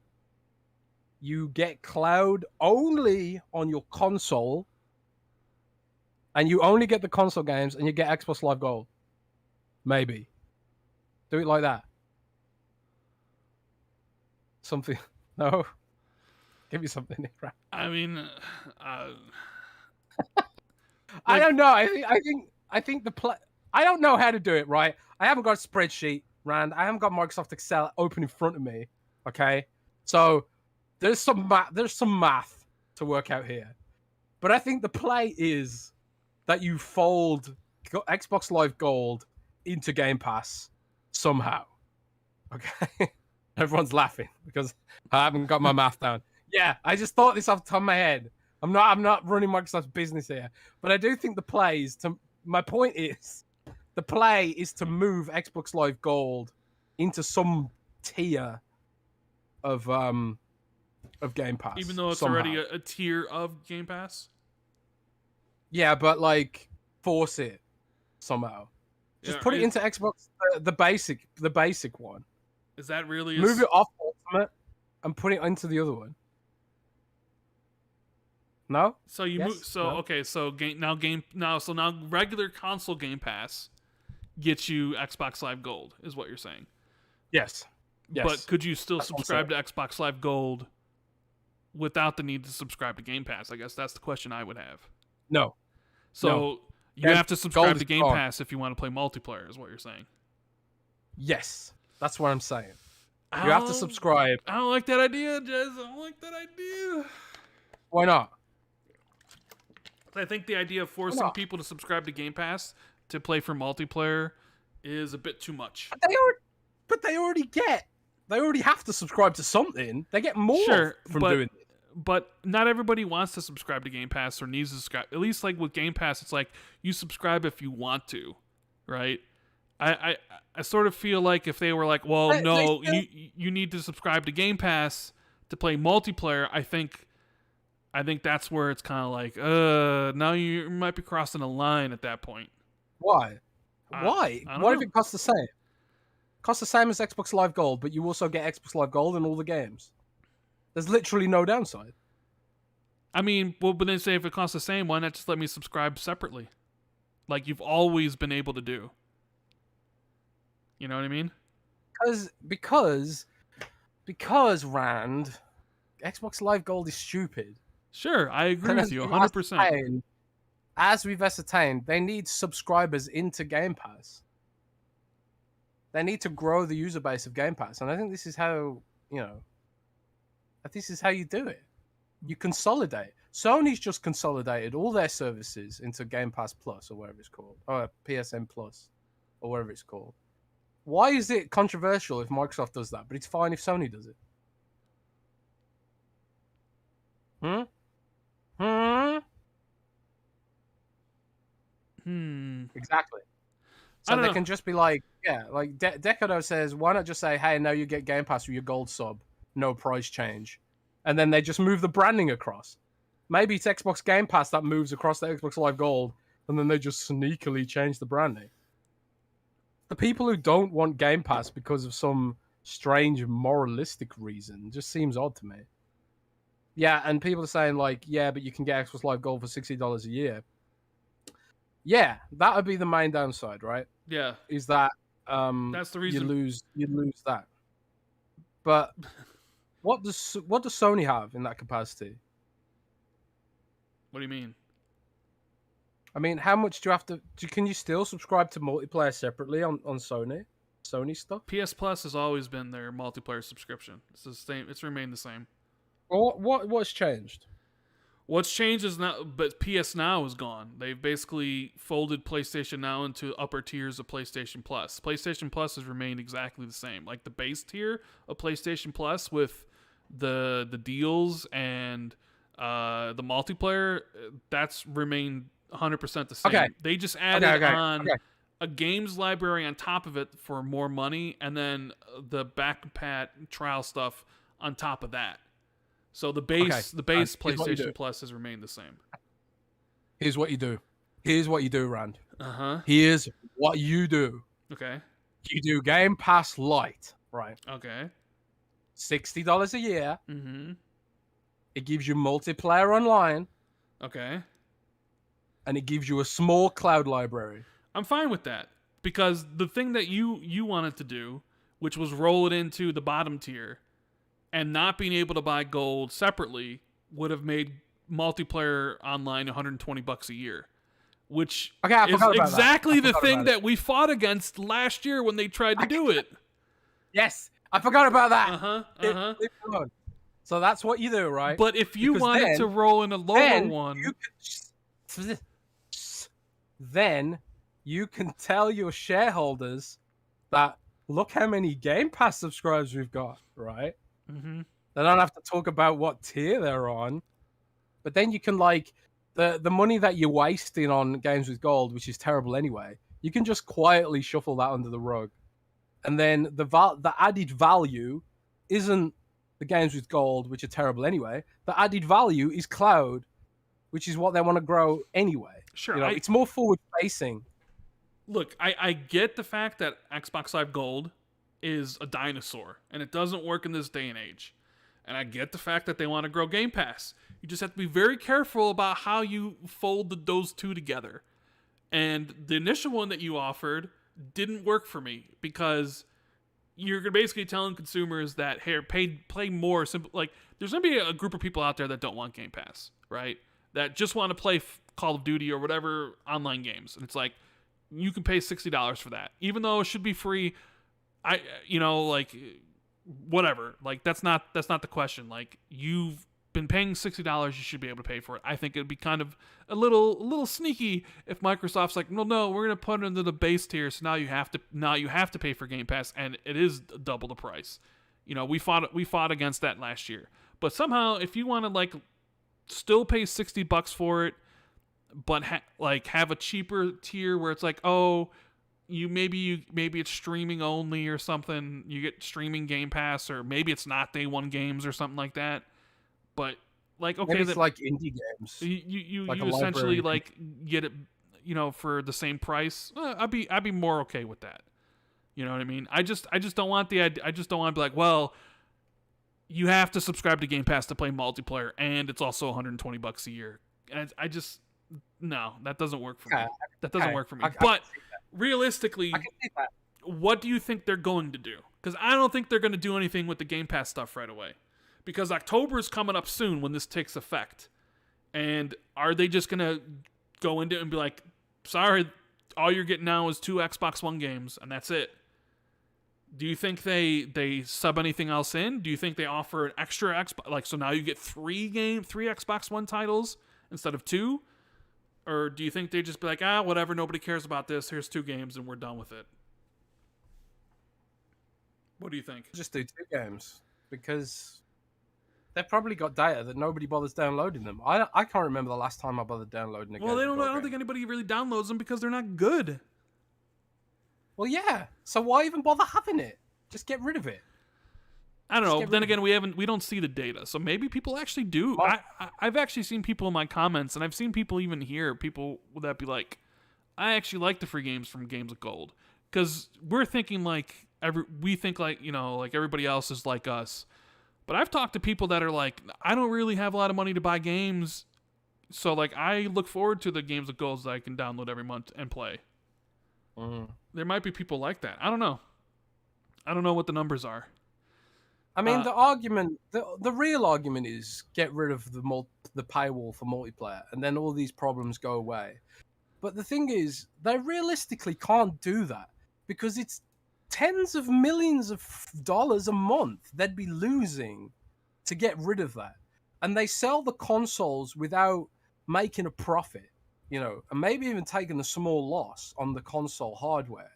You get cloud only on your console. And you only get the console games and you get Xbox Live Gold. Maybe. Do it like that. Something. No. Give me something. Right? I mean, I don't know. I think the play. I don't know how to do it. Right. I haven't got a spreadsheet, Rand. I haven't got Microsoft Excel open in front of me. Okay. So there's some math to work out here, but I think the play is that you fold Xbox Live Gold into Game Pass somehow. Okay. Everyone's laughing because I haven't got my math down. Yeah, I just thought this off the top of my head. I'm not running Microsoft's business here, but I do think the play is to. My point is, the play is to move Xbox Live Gold into some tier of Game Pass, Even though it's somehow. already a tier of Game Pass. Yeah, but like force it somehow. Just put it into Xbox, the basic one. Is that really move it off Ultimate and put it into the other one? No. So you move. So no? Okay. So now regular console Game Pass gets you Xbox Live Gold, is what you're saying. Yes. But could you still subscribe to Xbox Live Gold without the need to subscribe to Game Pass? I guess that's the question I would have. No. So you have to subscribe to Game Pass if you want to play multiplayer, is what you're saying. Yes, that's what I'm saying. You have to subscribe. I don't like that idea, Jez. I don't like that idea. Why not? I think the idea of forcing people to subscribe to Game Pass to play for multiplayer is a bit too much. But they already have to subscribe to something. They get more from doing it. But not everybody wants to subscribe to Game Pass or needs to subscribe. At least like with Game Pass, it's like you subscribe if you want to, right? I sort of feel like if they were like, well, no, you need to subscribe to Game Pass to play multiplayer, I think that's where it's kind of like, now you might be crossing a line at that point. Why? Why? What if it costs the same? Costs the same as Xbox Live Gold, but you also get Xbox Live Gold in all the games. There's literally no downside. I mean, well, but then say if it costs the same, why not just let me subscribe separately? Like you've always been able to do. You know what I mean? Because Rand, Xbox Live Gold is stupid. Sure, I agree with you 100%. As we've ascertained, they need subscribers into Game Pass. They need to grow the user base of Game Pass, and I think this is how you do it. You consolidate. Sony's just consolidated all their services into Game Pass Plus or whatever it's called, or PSN Plus or whatever it's called. Why is it controversial if Microsoft does that, but it's fine if Sony does it? Exactly. So they can just be like, like Decado says, why not just say, hey, now you get Game Pass with your gold sub, no price change. And then they just move the branding across. Maybe it's Xbox Game Pass that moves across the Xbox Live Gold, and then they just sneakily change the branding. The people who don't want Game Pass because of some strange moralistic reason just seems odd to me. Yeah, and people are saying like, yeah, but you can get Xbox Live Gold for $60 a year. Yeah, that would be the main downside, right? Yeah. Is that that's the reason you lose that. But what does Sony have in that capacity? What do you mean? I mean, how much do you have to? Can you still subscribe to multiplayer separately on Sony stuff? PS Plus has always been their multiplayer subscription. It's the same. It's remained the same. Well, what's changed? What's changed is now, but PS Now is gone. They've basically folded PlayStation Now into upper tiers of PlayStation Plus. PlayStation Plus has remained exactly the same. Like the base tier of PlayStation Plus with the deals and the multiplayer, that's remained 100% the same. Okay. They just added on a games library on top of it for more money, and then the backpat trial stuff on top of that. So the base PlayStation Plus has remained the same. Here's what you do. Here's what you do, Rand. Uh-huh. Here's what you do. Okay. You do Game Pass Lite, right? Okay. $60 a year. Mm-hmm. It gives you multiplayer online. Okay. And it gives you a small cloud library. I'm fine with that. Because the thing that you wanted to do, which was roll it into the bottom tier, and not being able to buy gold separately would have made multiplayer online $120 a year, which is exactly the thing that we fought against last year when they tried to do it. Yes, I forgot about that. Uh-huh. So that's what you do, right? But if you wanted to roll in a lower one, then you can tell your shareholders that, look how many Game Pass subscribers we've got, right? Mm-hmm. They don't have to talk about what tier they're on. But then you can, like, the money that you're wasting on games with gold, which is terrible anyway, you can just quietly shuffle that under the rug. And then the added value isn't the games with gold, which are terrible anyway. The added value is cloud, which is what they want to grow anyway. Sure. You know, it's more forward facing. Look, I get the fact that Xbox Live Gold is a dinosaur and it doesn't work in this day and age. And I get the fact that they want to grow Game Pass. You just have to be very careful about how you fold those two together. And the initial one that you offered didn't work for me because you're basically telling consumers that, hey, play more. Simple. Like, there's going to be a group of people out there that don't want Game Pass, right? That just want to play Call of Duty or whatever online games. And it's like, you can pay $60 for that. Even though it should be free, whatever. Like, that's not the question. Like, you've been paying $60, you should be able to pay for it. I think it'd be kind of a little sneaky if Microsoft's like, no, we're gonna put it into the base tier, so now you have to pay for Game Pass, and it is double the price. You know, we fought against that last year. But somehow, if you want to like still pay $60 for it, but have a cheaper tier where it's like, oh, maybe it's streaming only or something. You get streaming Game Pass, or maybe it's not day one games or something like that. But like, okay, maybe it's like indie games. You like essentially like get it, for the same price. I'd be more okay with that. You know what I mean? I just don't want I just don't want to be like, well, you have to subscribe to Game Pass to play multiplayer, and it's also $120 a year. And no, that doesn't work for me. That doesn't work for me. But realistically, what do you think they're going to do? Because I don't think they're going to do anything with the Game Pass stuff right away. Because October is coming up soon when this takes effect. And are they just going to go into it and be like, sorry, all you're getting now is 2 Xbox One games, and that's it? Do you think they sub anything else in? Do you think they offer an extra Xbox? Like, so now you get 3 Xbox One titles instead of 2? Or do you think they just be like, whatever, nobody cares about this, here's 2 games and we're done with it? What do you think? Just do 2 games. Because they've probably got data that nobody bothers downloading them. I can't remember the last time I bothered downloading a game. Well, I don't think anybody really downloads them because they're not good. Well, yeah. So why even bother having it? Just get rid of it. I don't know. Then again, we don't see the data, so maybe people actually do. Well, I've actually seen people in my comments, and I've seen people even here, people that be like, I actually like the free games from Games of Gold, because we're thinking like everybody else is like us. But I've talked to people that are like, I don't really have a lot of money to buy games, so like I look forward to the Games of Gold that I can download every month and play. There might be people like that. I don't know. I don't know what the numbers are. I mean, the argument, the real argument is get rid of the paywall for multiplayer, and then all these problems go away. But the thing is, they realistically can't do that because it's tens of millions of dollars a month they'd be losing to get rid of that. And they sell the consoles without making a profit, and maybe even taking a small loss on the console hardware.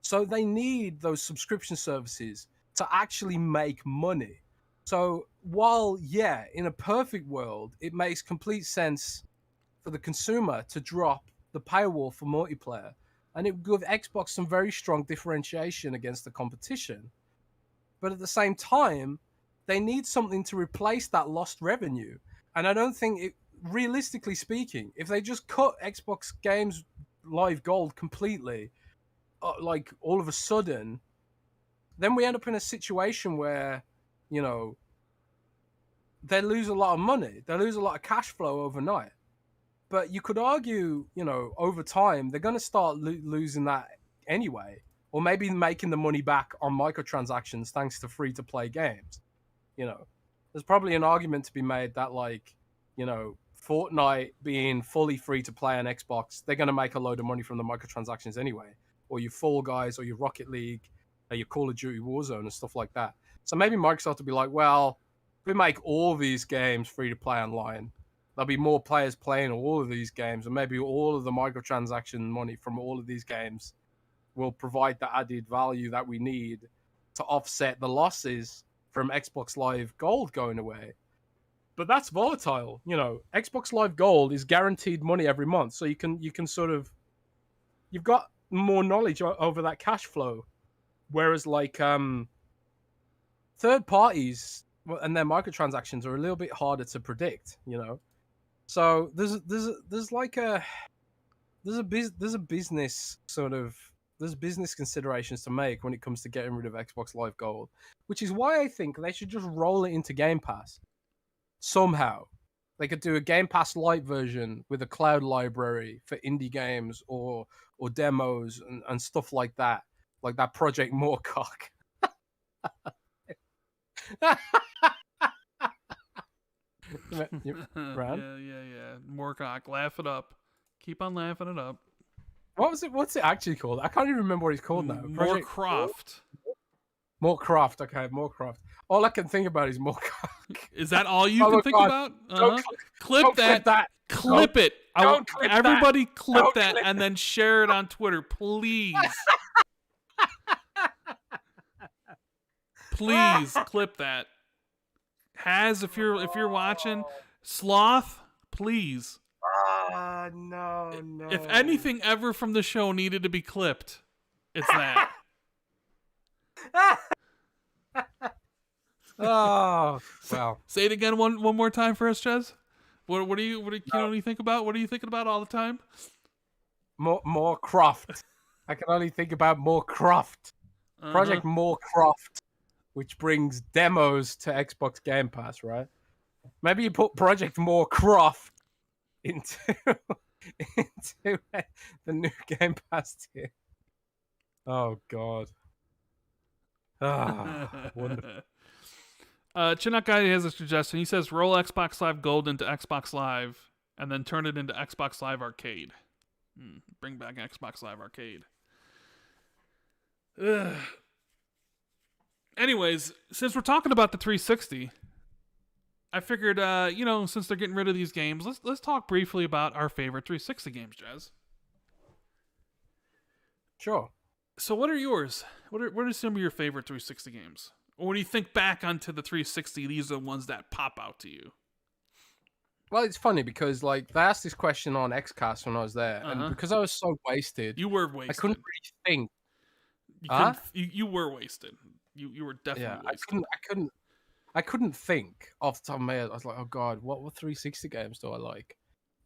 So they need those subscription services to actually make money. So while, yeah, in a perfect world, it makes complete sense for the consumer to drop the paywall for multiplayer, and it would give Xbox some very strong differentiation against the competition. But at the same time, they need something to replace that lost revenue. And I don't think realistically speaking, if they just cut Xbox Games Live Gold completely, like all of a sudden, then we end up in a situation where, they lose a lot of money. They lose a lot of cash flow overnight. But you could argue, over time, they're going to start losing that anyway. Or maybe making the money back on microtransactions thanks to free-to-play games. There's probably an argument to be made that, like, Fortnite being fully free-to-play on Xbox, they're going to make a load of money from the microtransactions anyway. Or your Fall Guys, or your Rocket League, or your Call of Duty Warzone, and stuff like that. So maybe Microsoft will be like, well, if we make all these games free-to-play online, there'll be more players playing all of these games, and maybe all of the microtransaction money from all of these games will provide the added value that we need to offset the losses from Xbox Live Gold going away. But that's volatile. Xbox Live Gold is guaranteed money every month, so you can sort of, you've got more knowledge over that cash flow, whereas like third parties and their microtransactions are a little bit harder to predict. So there's business considerations to make when it comes to getting rid of Xbox Live Gold, which is why I think they should just roll it into Game Pass somehow. They could do a Game Pass Lite version with a cloud library for indie games or demos and stuff like that Project Moorcock. Rand? Yeah. Moorcock, laugh it up. Keep on laughing it up. What's it actually called? I can't even remember what it's called now. Moorcroft. Moorcroft. Okay, Moorcroft. All I can think about is Moorcock. Is that all you can think about? Don't clip that. Clip it. Everybody clip that and then share it on Twitter, please. Please clip that. If you're watching, Sloth, please. No. If anything ever from the show needed to be clipped, it's that. Oh, well. Say it again one more time for us, Jez. What do you think about? What are you thinking about all the time? Moorcroft. I can only think about Moorcroft. Project Moorcroft, which brings demos to Xbox Game Pass, right? Maybe you put Project Moorcroft into the new Game Pass tier. Oh God. Wonderful. Chinook Guy has a suggestion. He says roll Xbox Live Gold into Xbox Live and then turn it into Xbox Live Arcade. Bring back Xbox Live Arcade. Anyways, since we're talking about the 360, I figured, since they're getting rid of these games, let's talk briefly about our favorite 360 games, Jez. Sure. So what are yours? What are some of your favorite 360 games? Or when you think back onto the 360, these are the ones that pop out to you. Well, it's funny because they asked this question on Xcast when I was there, and because I was so wasted, you were wasted. I couldn't really think. You were wasted. You were definitely wasted. I couldn't think off the top of my head. I was like, oh God, what 360 games do I like?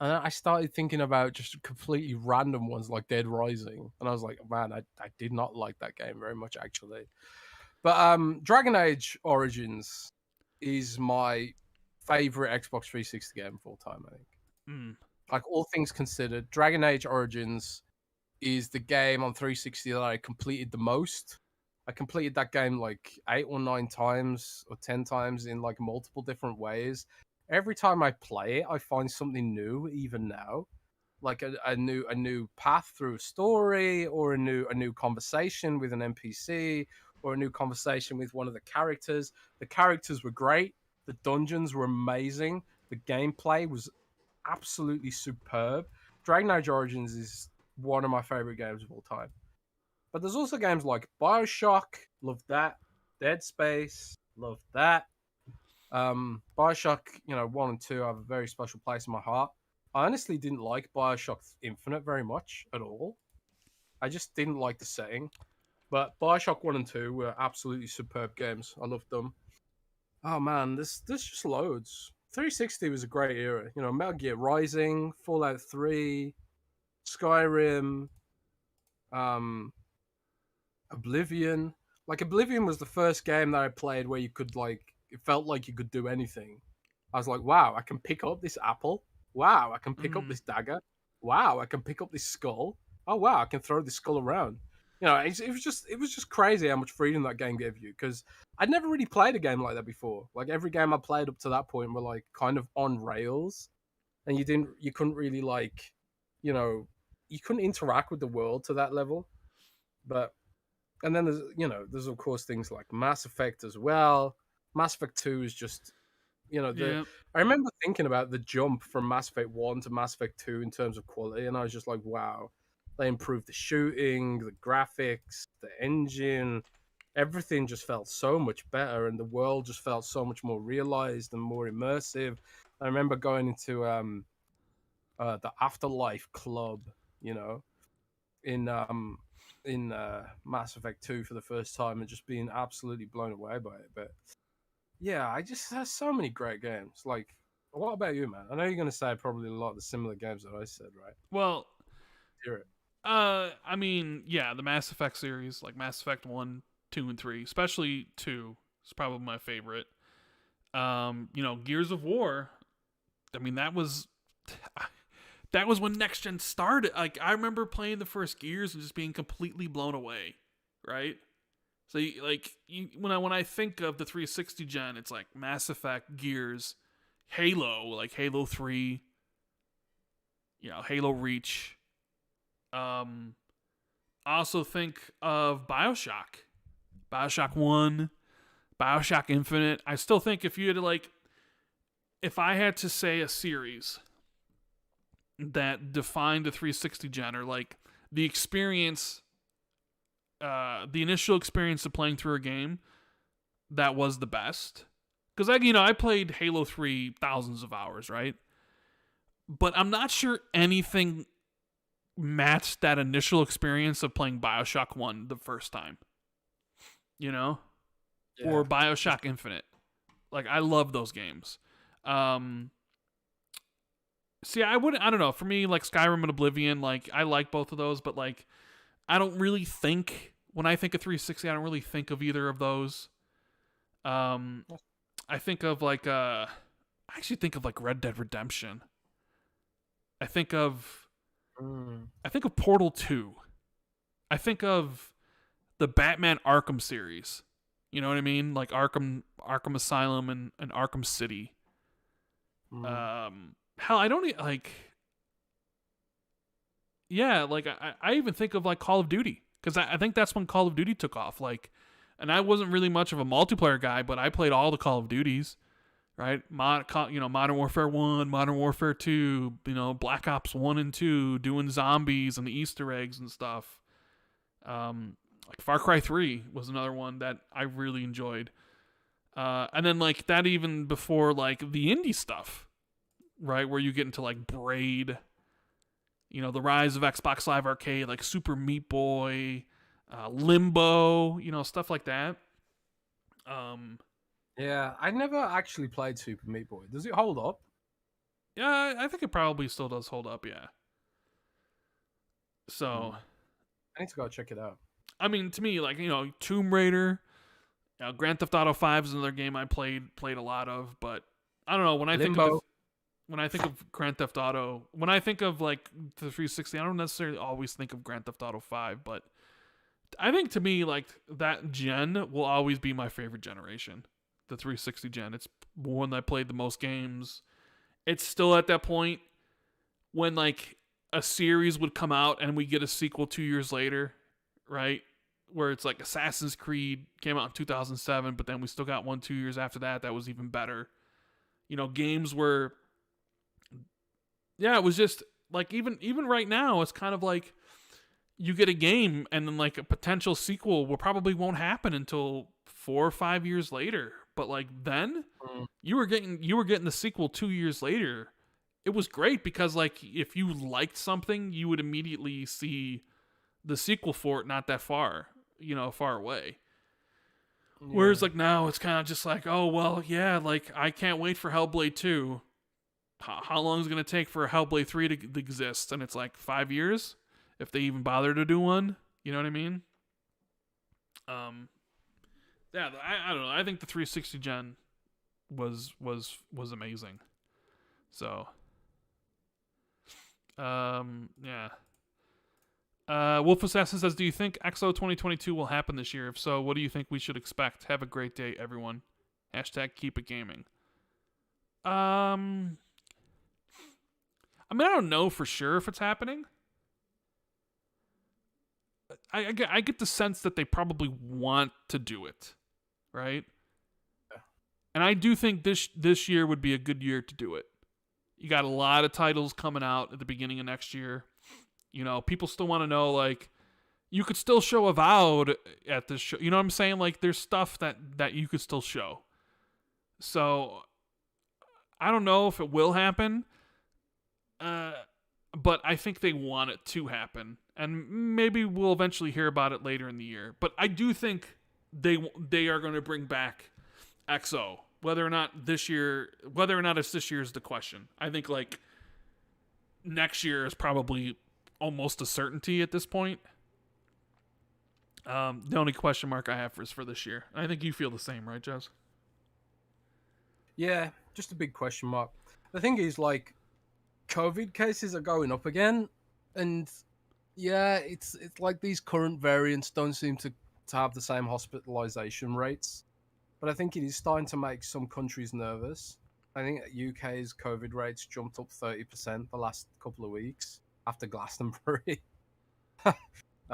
And then I started thinking about just completely random ones like Dead Rising, and I was like, man, I did not like that game very much actually. But Dragon Age Origins is my favorite Xbox 360 game of all time, I think. Like, all things considered, Dragon Age Origins is the game on 360 that I completed the most. I completed that game like 8 or 9 times or 10 times in like multiple different ways. Every time I play it, I find something new, even now. Like a new path through a story, or a new conversation with an NPC, or a new conversation with one of the characters. The characters were great. The dungeons were amazing. The gameplay was absolutely superb. Dragon Age Origins is one of my favorite games of all time. But there's also games like BioShock, love that. Dead Space, love that. BioShock, 1 and 2 have a very special place in my heart. I honestly didn't like BioShock Infinite very much at all. I just didn't like the setting. But BioShock 1 and 2 were absolutely superb games. I loved them. Oh man, there's just loads. 360 was a great era. Metal Gear Rising, Fallout 3, Skyrim, Oblivion. Like, Oblivion was the first game that I played where you could, it felt like you could do anything. I was like, wow, I can pick up this apple. Wow, I can pick up this dagger. Wow, I can pick up this skull. Oh wow, I can throw this skull around. It was just crazy how much freedom that game gave you, because I'd never really played a game like that before. Like, every game I played up to that point were like kind of on rails, and you couldn't really you couldn't interact with the world to that level. And then there's of course things like Mass Effect as well. Mass Effect 2 is just I remember thinking about the jump from Mass Effect 1 to Mass Effect 2 in terms of quality, and I was just like, wow, They improved the shooting, the graphics, the engine. Everything just felt so much better, and the world just felt so much more realized and more immersive. I remember going into the Afterlife Club, you know, in Mass Effect 2 for the first time, and just being absolutely blown away by it. But yeah, there's so many great games. Like, what about you, man? I know you're gonna say probably a lot of the similar games that I said, right? Well, Hear it. I mean, yeah, the Mass Effect series, like Mass Effect 1, 2, and 3, especially 2 is probably my favorite. Gears of War, I mean, that was when next gen started. Like, I remember playing the first Gears and just being completely blown away, right? So when I think of the 360 gen, it's like Mass Effect, Gears, Halo, like Halo 3, Halo Reach. I also think of BioShock 1, BioShock Infinite. I still think if I had to say a series that defined the 360 gen, or like the experience, the initial experience of playing through a game, that was the best. Because I played Halo 3 thousands of hours, right? But I'm not sure anything matched that initial experience of playing BioShock 1 the first time. Yeah. Or BioShock Infinite. Like, I love those games. See, I don't know. For me, like Skyrim and Oblivion, like, I like both of those, but like, I don't really think, when I think of 360, I don't really think of either of those. I think of like, I actually think of like Red Dead Redemption. I think of Portal 2. I think of the Batman Arkham series. You know what I mean? Like Arkham Asylum and Arkham City. Hell, I don't like. Yeah, like I even think of like Call of Duty, because I think that's when Call of Duty took off. Like, and I wasn't really much of a multiplayer guy, but I played all the Call of Duties. Right, Modern Warfare 1, Modern Warfare 2, Black Ops 1 and 2, doing zombies and the Easter eggs and stuff. Like Far Cry 3 was another one that I really enjoyed. And then like that even before like the indie stuff, right, where you get into like Braid, the rise of Xbox Live Arcade, like Super Meat Boy, Limbo, stuff like that. Yeah, I never actually played Super Meat Boy. Does it hold up? Yeah, I think it probably still does hold up, yeah. So, I need to go check it out. I mean, to me, like, Tomb Raider, Grand Theft Auto 5 is another game I played a lot of, but I don't know, when I think of Grand Theft Auto, when I think of like the 360, I don't necessarily always think of Grand Theft Auto 5, but I think to me, like, that gen will always be my favorite generation. The 360 gen. It's one that I played the most games. It's still at that point when like a series would come out and we get a sequel 2 years later, right? Where it's like Assassin's Creed came out in 2007, but then we still got 1-2 years after that was even better. Games were, yeah, it was just like, even right now, it's kind of like you get a game and then like a potential sequel probably won't happen until 4 or 5 years later. But like then, you were getting the sequel 2 years later. It was great because like if you liked something, you would immediately see the sequel for it not that far, far away. Yeah. Whereas like now it's kind of just like, oh well, yeah, like I can't wait for Hellblade 2. How long is it gonna take for Hellblade 3 to exist? And it's like 5 years if they even bother to do one. You know what I mean? Yeah, I don't know. I think the 360 gen was amazing. So, yeah. Wolf Assassin says, "Do you think XO 2022 will happen this year? If so, what do you think we should expect? Have a great day, everyone. #keep it gaming." I mean, I don't know for sure if it's happening. I get the sense that they probably want to do it, right? Yeah. And I do think this year would be a good year to do it. You got a lot of titles coming out at the beginning of next year. You know, people still want to know, like, you could still show Avowed at this show. You know what I'm saying? Like, there's stuff that you could still show. So I don't know if it will happen, but I think they want it to happen, and maybe we'll eventually hear about it later in the year. But I do think they are going to bring back XO. Whether or not it's this year is the question. I think like next year is probably almost a certainty at this point. The only question mark I have is for this year. I think you feel the same, right, Jez? Yeah, just a big question mark. The thing is, like, COVID cases are going up again, and yeah, it's like these current variants don't seem to have the same hospitalization rates. But I think it is starting to make some countries nervous. I think UK's COVID rates jumped up 30% the last couple of weeks after Glastonbury.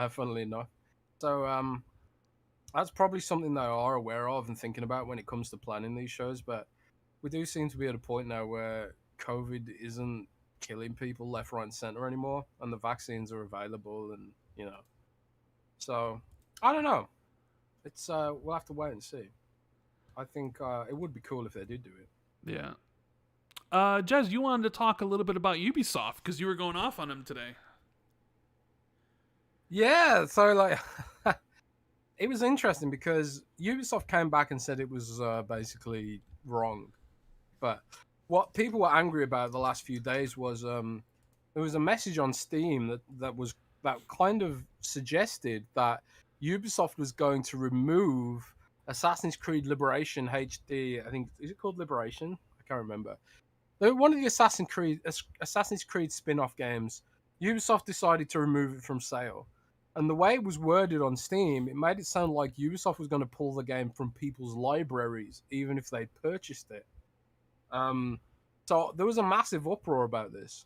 Funnily enough. So that's probably something they are aware of and thinking about when it comes to planning these shows. But we do seem to be at a point now where COVID isn't killing people left, right, and center anymore, and the vaccines are available, and So I don't know. It's we'll have to wait and see. I think it would be cool if they did do it. Yeah. Jez, you wanted to talk a little bit about Ubisoft because you were going off on them today. Yeah, so like it was interesting because Ubisoft came back and said it was basically wrong. But what people were angry about the last few days was there was a message on Steam that kind of suggested that Ubisoft was going to remove Assassin's Creed Liberation HD. I think, is it called Liberation? I can't remember. One of the Assassin's Creed spin-off games, Ubisoft decided to remove it from sale. And the way it was worded on Steam, it made it sound like Ubisoft was going to pull the game from people's libraries, even if they purchased it. So there was a massive uproar about this.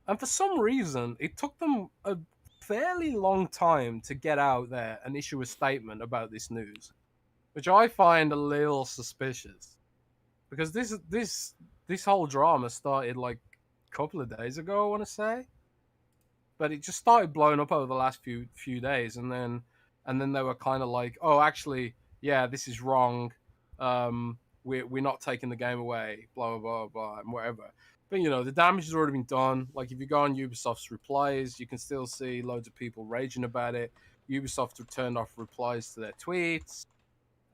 And for some reason, it took them a fairly long time to get out there and issue a statement about this news, which I find a little suspicious. Because this whole drama started like a couple of days ago, I want to say. But it just started blowing up over the last few days, and then they were kind of like, oh, actually, yeah, this is wrong. We're not taking the game away, blah blah blah blah, and whatever. But the damage has already been done. Like if you go on Ubisoft's replies, you can still see loads of people raging about it. Ubisoft have turned off replies to their tweets.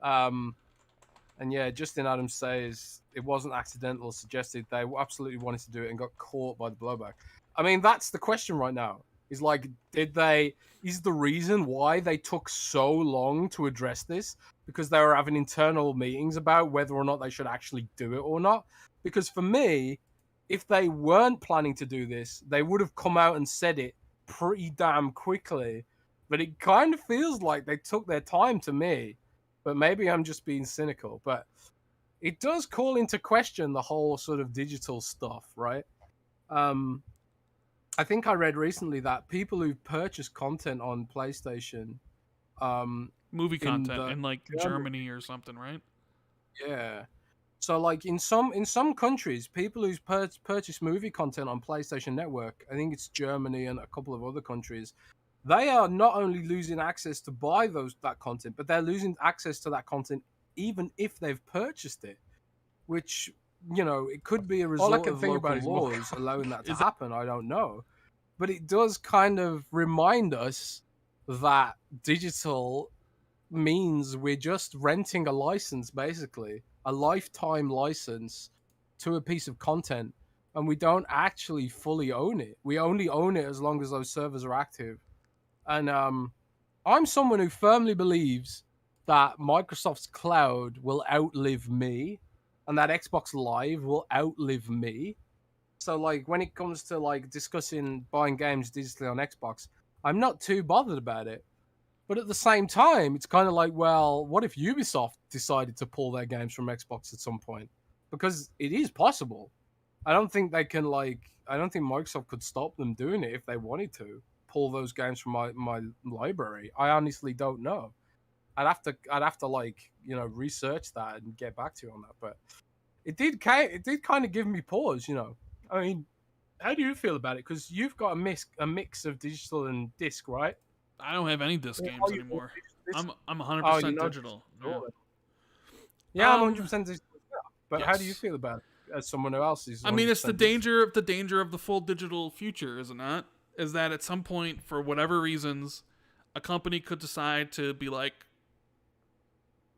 And yeah, Justin Adams says it wasn't accidental or suggested. They absolutely wanted to do it and got caught by the blowback. I mean, that's the question right now. Is like, is the reason why they took so long to address this because they were having internal meetings about whether or not they should actually do it or not? Because for me, if they weren't planning to do this, they would have come out and said it pretty damn quickly. But it kind of feels like they took their time to me. But maybe I'm just being cynical. But it does call into question the whole sort of digital stuff, right? I think I read recently that people who purchase content on PlayStation, movie content in like Germany or something, right? Yeah. So like in some countries, people who purchase movie content on PlayStation Network, I think it's Germany and a couple of other countries, they are not only losing access to buy that content, but they're losing access to that content even if they've purchased it, which it could be a result of local laws allowing that to happen. I don't know. But it does kind of remind us that digital means we're just renting a license, basically, a lifetime license to a piece of content, and we don't actually fully own it. We only own it as long as those servers are active. And I'm someone who firmly believes that Microsoft's cloud will outlive me, and that Xbox Live will outlive me. So, like, when it comes to, like, discussing buying games digitally on Xbox, I'm not too bothered about it. But at the same time, it's kind of like, well, what if Ubisoft decided to pull their games from Xbox at some point? Because it is possible. I don't think Microsoft could stop them doing it if they wanted to pull those games from my library. I honestly don't know. I'd have to like, research that and get back to you on that. But it did kind of give me pause, I mean, how do you feel about it? Because you've got a mix of digital and disc, right? I don't have any disc Or games are you all anymore. digital? I'm Oh, you're 100% not digital digital. at Yeah. all. Yeah, I'm Um. 100% digital as well. But how do you Yes. feel about it as someone who else is I mean, it's 100% digital? the danger of the full digital future, is it not? Is that at some point, for whatever reasons, a company could decide to be like,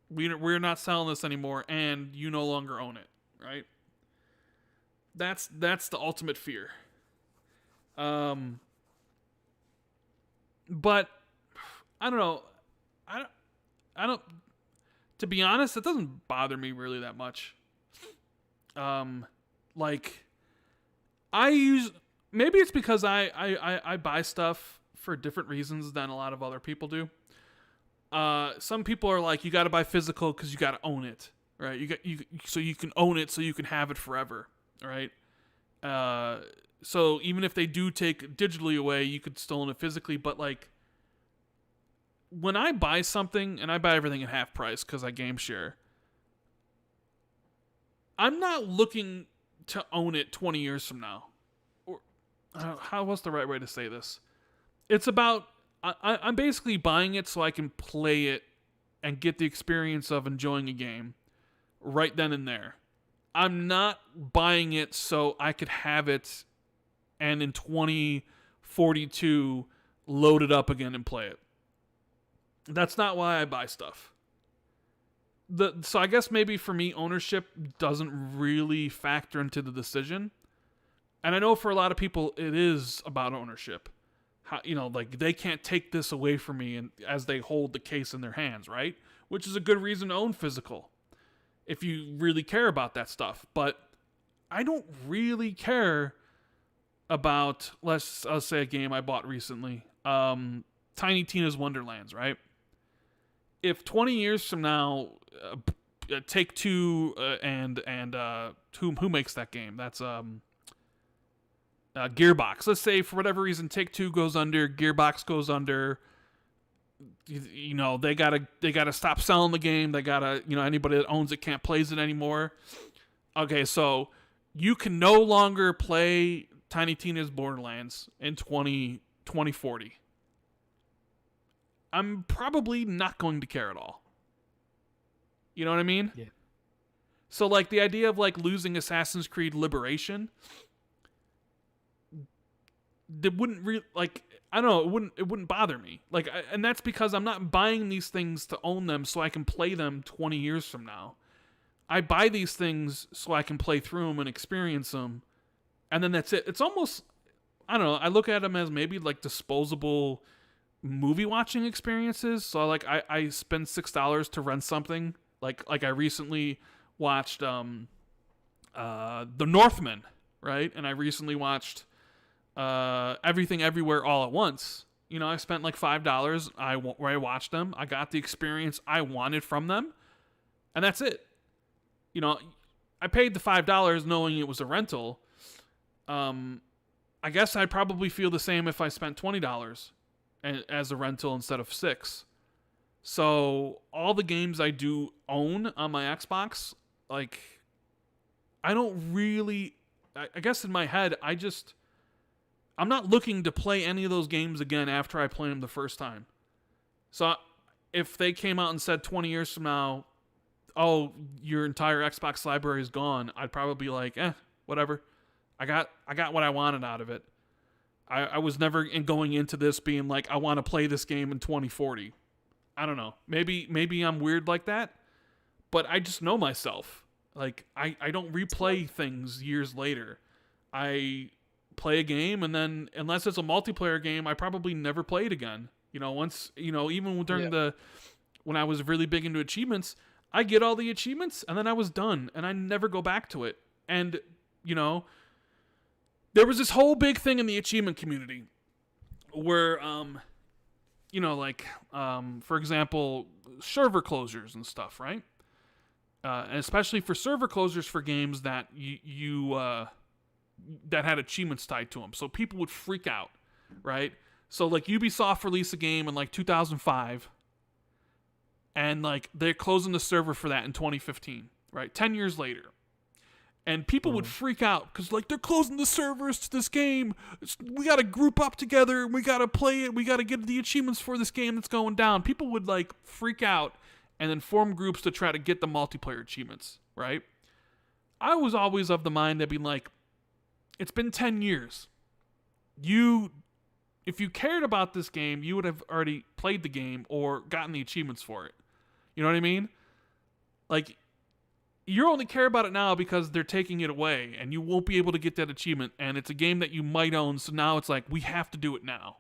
we're not selling this anymore, and you no longer own it, right? That's the ultimate fear. Um, but I don't know. I don't. I don't. To be honest, it doesn't bother me really that much. Um, like I use maybe it's because I buy stuff for different reasons than a lot of other people do. Some people are like, you got to buy physical because you got to own it, right? So you can own it, so you can have it forever, right? So even if they do take digitally away, you could still own it physically. But like when I buy something, and I buy everything at half price because I game share, I'm not looking to own it 20 years from now. Or how was the right way to say this? It's about I'm basically buying it so I can play it and get the experience of enjoying a game right then and there. I'm not buying it so I could have it and in 2042 load it up again and play it. That's not why I buy stuff. So I guess maybe for me, ownership doesn't really factor into the decision. And I know for a lot of people it is about ownership. Like they can't take this away from me, and as they hold the case in their hands, right? Which is a good reason to own physical if you really care about that stuff. But I don't really care about, let's say, a game I bought recently, Tiny Tina's Wonderlands, right? If 20 years from now, Take Two and who makes that game? That's Gearbox. Let's say for whatever reason Take Two goes under, Gearbox goes under. They gotta stop selling the game. They gotta anybody that owns it can't play it anymore. Okay, so you can no longer play Tiny Tina's Borderlands in 2040. I'm probably not going to care at all. You know what I mean? Yeah. So like the idea of like losing Assassin's Creed Liberation, that wouldn't really, like, I don't know, it wouldn't bother me. Like, and that's because I'm not buying these things to own them so I can play them 20 years from now. I buy these things so I can play through them and experience them, and then that's it. It's almost, I don't know, I look at them as maybe like disposable movie watching experiences. So like I spend $6 to rent something. Like I recently watched The Northman, right? And I recently watched Everything Everywhere All at Once. I spent like $5 where I watched them. I got the experience I wanted from them, and that's it. I paid the $5 knowing it was a rental. I guess I'd probably feel the same if I spent $20 as a rental instead of $6. So all the games I do own on my Xbox, like, I don't really, I guess in my head, I'm not looking to play any of those games again after I play them the first time. So if they came out and said 20 years from now, oh, your entire Xbox library is gone, I'd probably be like, whatever. I got what I wanted out of it. I was never going into this being like, I want to play this game in 2040. I don't know. Maybe I'm weird like that, but I just know myself. Like, I don't replay things years later. I play a game, and then unless it's a multiplayer game, I probably never play it again. Once, even during when I was really big into achievements, I get all the achievements, and then I was done, and I never go back to it. And, there was this whole big thing in the achievement community where, for example, server closures and stuff, right? And especially for server closures for games that that had achievements tied to them. So people would freak out, right? So like Ubisoft released a game in like 2005, and like they're closing the server for that in 2015, right? 10 years later. And people would freak out because, like, they're closing the servers to this game. We got to group up together. We got to play it. We got to get the achievements for this game that's going down. People would, like, freak out and then form groups to try to get the multiplayer achievements, right? I was always of the mind that being like, it's been 10 years. If you cared about this game, you would have already played the game or gotten the achievements for it. You know what I mean? Like, you only care about it now because they're taking it away and you won't be able to get that achievement, and it's a game that you might own, so now it's like, we have to do it now.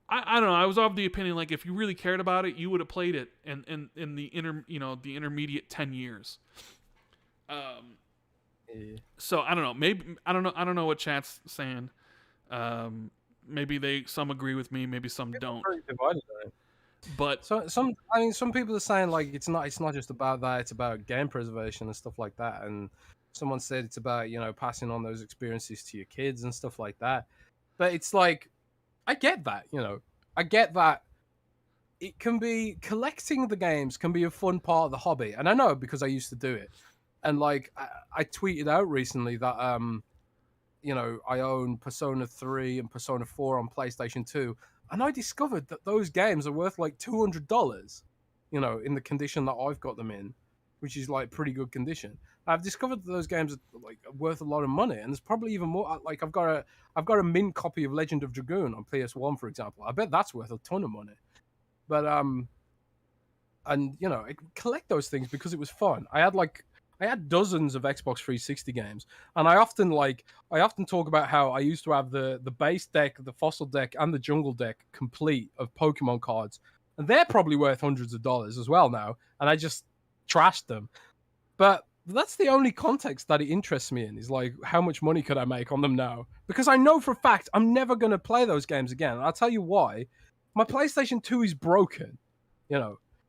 I don't know, I was of the opinion, like, if you really cared about it, you would have played it in the the intermediate 10 years. So I don't know, maybe I don't know what chat's saying. Maybe some agree with me, maybe some don't. Pretty divided on it. But some people are saying, like, it's not just about that, it's about game preservation and stuff like that. And someone said it's about, passing on those experiences to your kids and stuff like that. But it's like, I get that, I get that it can be, collecting the games can be a fun part of the hobby. And I know, because I used to do it. And like I tweeted out recently that I own Persona 3 and Persona 4 on PlayStation 2. And I discovered that those games are worth like $200, in the condition that I've got them in, which is like pretty good condition. I've discovered that those games are like worth a lot of money, and there's probably even more. Like I've got a mint copy of Legend of Dragoon on PS1, for example. I bet that's worth a ton of money. But and I collect those things because it was fun. I had dozens of Xbox 360 games, and I often talk about how I used to have the base deck, the fossil deck, and the jungle deck complete of Pokemon cards, and they're probably worth hundreds of dollars as well now, and I just trashed them. But that's the only context that it interests me in, is like, how much money could I make on them now? Because I know for a fact I'm never going to play those games again, and I'll tell you why. My PlayStation 2 is broken,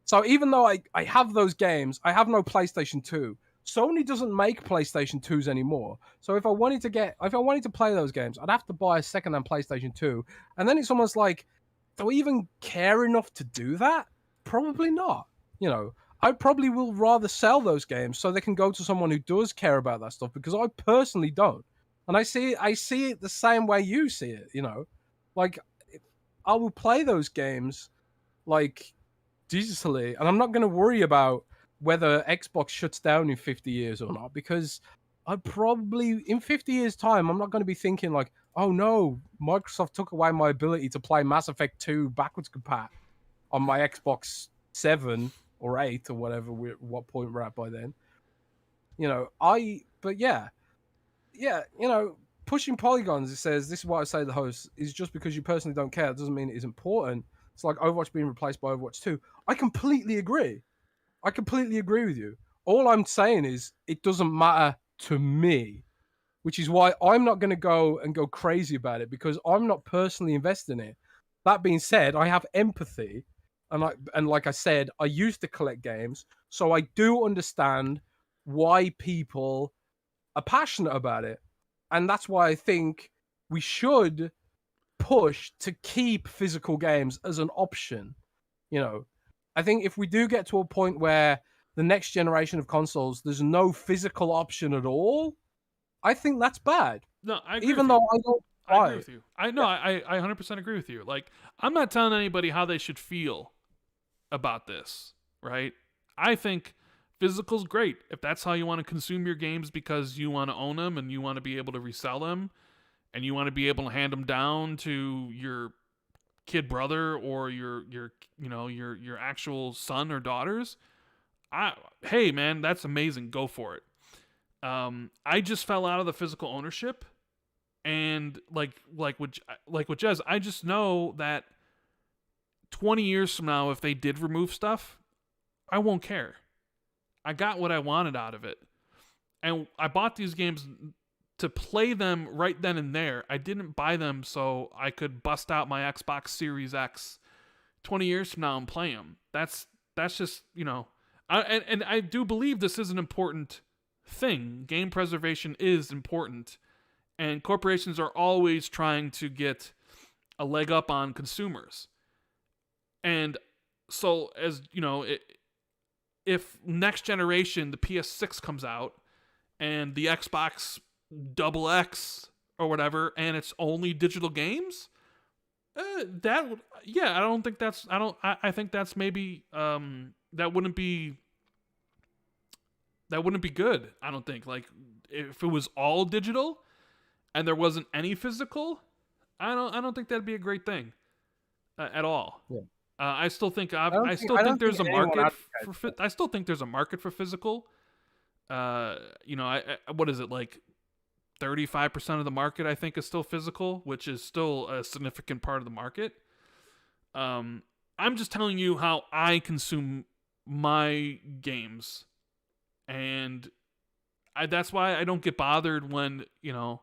So even though I have those games, I have no PlayStation 2. Sony doesn't make PlayStation 2s anymore. So if I wanted to play those games, I'd have to buy a second-hand PlayStation 2. And then it's almost like, do I even care enough to do that? Probably not. I probably will rather sell those games so they can go to someone who does care about that stuff, because I personally don't. And I see it the same way you see it, Like, I will play those games like digitally, and I'm not going to worry about whether Xbox shuts down in 50 years or not, because I probably, in 50 years' time, I'm not going to be thinking like, oh no, Microsoft took away my ability to play Mass Effect 2 backwards compat on my Xbox 7 or 8 or whatever, what point we're at by then. But yeah, pushing polygons, it says, this is what I say to the host, is just because you personally don't care, it doesn't mean it is important. It's like Overwatch being replaced by Overwatch 2. I completely agree with you. All I'm saying is, it doesn't matter to me, which is why I'm not going to go crazy about it, because I'm not personally invested in it. That being said, I have empathy, and like I said, I used to collect games, so I do understand why people are passionate about it, and that's why I think we should push to keep physical games as an option. I think if we do get to a point where the next generation of consoles, there's no physical option at all, I think that's bad. No, I agree. Even though I don't, I agree with you. I 100% agree with you. Like, I'm not telling anybody how they should feel about this, right? I think physical's great if that's how you want to consume your games, because you want to own them and you want to be able to resell them, and you want to be able to hand them down to your kid brother or your actual son or daughters. Hey man, that's amazing. Go for it. I just fell out of the physical ownership, and like with Jez, I just know that 20 years from now, if they did remove stuff, I won't care. I got what I wanted out of it, and I bought these games to play them right then and there. I didn't buy them so I could bust out my Xbox Series X 20 years from now and play them. That's just, and I do believe this is an important thing. Game preservation is important, and corporations are always trying to get a leg up on consumers. And so, as if next generation, the PS6 comes out, and the Xbox double X or whatever, and it's only digital games, that would, yeah, I don't think that's, I think that's maybe, that wouldn't be good. I don't think, like, if it was all digital and there wasn't any physical, I don't think that'd be a great thing at all. Yeah. I still think I still don't think there's a think anyone market advocates for I still think there's a market for physical. You know, what is it, like 35% of the market I think is still physical, which is still a significant part of the market. I'm just telling you how I consume my games, and that's why I don't get bothered when, you know,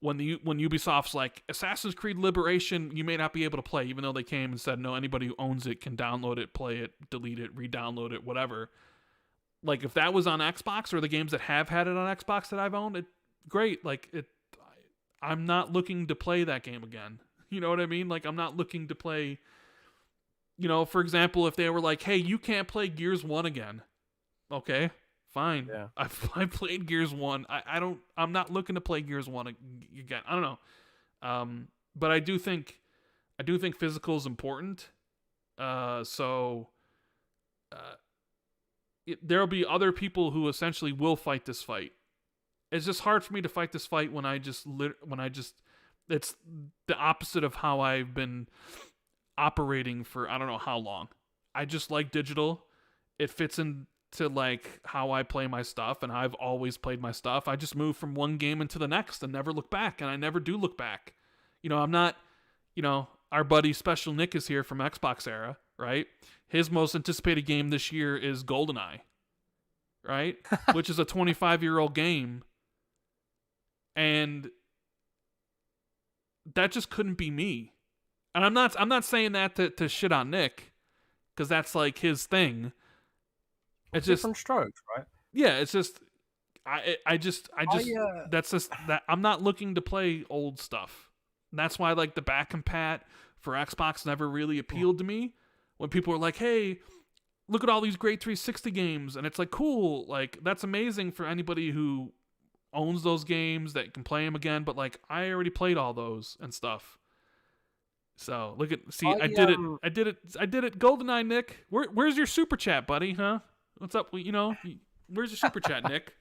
when Ubisoft's like, Assassin's Creed Liberation, you may not be able to play, even though they came and said, no, anybody who owns it can download it, play it, delete it, re-download it, whatever. Like, if that was on Xbox, or the games that have had it on Xbox that I've owned, great. Like, I'm not looking to play that game again. You know what I mean? Like, I'm not looking to play, you know, for example, if they were like, hey, you can't play Gears 1 again. Okay, fine. Yeah. I played Gears 1. I'm not looking to play Gears 1 again. I don't know. But I do think physical is important. There'll be other people who essentially will fight this fight. It's just hard for me to fight this fight when it's the opposite of how I've been operating for I don't know how long. I just like digital. It fits into like how I play my stuff, and I've always played my stuff. I just move from one game into the next and never look back, and I never do look back. You know, I'm not, you know, our buddy Special Nick is here from Xbox era, right? His most anticipated game this year is GoldenEye, right? Which is a 25-year-old game. And that just couldn't be me. And I'm not saying that to shit on Nick, because that's like his thing. It's just different strokes, right? Yeah, it's just that's just that I'm not looking to play old stuff. And that's why like the back compat for Xbox never really appealed to me. When people were like, "Hey, look at all these great 360 games," and it's like, cool, like that's amazing for anybody who owns those games that can play them again. But like, I already played all those and stuff. So I did it. GoldenEye, Nick. Where's your super chat, buddy? Huh? What's up? You know, where's your super chat, Nick?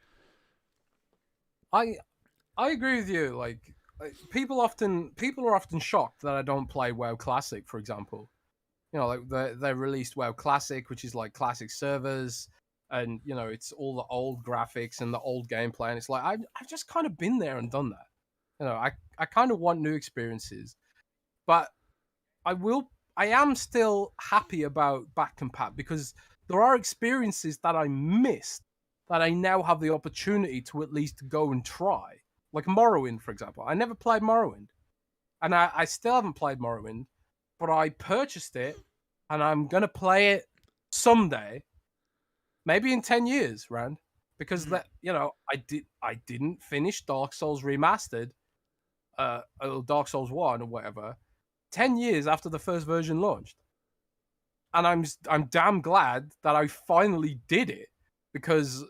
I agree with you. Like people are often shocked that I don't play WoW Classic, for example. You know, like they released WoW Classic, which is like classic servers, and you know it's all the old graphics and the old gameplay, and it's like I've just kind of been there and done that. You know, I kind of want new experiences, but I am still happy about back compat because there are experiences that I missed that I now have the opportunity to at least go and try. Like Morrowind, for example. I never played Morrowind, and I still haven't played Morrowind. But I purchased it, and I'm gonna play it someday, maybe in 10 years, Rand, because that you know I didn't finish Dark Souls Remastered, Dark Souls 1 or whatever, 10 years after the first version launched, and I'm damn glad that I finally did it, because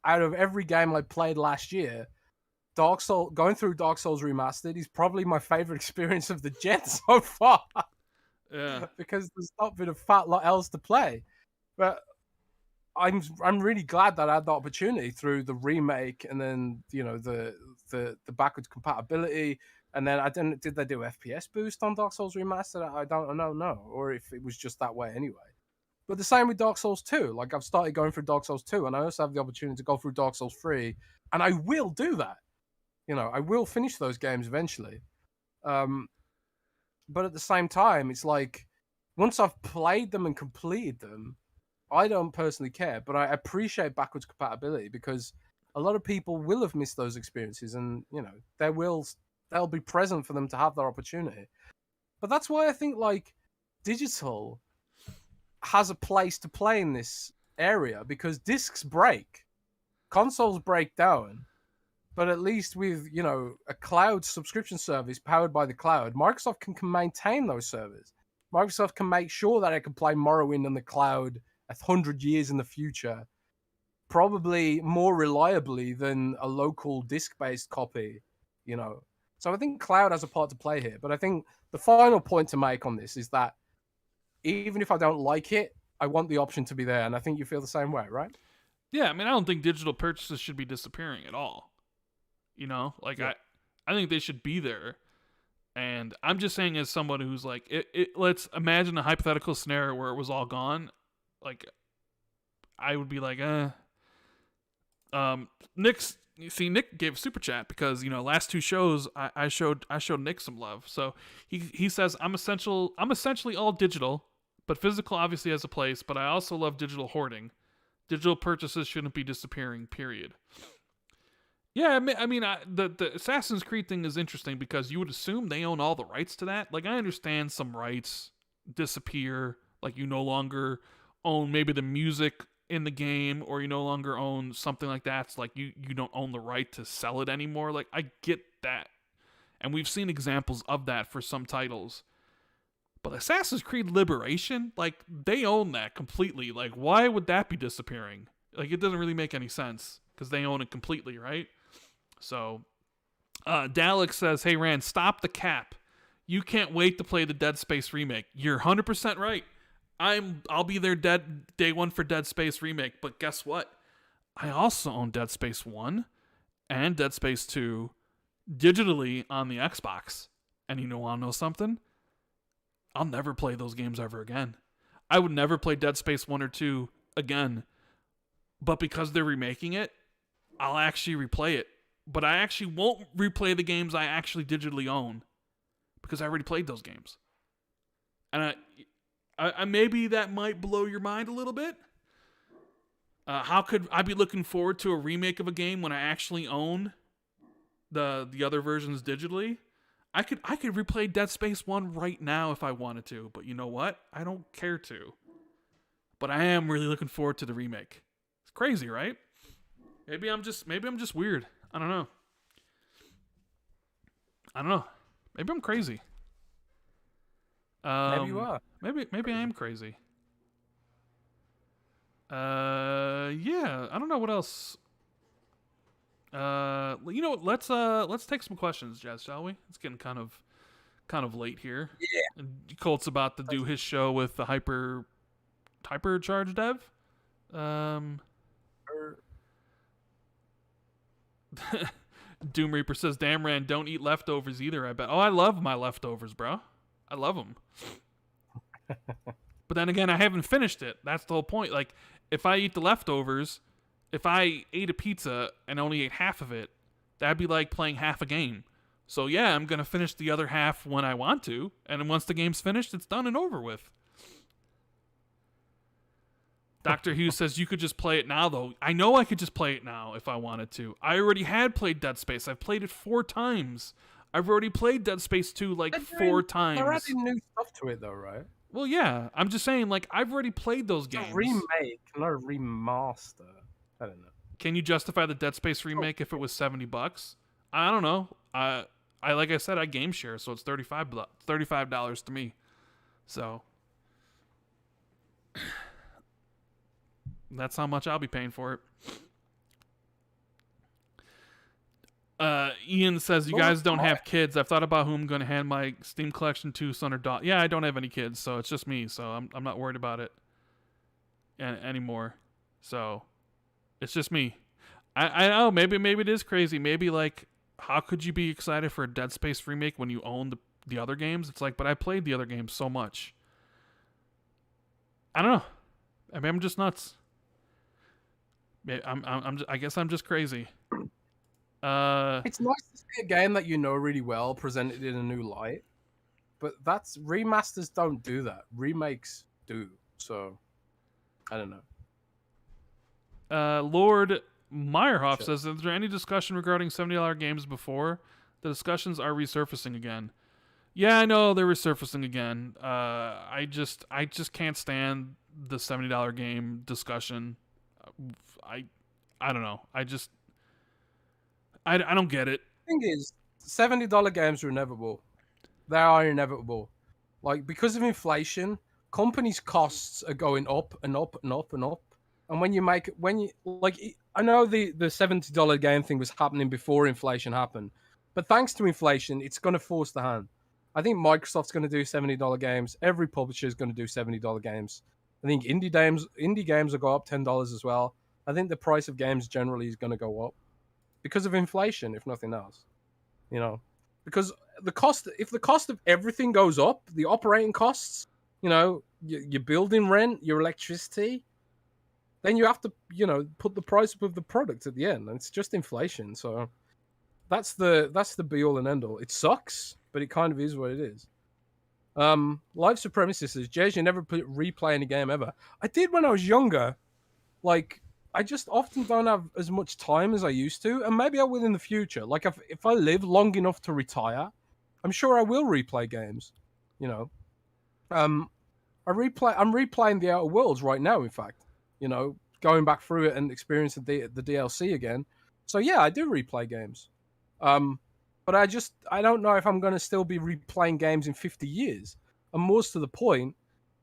out of every game I played last year, going through Dark Souls Remastered is probably my favorite experience of the gen so far. Yeah. Because there's not been a fat lot else to play. But I'm really glad that I had the opportunity through the remake, and then you know the backwards compatibility, and then did they do FPS boost on Dark Souls Remastered? I don't know, or if it was just that way anyway. But the same with Dark Souls 2. Like I've started going through Dark Souls 2, and I also have the opportunity to go through Dark Souls 3, and I will do that. You know, I will finish those games eventually. But at the same time, it's like, once I've played them and completed them, I don't personally care. But I appreciate backwards compatibility, because a lot of people will have missed those experiences, and you know they'll be present for them to have their opportunity. But that's why I think like digital has a place to play in this area, because discs break, consoles break down. But at least with, you know, a cloud subscription service powered by the cloud, Microsoft can maintain those servers. Microsoft can make sure that I can play Morrowind on the cloud 100 years in the future probably more reliably than a local disc-based copy, you know. So I think cloud has a part to play here. But I think the final point to make on this is that even if I don't like it, I want the option to be there, and I think you feel the same way, right? Yeah, I mean, I don't think digital purchases should be disappearing at all. You know, like Yeah. I think they should be there. And I'm just saying, as someone who's like, let's imagine a hypothetical scenario where it was all gone. Like, I would be like, Nick gave a super chat because last two shows I showed Nick some love. So he says I'm essentially all digital, but physical obviously has a place. But I also love digital hoarding. Digital purchases shouldn't be disappearing. Period. Yeah, the Assassin's Creed thing is interesting because you would assume they own all the rights to that. Like, I understand some rights disappear, like you no longer own maybe the music in the game, or you no longer own something like that. It's like you don't own the right to sell it anymore. Like, I get that, and we've seen examples of that for some titles. But Assassin's Creed Liberation, like, they own that completely. Like, why would that be disappearing? Like, it doesn't really make any sense because they own it completely, right? So, Dalek says, "Hey Rand, stop the cap. You can't wait to play the Dead Space remake." You're 100% right. I'll be there day one for Dead Space remake. But guess what? I also own Dead Space 1 and Dead Space 2 digitally on the Xbox. And you want to know something? I'll never play those games ever again. I would never play Dead Space 1 or 2 again. But because they're remaking it, I'll actually replay it. But I actually won't replay the games I actually digitally own because I already played those games. And I maybe that might blow your mind a little bit. How could I be looking forward to a remake of a game when I actually own the other versions digitally? I could replay Dead Space 1 right now if I wanted to, but you know what? I don't care to. But I am really looking forward to the remake. It's crazy, right? Maybe I'm just weird. I don't know. Maybe I'm crazy. Maybe you are. Maybe I am crazy. Yeah. I don't know what else. Let's take some questions, Jez, shall we? It's getting kind of late here. Yeah. And Colt's about to do his show with the hypercharge dev. Doom Reaper says, "Damn Rand, don't eat leftovers either, I bet." Oh, I love my leftovers, bro. I love them. But then again, I haven't finished it. That's the whole point. Like, if I eat the leftovers, if I ate a pizza and only ate half of it, that'd be like playing half a game. So yeah, I'm going to finish the other half when I want to. And then once the game's finished, it's done and over with. Dr. Hughes says, "You could just play it now, though." I know I could just play it now if I wanted to. I already had played Dead Space. I've played it 4 times. I've already played Dead Space 2 like 4 times. They're adding new stuff to it, though, right? Well, yeah. I'm just saying, like, I've already played those games. A remake, not a remaster. I don't know. Can you justify the Dead Space remake if it was $70? I don't know. I like I said, I game share, so it's $35 to me. So that's how much I'll be paying for it. Ian says, "You guys don't have kids. I've thought about who I'm going to hand my Steam collection to, son or daughter." Yeah, I don't have any kids, so it's just me. So I'm not worried about it anymore. So it's just me. I know, maybe it is crazy. Maybe, like, how could you be excited for a Dead Space remake when you own the other games? It's like, but I played the other games so much. I don't know. I mean, I'm just nuts. I guess I'm just crazy. It's nice to see a game that you know really well presented in a new light, but remasters don't do that. Remakes do. So I don't know. Lord Meyerhoff says, "Is there any discussion regarding $70 games before? The discussions are resurfacing again." Yeah, I know they're resurfacing again. I just can't stand the $70 game discussion. I don't know. I don't get it. The thing is, $70 games are inevitable. They are inevitable. Like, because of inflation, companies' costs are going up and up and up and up. And when you like, I know the $70 game thing was happening before inflation happened, but thanks to inflation, it's going to force the hand. I think Microsoft's going to do $70 games. Every publisher is going to do $70 games. I think indie games will go up $10 as well. I think the price of games generally is going to go up because of inflation, if nothing else. You know, because if the cost of everything goes up, the operating costs, your building rent, your electricity, then you have to, put the price up of the product at the end. And it's just inflation. So that's the be all and end all. It sucks, but it kind of is what it is. Live Supremacist says, Jez, you never replay any game ever. I did when I was younger. Like, I just often don't have as much time as I used to, and maybe I will in the future. Like, if I live long enough to retire, I'm sure I will replay games. I'm replaying the Outer Worlds right now, in fact. Going back through it and experiencing the DLC again. So yeah, I do replay games. But I don't know if I'm going to still be replaying games in 50 years. And more to the point,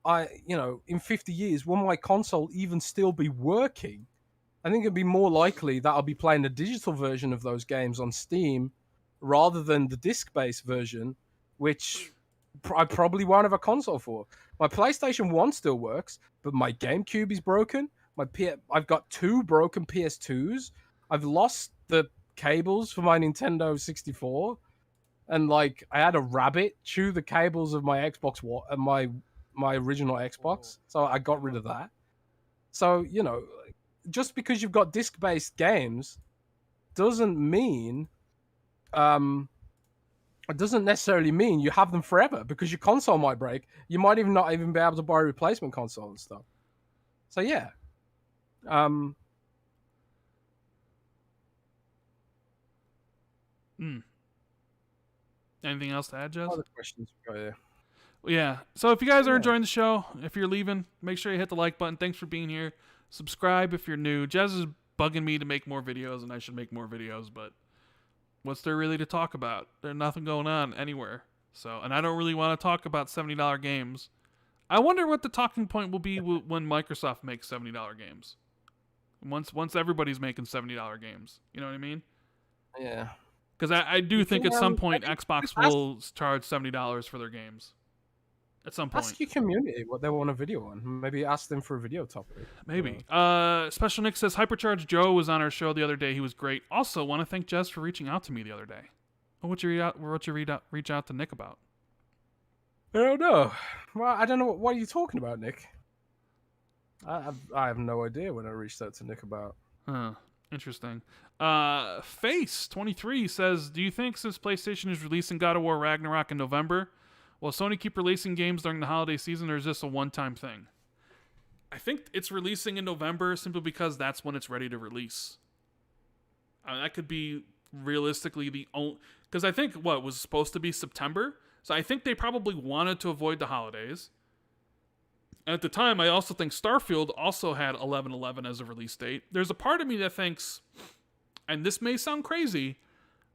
in 50 years, will my console even still be working? I think it'd be more likely that I'll be playing the digital version of those games on Steam rather than the disc-based version, which I probably won't have a console for. My PlayStation 1 still works, but my GameCube is broken. I've got 2 broken PS2s. I've lost the cables for my Nintendo 64. And, like, I had a rabbit chew the cables of my Xbox my original Xbox. So I got rid of that. So, just because you've got disc-based games doesn't necessarily mean you have them forever, because your console might break. You might not even be able to buy a replacement console and stuff. So yeah. Anything else to add, Jez? Other questions we got here. Yeah. So if you guys are enjoying the show, if you're leaving, make sure you hit the like button. Thanks for being here. Subscribe if you're new. Jez is bugging me to make more videos, and I should make more videos, but what's there really to talk about? There's nothing going on anywhere. So, and I don't really want to talk about $70 games. I wonder what the talking point will be when Microsoft makes $70 games. Once everybody's making $70 games. You know what I mean? Yeah. Because I do think at some point Xbox will charge $70 for their games. At some point. Ask your community what they want a video on. Maybe ask them for a video topic. Maybe. Special Nick says, Hypercharged Joe was on our show the other day. He was great. Also, want to thank Jez for reaching out to me the other day. What'd you reach out to Nick about? I don't know. Well, I don't know. What are you talking about, Nick? I have no idea what I reached out to Nick about. Interesting. Face23 says, do you think since PlayStation is releasing God of War Ragnarok in November, will Sony keep releasing games during the holiday season, or is this a one-time thing? I think it's releasing in November simply because that's when it's ready to release. That could be realistically the only... Because I think, was supposed to be September? So I think they probably wanted to avoid the holidays. And at the time, I also think Starfield also had 11/11 as a release date. There's a part of me that thinks, and this may sound crazy,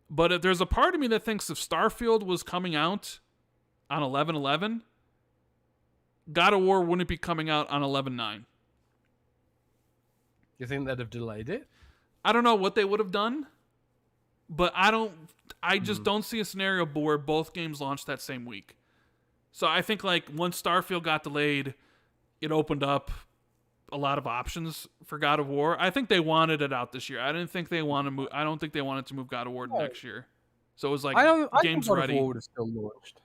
but there's a part of me that thinks if Starfield was coming out on 11/11, God of War wouldn't be coming out on 11/9. You think they'd have delayed it? I don't know what they would have done, but I just don't see a scenario where both games launched that same week. So I think like once Starfield got delayed, it opened up a lot of options for God of War. I think they wanted it out this year. I don't think they wanted to move God of War to next year. So it was like games ready. I think God of War would have still launched.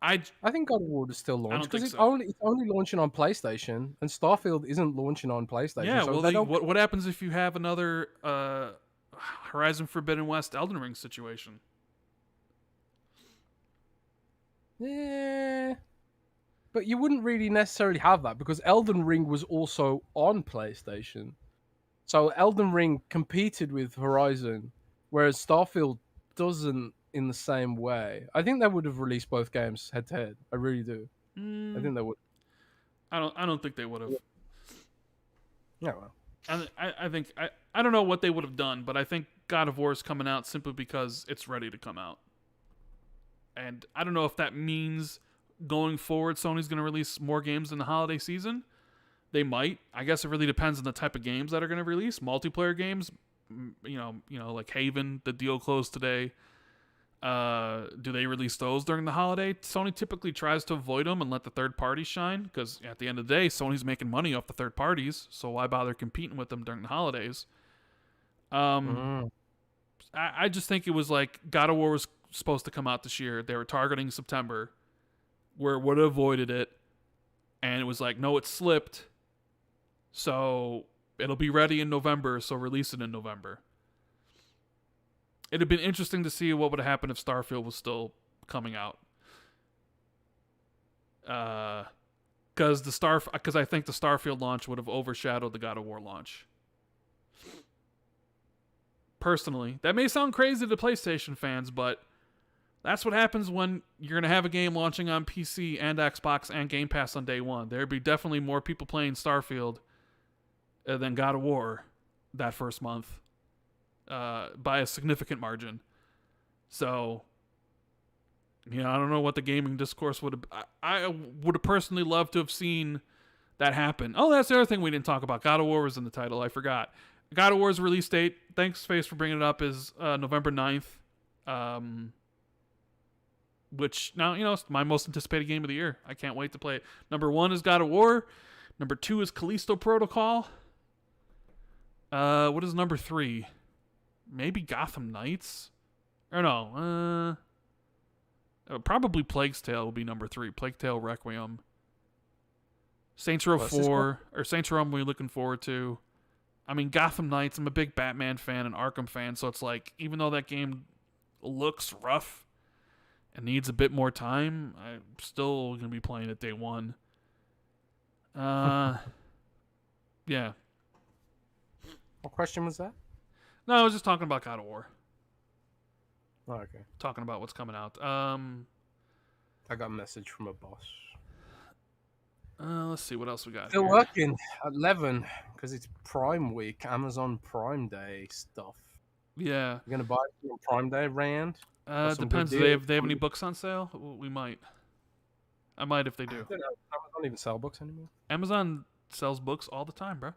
I think God of War would have still launched because it's only launching on PlayStation, and Starfield isn't launching on PlayStation. Yeah, so well, what happens if you have another Horizon Forbidden West Elden Ring situation? Yeah, but you wouldn't really necessarily have that because Elden Ring was also on PlayStation. So Elden Ring competed with Horizon, whereas Starfield doesn't in the same way. I think they would have released both games head to head. I really do. I think they would. I don't think they would have. Yeah, well. I don't know what they would have done, but I think God of War is coming out simply because it's ready to come out. And I don't know if that means going forward Sony's going to release more games in the holiday season, They might. I guess it really depends on the type of games that are going to release. Multiplayer games, like Haven, the deal closed today. Do they release those during the holiday? Sony typically tries to avoid them and let the third parties shine, because at the end of the day, Sony's making money off the third parties, so why bother competing with them during the holidays? I just think it was like God of War was supposed to come out this year. They were targeting September, where it would have avoided it, and it was like, no, it slipped, so it'll be ready in November, so release it in November. It'd have been interesting to see what would have happened if Starfield was still coming out. Because I think the Starfield launch would have overshadowed the God of War launch. Personally, that may sound crazy to PlayStation fans, but that's what happens when you're going to have a game launching on PC and Xbox and Game Pass on day one. There'd be definitely more people playing Starfield than God of War that first month. By a significant margin. So, I don't know what the gaming discourse would have... I would have personally loved to have seen that happen. Oh, that's the other thing we didn't talk about. God of War was in the title. I forgot. God of War's release date, thanks, Face, for bringing it up, is November 9th. Which, now, it's my most anticipated game of the year. I can't wait to play it. Number 1 is God of War. Number 2 is Callisto Protocol. What is number 3? Maybe Gotham Knights? Or no, probably Plague's Tale will be number 3. Plague Tale Requiem. Saints Row 4, or Saints Row I'm really looking forward to. I mean, Gotham Knights, I'm a big Batman fan and Arkham fan, so it's like, even though that game looks rough and needs a bit more time, I'm still going to be playing it day one. Yeah. What question was that? No, I was just talking about God of War. Oh, okay. Talking about what's coming out. I got a message from a boss. Let's see what else we got. Still here. working at 11 because it's Prime Week, Amazon Prime Day stuff. Yeah. You're gonna buy it on Prime Day, Rand? Depends. Do they have any books on sale? We might. I might if they do. I don't know. Amazon don't even sell books anymore. Amazon sells books all the time, bro.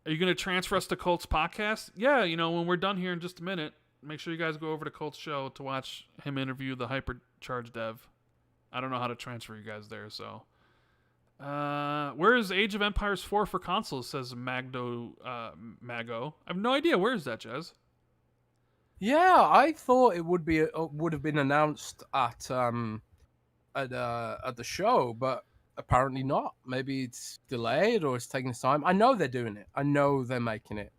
Are you gonna transfer us to Colt's podcast? Yeah, when we're done here in just a minute, make sure you guys go over to Colt's show to watch him interview the Hypercharge dev. I don't know how to transfer you guys there, so. Where is Age of Empires 4 for consoles? Says Mago. I have no idea. Where is that, Jez? Yeah, I thought it would have been announced at the show, but apparently not. Maybe it's delayed or it's taking its time. I know they're doing it. I know they're making it,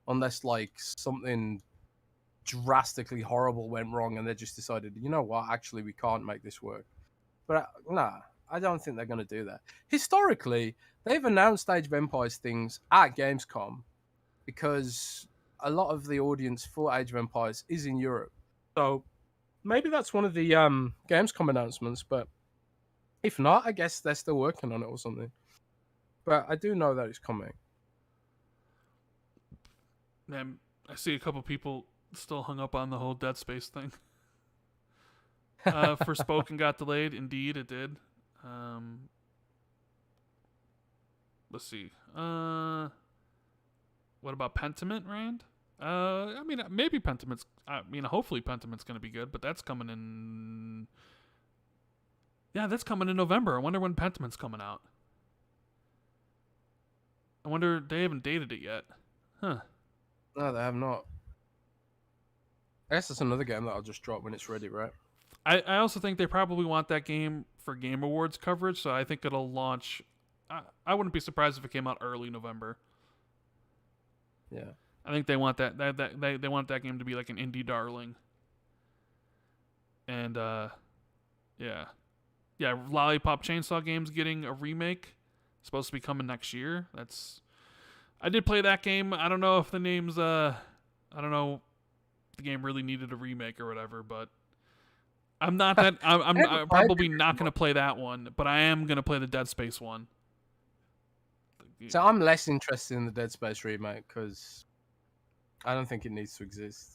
unless like something drastically horrible went wrong and they just decided, you know what, actually we can't make this work. But nah, I don't think they're going to do that. Historically, they've announced Age of Empires things at Gamescom because a lot of the audience for Age of Empires is in Europe. So maybe that's one of the Gamescom announcements, but if not, I guess they're still working on it or something. But I do know that it's coming. Man, I see a couple people still hung up on the whole Dead Space thing. Forspoken got delayed. Indeed, it did. Let's see. What about Pentiment, Rand? I mean, maybe Pentiment's... hopefully Pentiment's going to be good, but that's coming in... Yeah, that's coming in November. I wonder when Pentiment's coming out. I wonder... They haven't dated it yet. Huh. No, they have not. I guess it's another game that I'll just drop when it's ready, right? I also think they probably want that game for Game Awards coverage, so I think it'll launch... I wouldn't be surprised if it came out early November. Yeah. I think they want that they want that game to be like an indie darling. And yeah. Lollipop Chainsaw Game's getting a remake. It's supposed to be coming next year. I did play that game. I don't know if the name's I don't know if the game really needed a remake or whatever, but I'm not that I'm probably not going to play that one, but I am going to play the Dead Space one. So I'm less interested in the Dead Space remake because I don't think it needs to exist.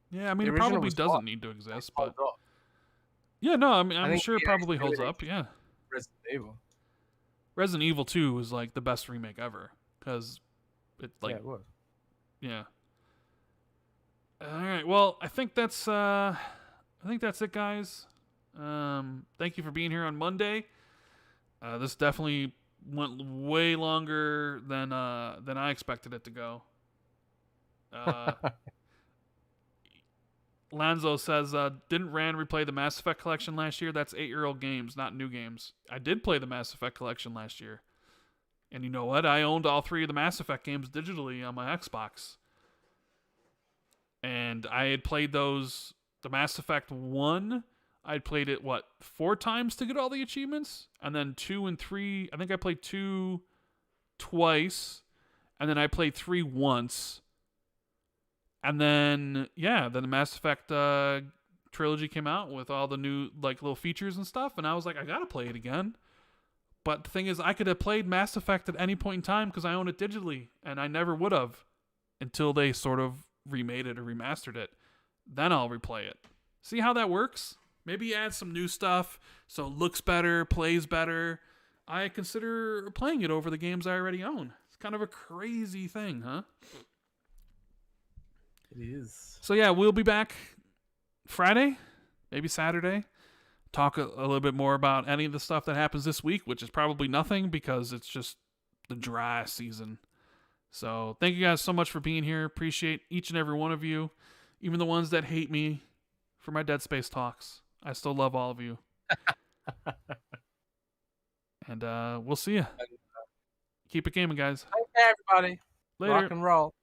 Yeah, I mean, it probably doesn't need to exist, but yeah, no, I'm sure it probably holds up. Yeah, Resident Evil. Resident Evil 2 was like the best remake ever because it like Yeah, it was. yeah. All right. Well, I think that's it, guys. Thank you for being here on Monday. This definitely went way longer than I expected it to go. Lanzo says, didn't Rand replay the Mass Effect collection last year? That's 8-year-old games, not new games. I did play the Mass Effect collection last year. And you know what? I owned all 3 of the Mass Effect games digitally on my Xbox. And I had played those, the Mass Effect 1, I'd played it, 4 times to get all the achievements? And then 2 and 3, I think I played 2 twice. And then I played 3 once. And then, then the Mass Effect trilogy came out with all the new little features and stuff, and I was like, I gotta play it again. But the thing is, I could have played Mass Effect at any point in time because I own it digitally, and I never would have until they sort of remade it or remastered it. Then I'll replay it. See how that works? Maybe add some new stuff so it looks better, plays better. I consider playing it over the games I already own. It's kind of a crazy thing, huh? It is. So yeah, we'll be back Friday, maybe Saturday. Talk a little bit more about any of the stuff that happens this week, which is probably nothing because it's just the dry season. So thank you guys so much for being here. Appreciate each and every one of you, even the ones that hate me for my Dead Space talks. I still love all of you. And we'll see you. Keep it gaming, guys. Okay, everybody. Later. Rock and roll.